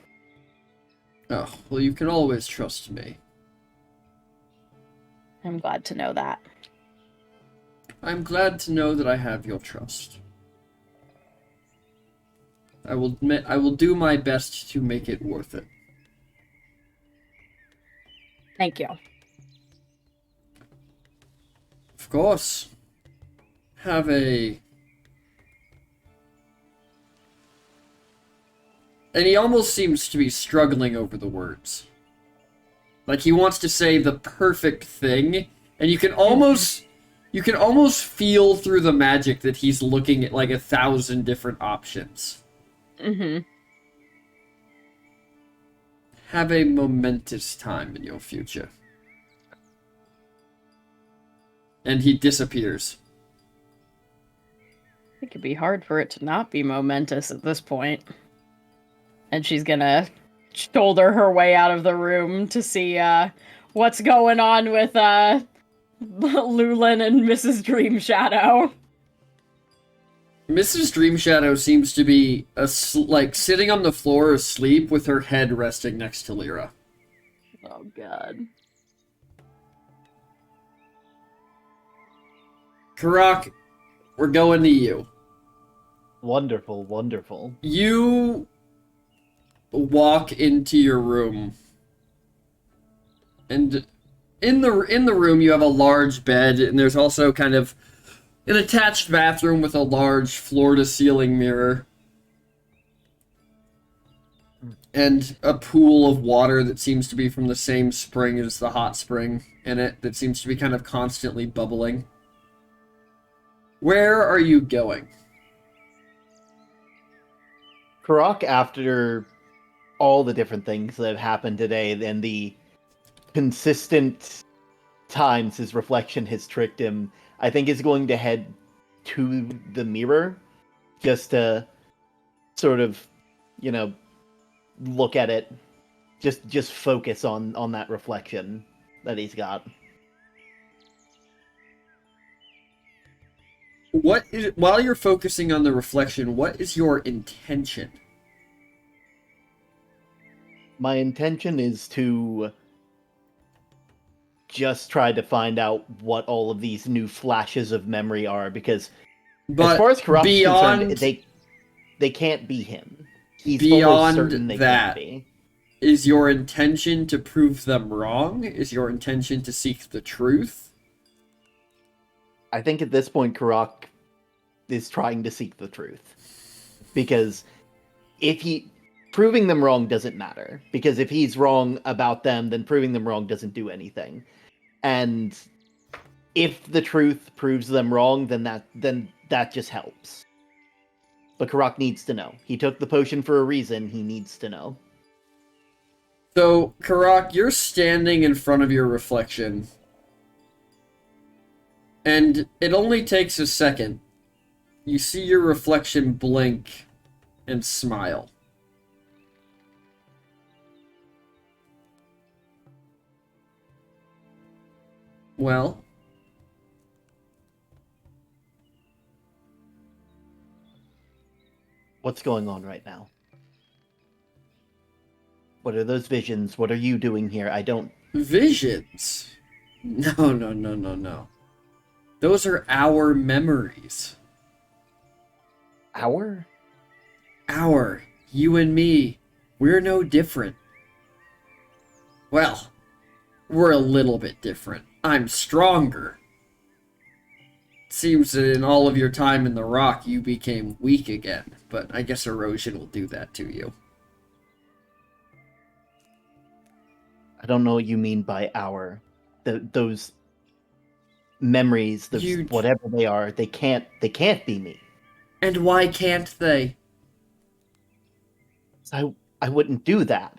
Oh, well, you can always trust me. I'm glad to know that. I'm glad to know that I have your trust. I will do my best to make it worth it. Thank you. Of course. Have a... And he almost seems to be struggling over the words. Like he wants to say the perfect thing, and you can almost feel through the magic that he's looking at like 1,000 different options. Mm-hmm. Have a momentous time in your future. And he disappears. It could be hard for it to not be momentous at this point. And she's gonna shoulder her way out of the room to see what's going on with Lulin and Mrs. Dream Shadow. Mrs. Dream Shadow seems to be like sitting on the floor asleep with her head resting next to Lyra. Oh god. Karak, we're going to you. Wonderful, wonderful. You walk into your room, and in the room you have a large bed, and there's also kind of an attached bathroom with a large floor-to-ceiling mirror, and a pool of water that seems to be from the same spring as the hot spring in it, that seems to be kind of constantly bubbling. Where are you going? Karak, after all the different things that have happened today and the consistent times his reflection has tricked him, I think is going to head to the mirror just to sort of, look at it, just focus on that reflection that he's got. While you're focusing on the reflection, what is your intention? My intention is to just try to find out what all of these new flashes of memory are, because as far as Karak's concerned, they can't be him. He's almost certain they can't be. Is your intention to prove them wrong? Is your intention to seek the truth? I think at this point, Karak is trying to seek the truth. Because proving them wrong doesn't matter. Because if he's wrong about them, then proving them wrong doesn't do anything. And if the truth proves them wrong, then that just helps. But Karak needs to know. He took the potion for a reason. He needs to know. So, Karak, you're standing in front of your reflection. And it only takes a second. You see your reflection blink and smile. Well? What's going on right now? What are those visions? What are you doing here? I don't... Visions? No. Those are our memories. Our? Our. You and me. We're no different. Well, we're a little bit different. I'm stronger. Seems that in all of your time in the rock, you became weak again, but I guess erosion will do that to you. I don't know what you mean by our. Those memories, whatever they are, they can't be me. And why can't they? I wouldn't do that.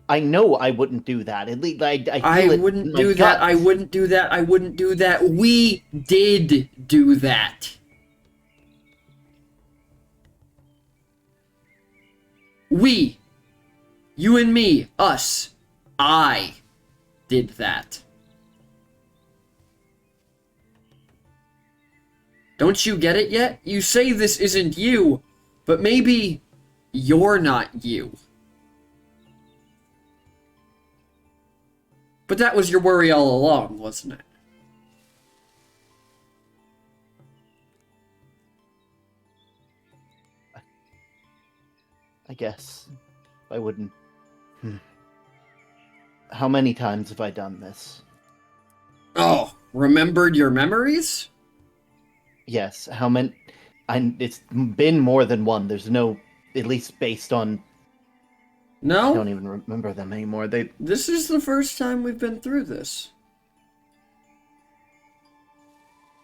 I know I wouldn't do that. At least I feel I wouldn't do that. I wouldn't do that. I wouldn't do that. We did do that. We. You and me. Us. I did that. Don't you get it yet? You say this isn't you, but maybe you're not you. But that was your worry all along, wasn't it? I guess I wouldn't. How many times have I done this? Oh, remembered your memories? Yes. How many? It's been more than one. There's no, at least based on. No? I don't even remember them anymore. This is the first time we've been through this.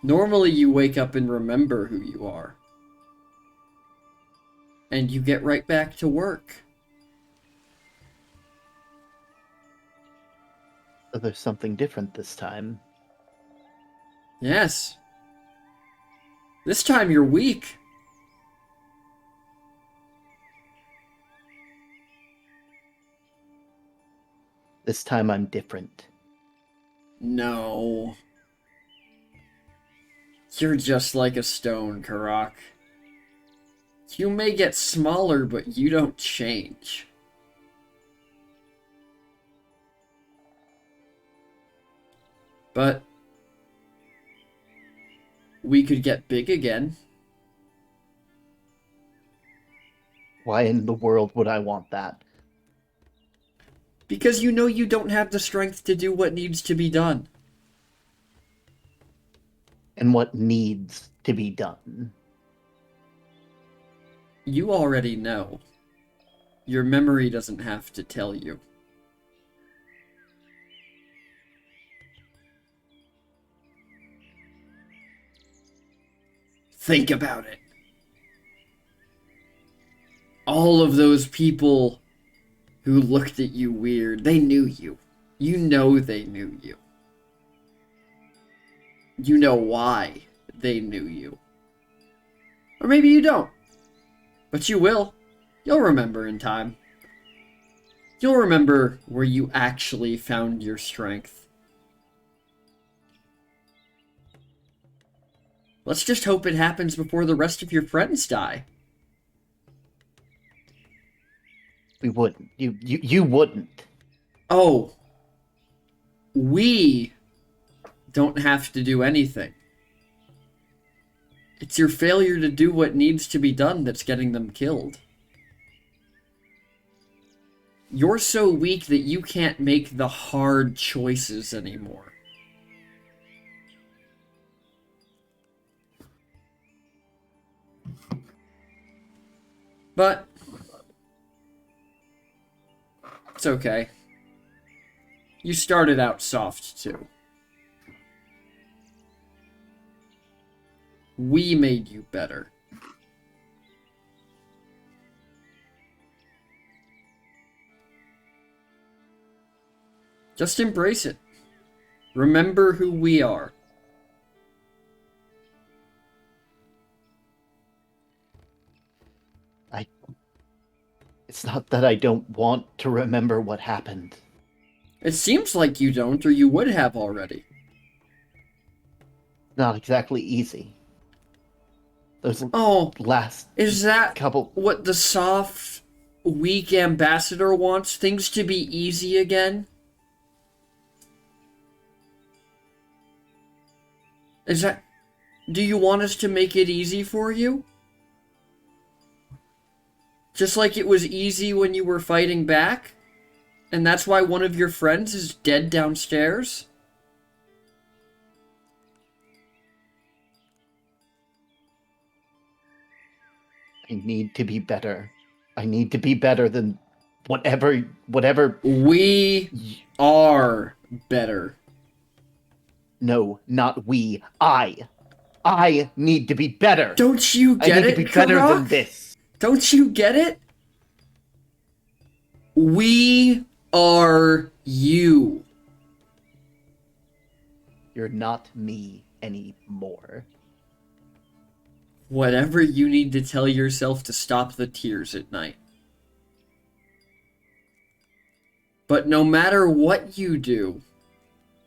Normally you wake up and remember who you are. And you get right back to work. So there's something different this time. Yes. This time you're weak. This time I'm different. No. You're just like a stone, Karak. You may get smaller, but you don't change. But we could get big again. Why in the world would I want that? Because you know you don't have the strength to do what needs to be done. And what needs to be done? You already know. Your memory doesn't have to tell you. Think about it. All of those people who looked at you weird, they knew you. You know they knew you. You know why they knew you. Or maybe you don't. But you will. You'll remember in time. You'll remember where you actually found your strength. Let's just hope it happens before the rest of your friends die. We wouldn't. You wouldn't. Oh. We don't have to do anything. It's your failure to do what needs to be done that's getting them killed. You're so weak that you can't make the hard choices anymore. But it's okay. You started out soft, too. We made you better. Just embrace it. Remember who we are. It's not that I don't want to remember what happened. It seems like you don't, or you would have already. Not exactly easy. Those last is that couple... what the soft, weak ambassador wants? Things to be easy again? Is that... Do you want us to make it easy for you? Just like it was easy when you were fighting back? And that's why one of your friends is dead downstairs? I need to be better. I need to be better than whatever... We are better. No, not we. I need to be better. Don't you get it, I need to be better Karak? than this. Don't you get it? We are you. You're not me anymore. Whatever you need to tell yourself to stop the tears at night. But no matter what you do,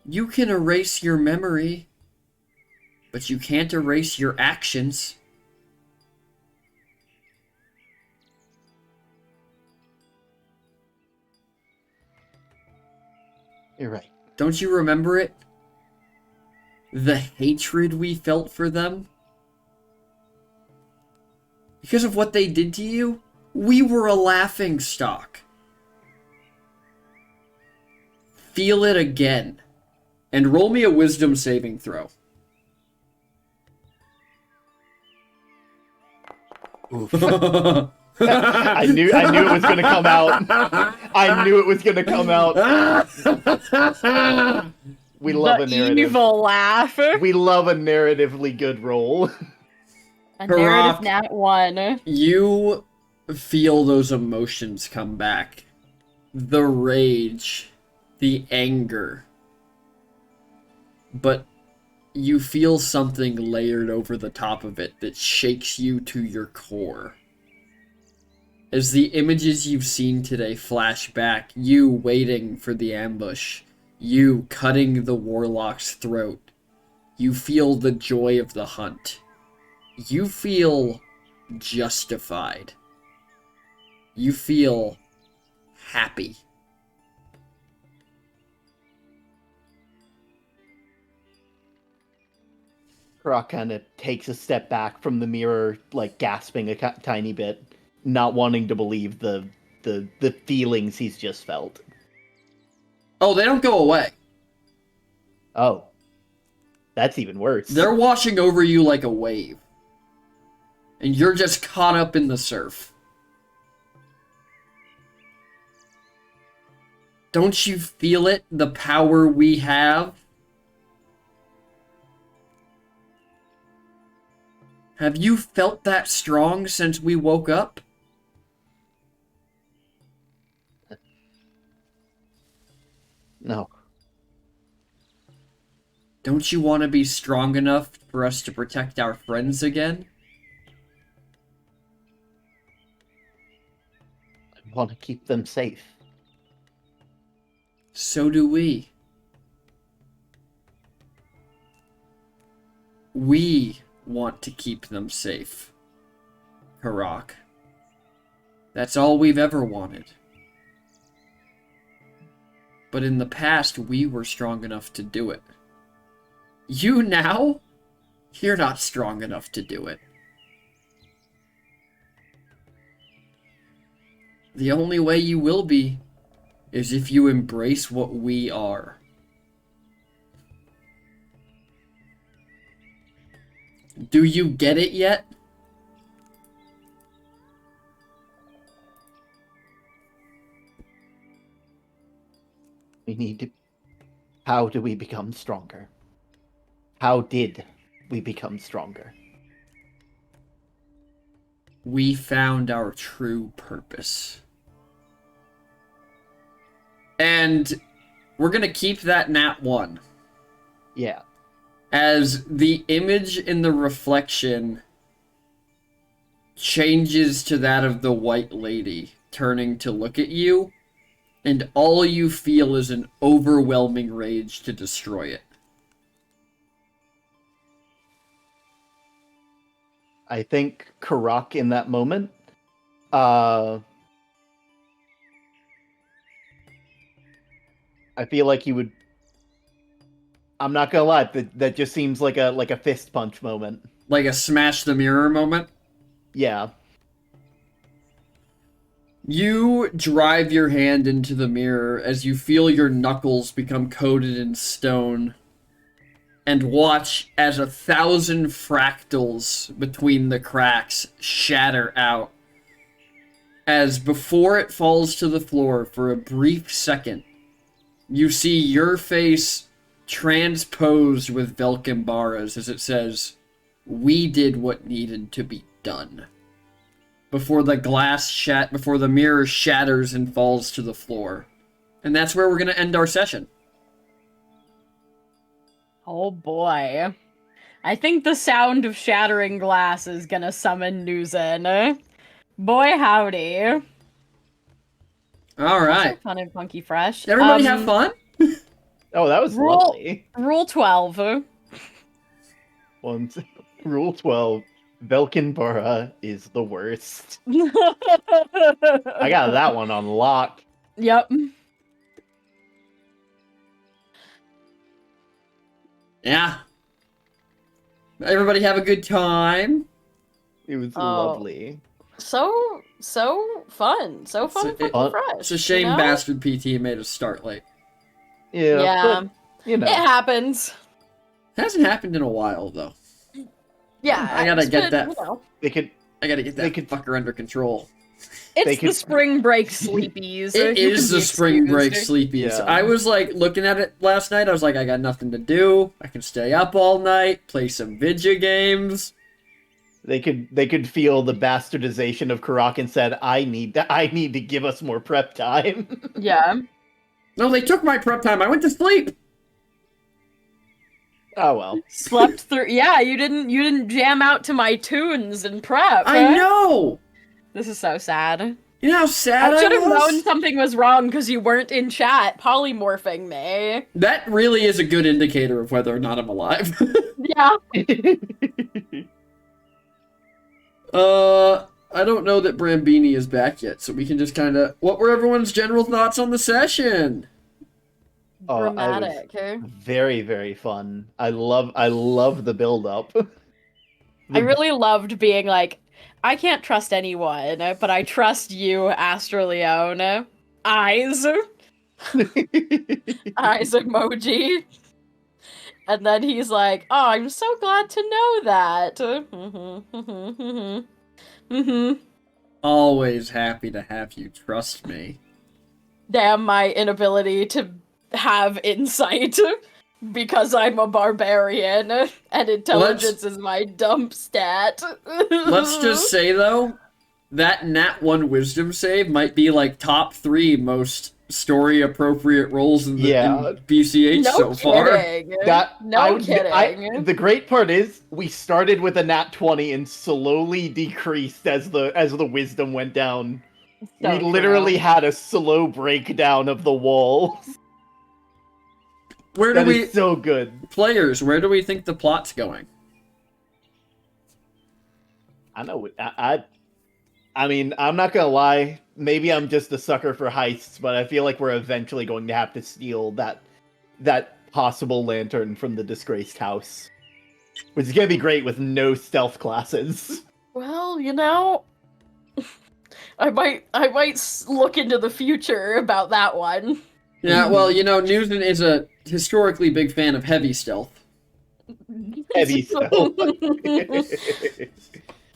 you can erase your memory, but you can't erase your actions. You're right. Don't you remember it? The hatred we felt for them? Because of what they did to you, we were a laughingstock. Feel it again. And roll me a wisdom saving throw. I knew it was gonna come out. I knew it was gonna come out. We love a narrative. Evil laugh. We love a narratively good roll. A Karak, narrative nat 1. You feel those emotions come back. The rage, the anger. But you feel something layered over the top of it that shakes you to your core. as the images you've seen today flash back, you waiting for the ambush, you cutting the warlock's throat. You feel the joy of the hunt. You feel justified. You feel happy. Karak kind of takes a step back from the mirror, like gasping a tiny bit, not wanting to believe the feelings he's just felt. Oh, they don't go away. Oh. That's even worse. They're washing over you like a wave. And you're just caught up in the surf. Don't you feel it? The power we have? Have you felt that strong since we woke up? No. Don't you want to be strong enough for us to protect our friends again? I want to keep them safe. So do we. We want to keep them safe, Karak. That's all we've ever wanted. But in the past, we were strong enough to do it. You now? You're not strong enough to do it. The only way you will be is if you embrace what we are. Do you get it yet? We need to... How do we become stronger? How did we become stronger? We found our true purpose. And we're gonna keep that nat 1. Yeah. As the image in the reflection changes to that of the white lady turning to look at you, and all you feel is an overwhelming rage to destroy it. I think Karak in that moment, I feel like he would. I'm not gonna lie, that just seems like a fist punch moment. Like a smash the mirror moment. Yeah. You drive your hand into the mirror as you feel your knuckles become coated in stone, and watch as 1,000 fractals between the cracks shatter out. As before it falls to the floor for a brief second, you see your face transposed with Velkimbara's as it says, "We did what needed to be done." Before the mirror shatters and falls to the floor. And that's where we're going to end our session. Oh boy. I think the sound of shattering glass is gonna summon Nuzin. Boy howdy. Alright. Fun and funky fresh. Everybody have fun? Oh, that was lovely. Rule 12. Rule 12. Velkinbara is the worst. I got that one on lock. Yep. Yeah. Everybody have a good time. It was lovely. So fun. So fun and fucking fresh. It's a shame you know? Bastard PT made us start late. Yeah. But, it happens. Hasn't happened in a while, though. Yeah. I gotta get that. You know. I gotta get that fucker under control. It's the spring break sleepies. It is the spring break sleepies. Yeah. I was like looking at it last night. I was like, I got nothing to do. I can stay up all night, play some video games. They could feel the bastardization of Karak and said, I need to give us more prep time. Yeah. No, they took my prep time. I went to sleep. Oh well. Slept through. Yeah, you didn't jam out to my tunes and prep. I know. This is so sad. You know how sad I should have was? known something was wrong because you weren't in chat polymorphing me. That really is a good indicator of whether or not I'm alive. Yeah. I don't know that Brambini is back yet, so we can just kind of... What were everyone's general thoughts on the session? Oh, Dramatic. Very, very fun. I love the build up. I really loved being like, I can't trust anyone, but I trust you, Astroleone. Eyes. Eyes emoji. And then he's like, oh, I'm so glad to know that. Always happy to have you trust me. Damn my inability to have insight because I'm a barbarian and intelligence is my dump stat. Let's just say, though, that Nat 1 wisdom save might be like top 3 most story-appropriate rolls in, in BCH so far. Kidding. The great part is, we started with a nat 20 and slowly decreased as the wisdom went down. So we literally had a slow breakdown of the walls. Where do That we... is so good. Players, where do we think the plot's going? I know. I mean, I'm not gonna lie. Maybe I'm just a sucker for heists, but I feel like we're eventually going to have to steal that possible lantern from the disgraced house, which is gonna be great with no stealth classes. Well, you know, I might look into the future about that one. Yeah, well, you know, Newton is a historically big fan of heavy stealth. Heavy stealth.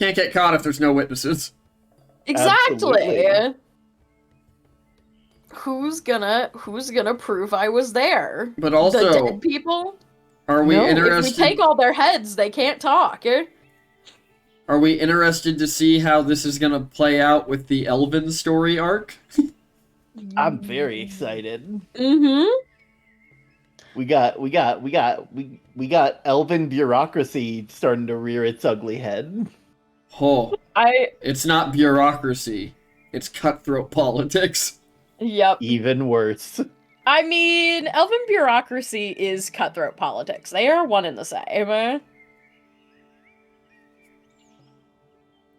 Can't get caught if there's no witnesses. Exactly. Absolutely. Who's gonna prove I was there? But also, the dead people? are we No, interested? if we take all their heads, they can't talk. Are we interested to see how this is gonna play out with the Elven story arc? I'm very excited. Mm-hmm. We got elven bureaucracy starting to rear its ugly head. Oh, it's not bureaucracy. It's cutthroat politics. Yep. Even worse. I mean, elven bureaucracy is cutthroat politics. They are one and the same.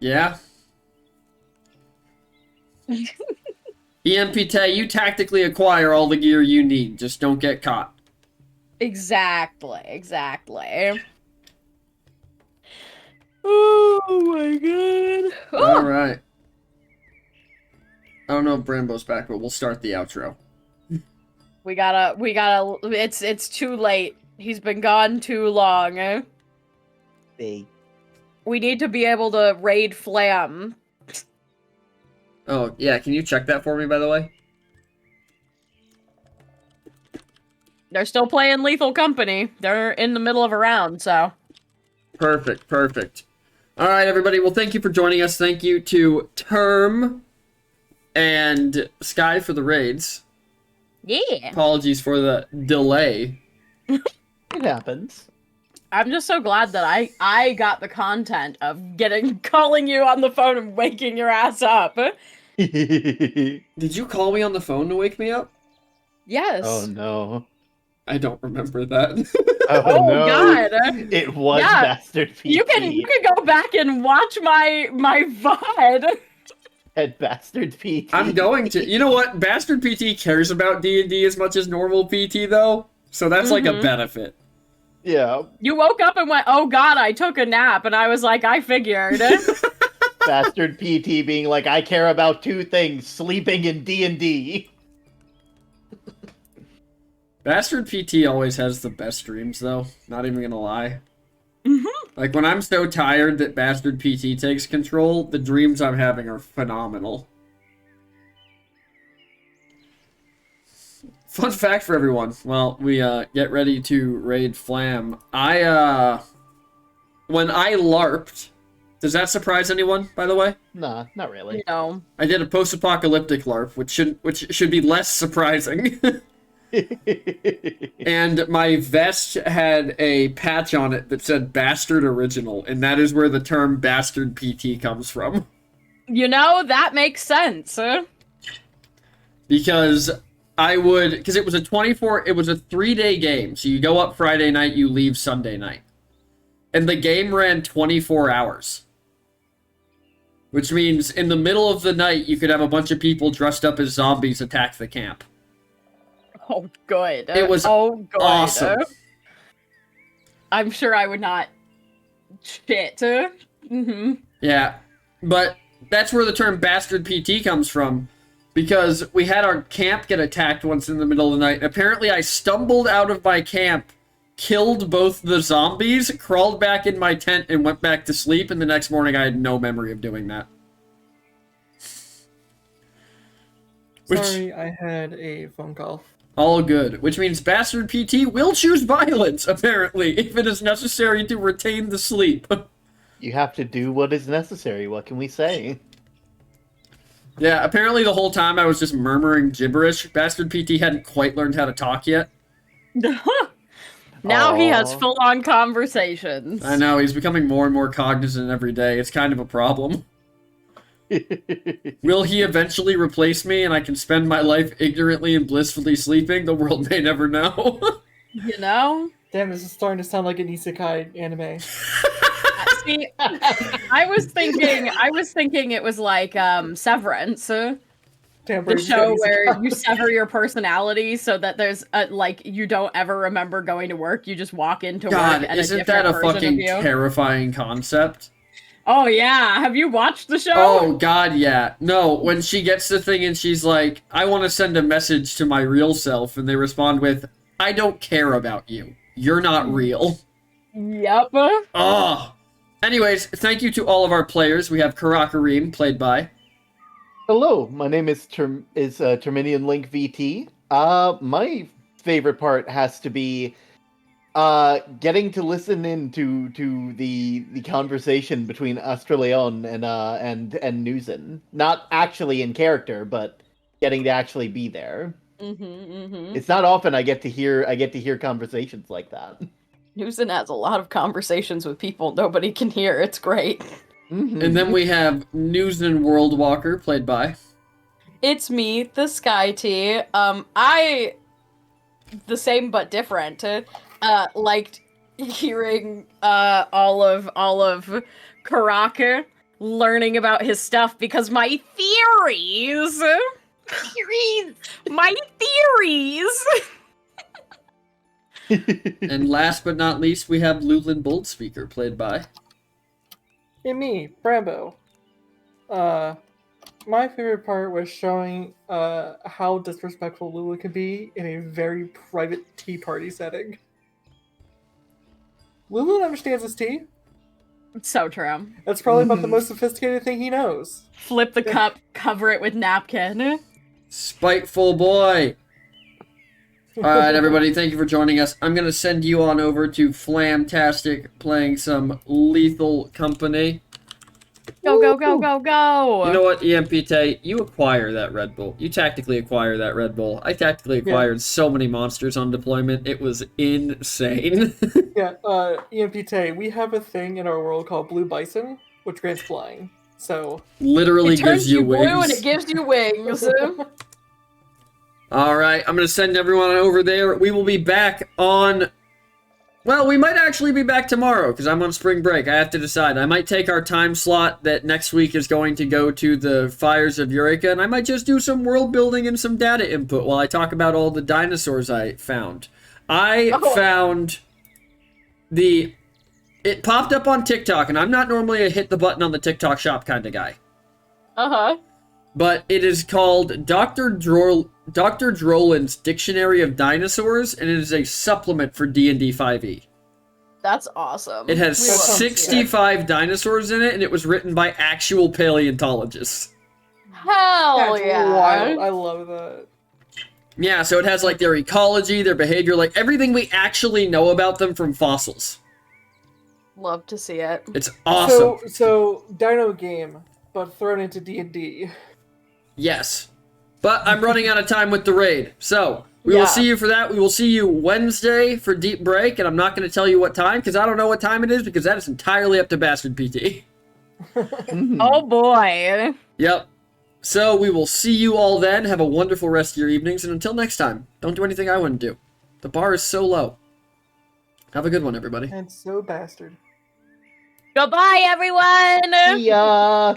Yeah. EMPT, you tactically acquire all the gear you need. Just don't get caught. Exactly. Oh my god. All right. I don't know if Brambo's back, but we'll start the outro. We gotta, it's too late. He's been gone too long. They We need to be able to raid Flam. Oh, yeah, can you check that for me, by the way? They're still playing Lethal Company. They're in the middle of a round, so. Perfect. All right, everybody. Well, thank you for joining us. Thank you to Term and Sky for the raids. Yeah. Apologies for the delay. It happens. I'm just so glad that I got the content of calling you on the phone and waking your ass up. Did you call me on the phone to wake me up? Yes. Oh no. I don't remember that. Oh, no. God. It was Yeah. Bastard PT. You can go back and watch my VOD. At Bastard PT. I'm going to. You know what? Bastard PT cares about D&D as much as normal PT, though. So that's like a benefit. Yeah. You woke up and went, oh god, I took a nap, and I was like, I figured. Bastard PT being like, I care about 2 things, sleeping and D&D. Bastard PT always has the best dreams, though. Not even gonna lie. Mm-hmm. Like, when I'm so tired that Bastard PT takes control, the dreams I'm having are phenomenal. Fun fact for everyone. Well, we get ready to raid Flam. When I LARPed, does that surprise anyone, by the way? Nah, not really. No. I did a post-apocalyptic LARP, which should be less surprising. And my vest had a patch on it that said Bastard Original, and that is where the term Bastard PT comes from. That makes sense. Because because it was a 3-day game. So you go up Friday night, you leave Sunday night. And the game ran 24 hours. Which means in the middle of the night, you could have a bunch of people dressed up as zombies attack the camp. Oh, good. It was awesome. I'm sure I would not shit. Mm-hmm. Yeah, but that's where the term Bastard PT comes from. Because we had our camp get attacked once in the middle of the night. And apparently I stumbled out of my camp, killed both the zombies, crawled back in my tent, and went back to sleep. And the next morning I had no memory of doing that. Sorry, I had a phone call. All good. Which means Bastard PT will choose violence, apparently, if it is necessary to retain the sleep. You have to do what is necessary. What can we say? Yeah, apparently the whole time I was just murmuring gibberish. Bastard PT hadn't quite learned how to talk yet. Now he has Aw. full-on conversations. I know, he's becoming more and more cognizant every day. It's kind of a problem. Will he eventually replace me and I can spend my life ignorantly and blissfully sleeping? The world may never know. Damn, this is starting to sound like an isekai anime. See, I was thinking it was like Severance. Damn, The Brady's show got where isekai. you sever your personality so that there's you don't ever remember going to work. You just walk into God, work and isn't a that different a version fucking of you. terrifying concept? Oh yeah, have you watched the show? Oh, God, yeah. No, when she gets the thing and she's like, I want to send a message to my real self, and they respond with, I don't care about you. You're not real. Yep. Oh. Anyways, thank you to all of our players. We have Karakareem, played by... Hello, my name is Terminian Link VT. My favorite part has to be getting to listen in to the conversation between Australeon and Newson. Not actually in character, but getting to actually be there. It's not often I get to hear conversations like that. Newson has a lot of conversations with people nobody can hear. It's great. And then we have Newson Worldwalker, played by... It's me, the Sky T. The same but different. Liked hearing all of Karaka learning about his stuff because my theories. My theories. And last but not least, we have Lublin Boldspeaker, played by... And me, Brambo. My favorite part was showing how disrespectful Lulu can be in a very private tea party setting. Lulu understands his tea. So true. That's probably about the most sophisticated thing he knows. Flip the cup, cover it with napkin. Spiteful boy! Alright, everybody, thank you for joining us. I'm gonna send you on over to Flamtastic playing some Lethal Company. Go, go, go, go, go! You know what, EMPT? You acquire that Red Bull. You tactically acquire that Red Bull. I tactically acquired so many monsters on deployment. It was insane. Yeah, EMPT, we have a thing in our world called Blue Bison, which grants flying. So Literally It turns gives you blue wings. and it gives you wings. Alright, I'm gonna send everyone over there. We will be back on... Well, we might actually be back tomorrow, because I'm on spring break. I have to decide. I might take our time slot that next week is going to go to the Fires of Eureka, and I might just do some world building and some data input while I talk about all the dinosaurs I found. I found the... It popped up on TikTok, and I'm not normally a hit the button on the TikTok shop kind of guy. Uh-huh. But it is called Dr. Drolin's Dictionary of Dinosaurs, and it is a supplement for D&D 5e. That's awesome. It has We love to see it. 65 dinosaurs in it, and it was written by actual paleontologists. Hell that's yeah. wild. I love that. Yeah, so it has, like, their ecology, their behavior, like, everything we actually know about them from fossils. Love to see it. It's awesome. So Dino game, but thrown into D&D. Yes. But I'm running out of time with the raid. So, we will see you for that. We will see you Wednesday for Deep Break, and I'm not going to tell you what time, because I don't know what time it is, because that is entirely up to Bastard PT. Mhm. Oh boy. Yep. So we will see you all then. Have a wonderful rest of your evenings, and until next time, don't do anything I wouldn't do. The bar is so low. Have a good one, everybody. And so bastard. Goodbye, everyone. See ya.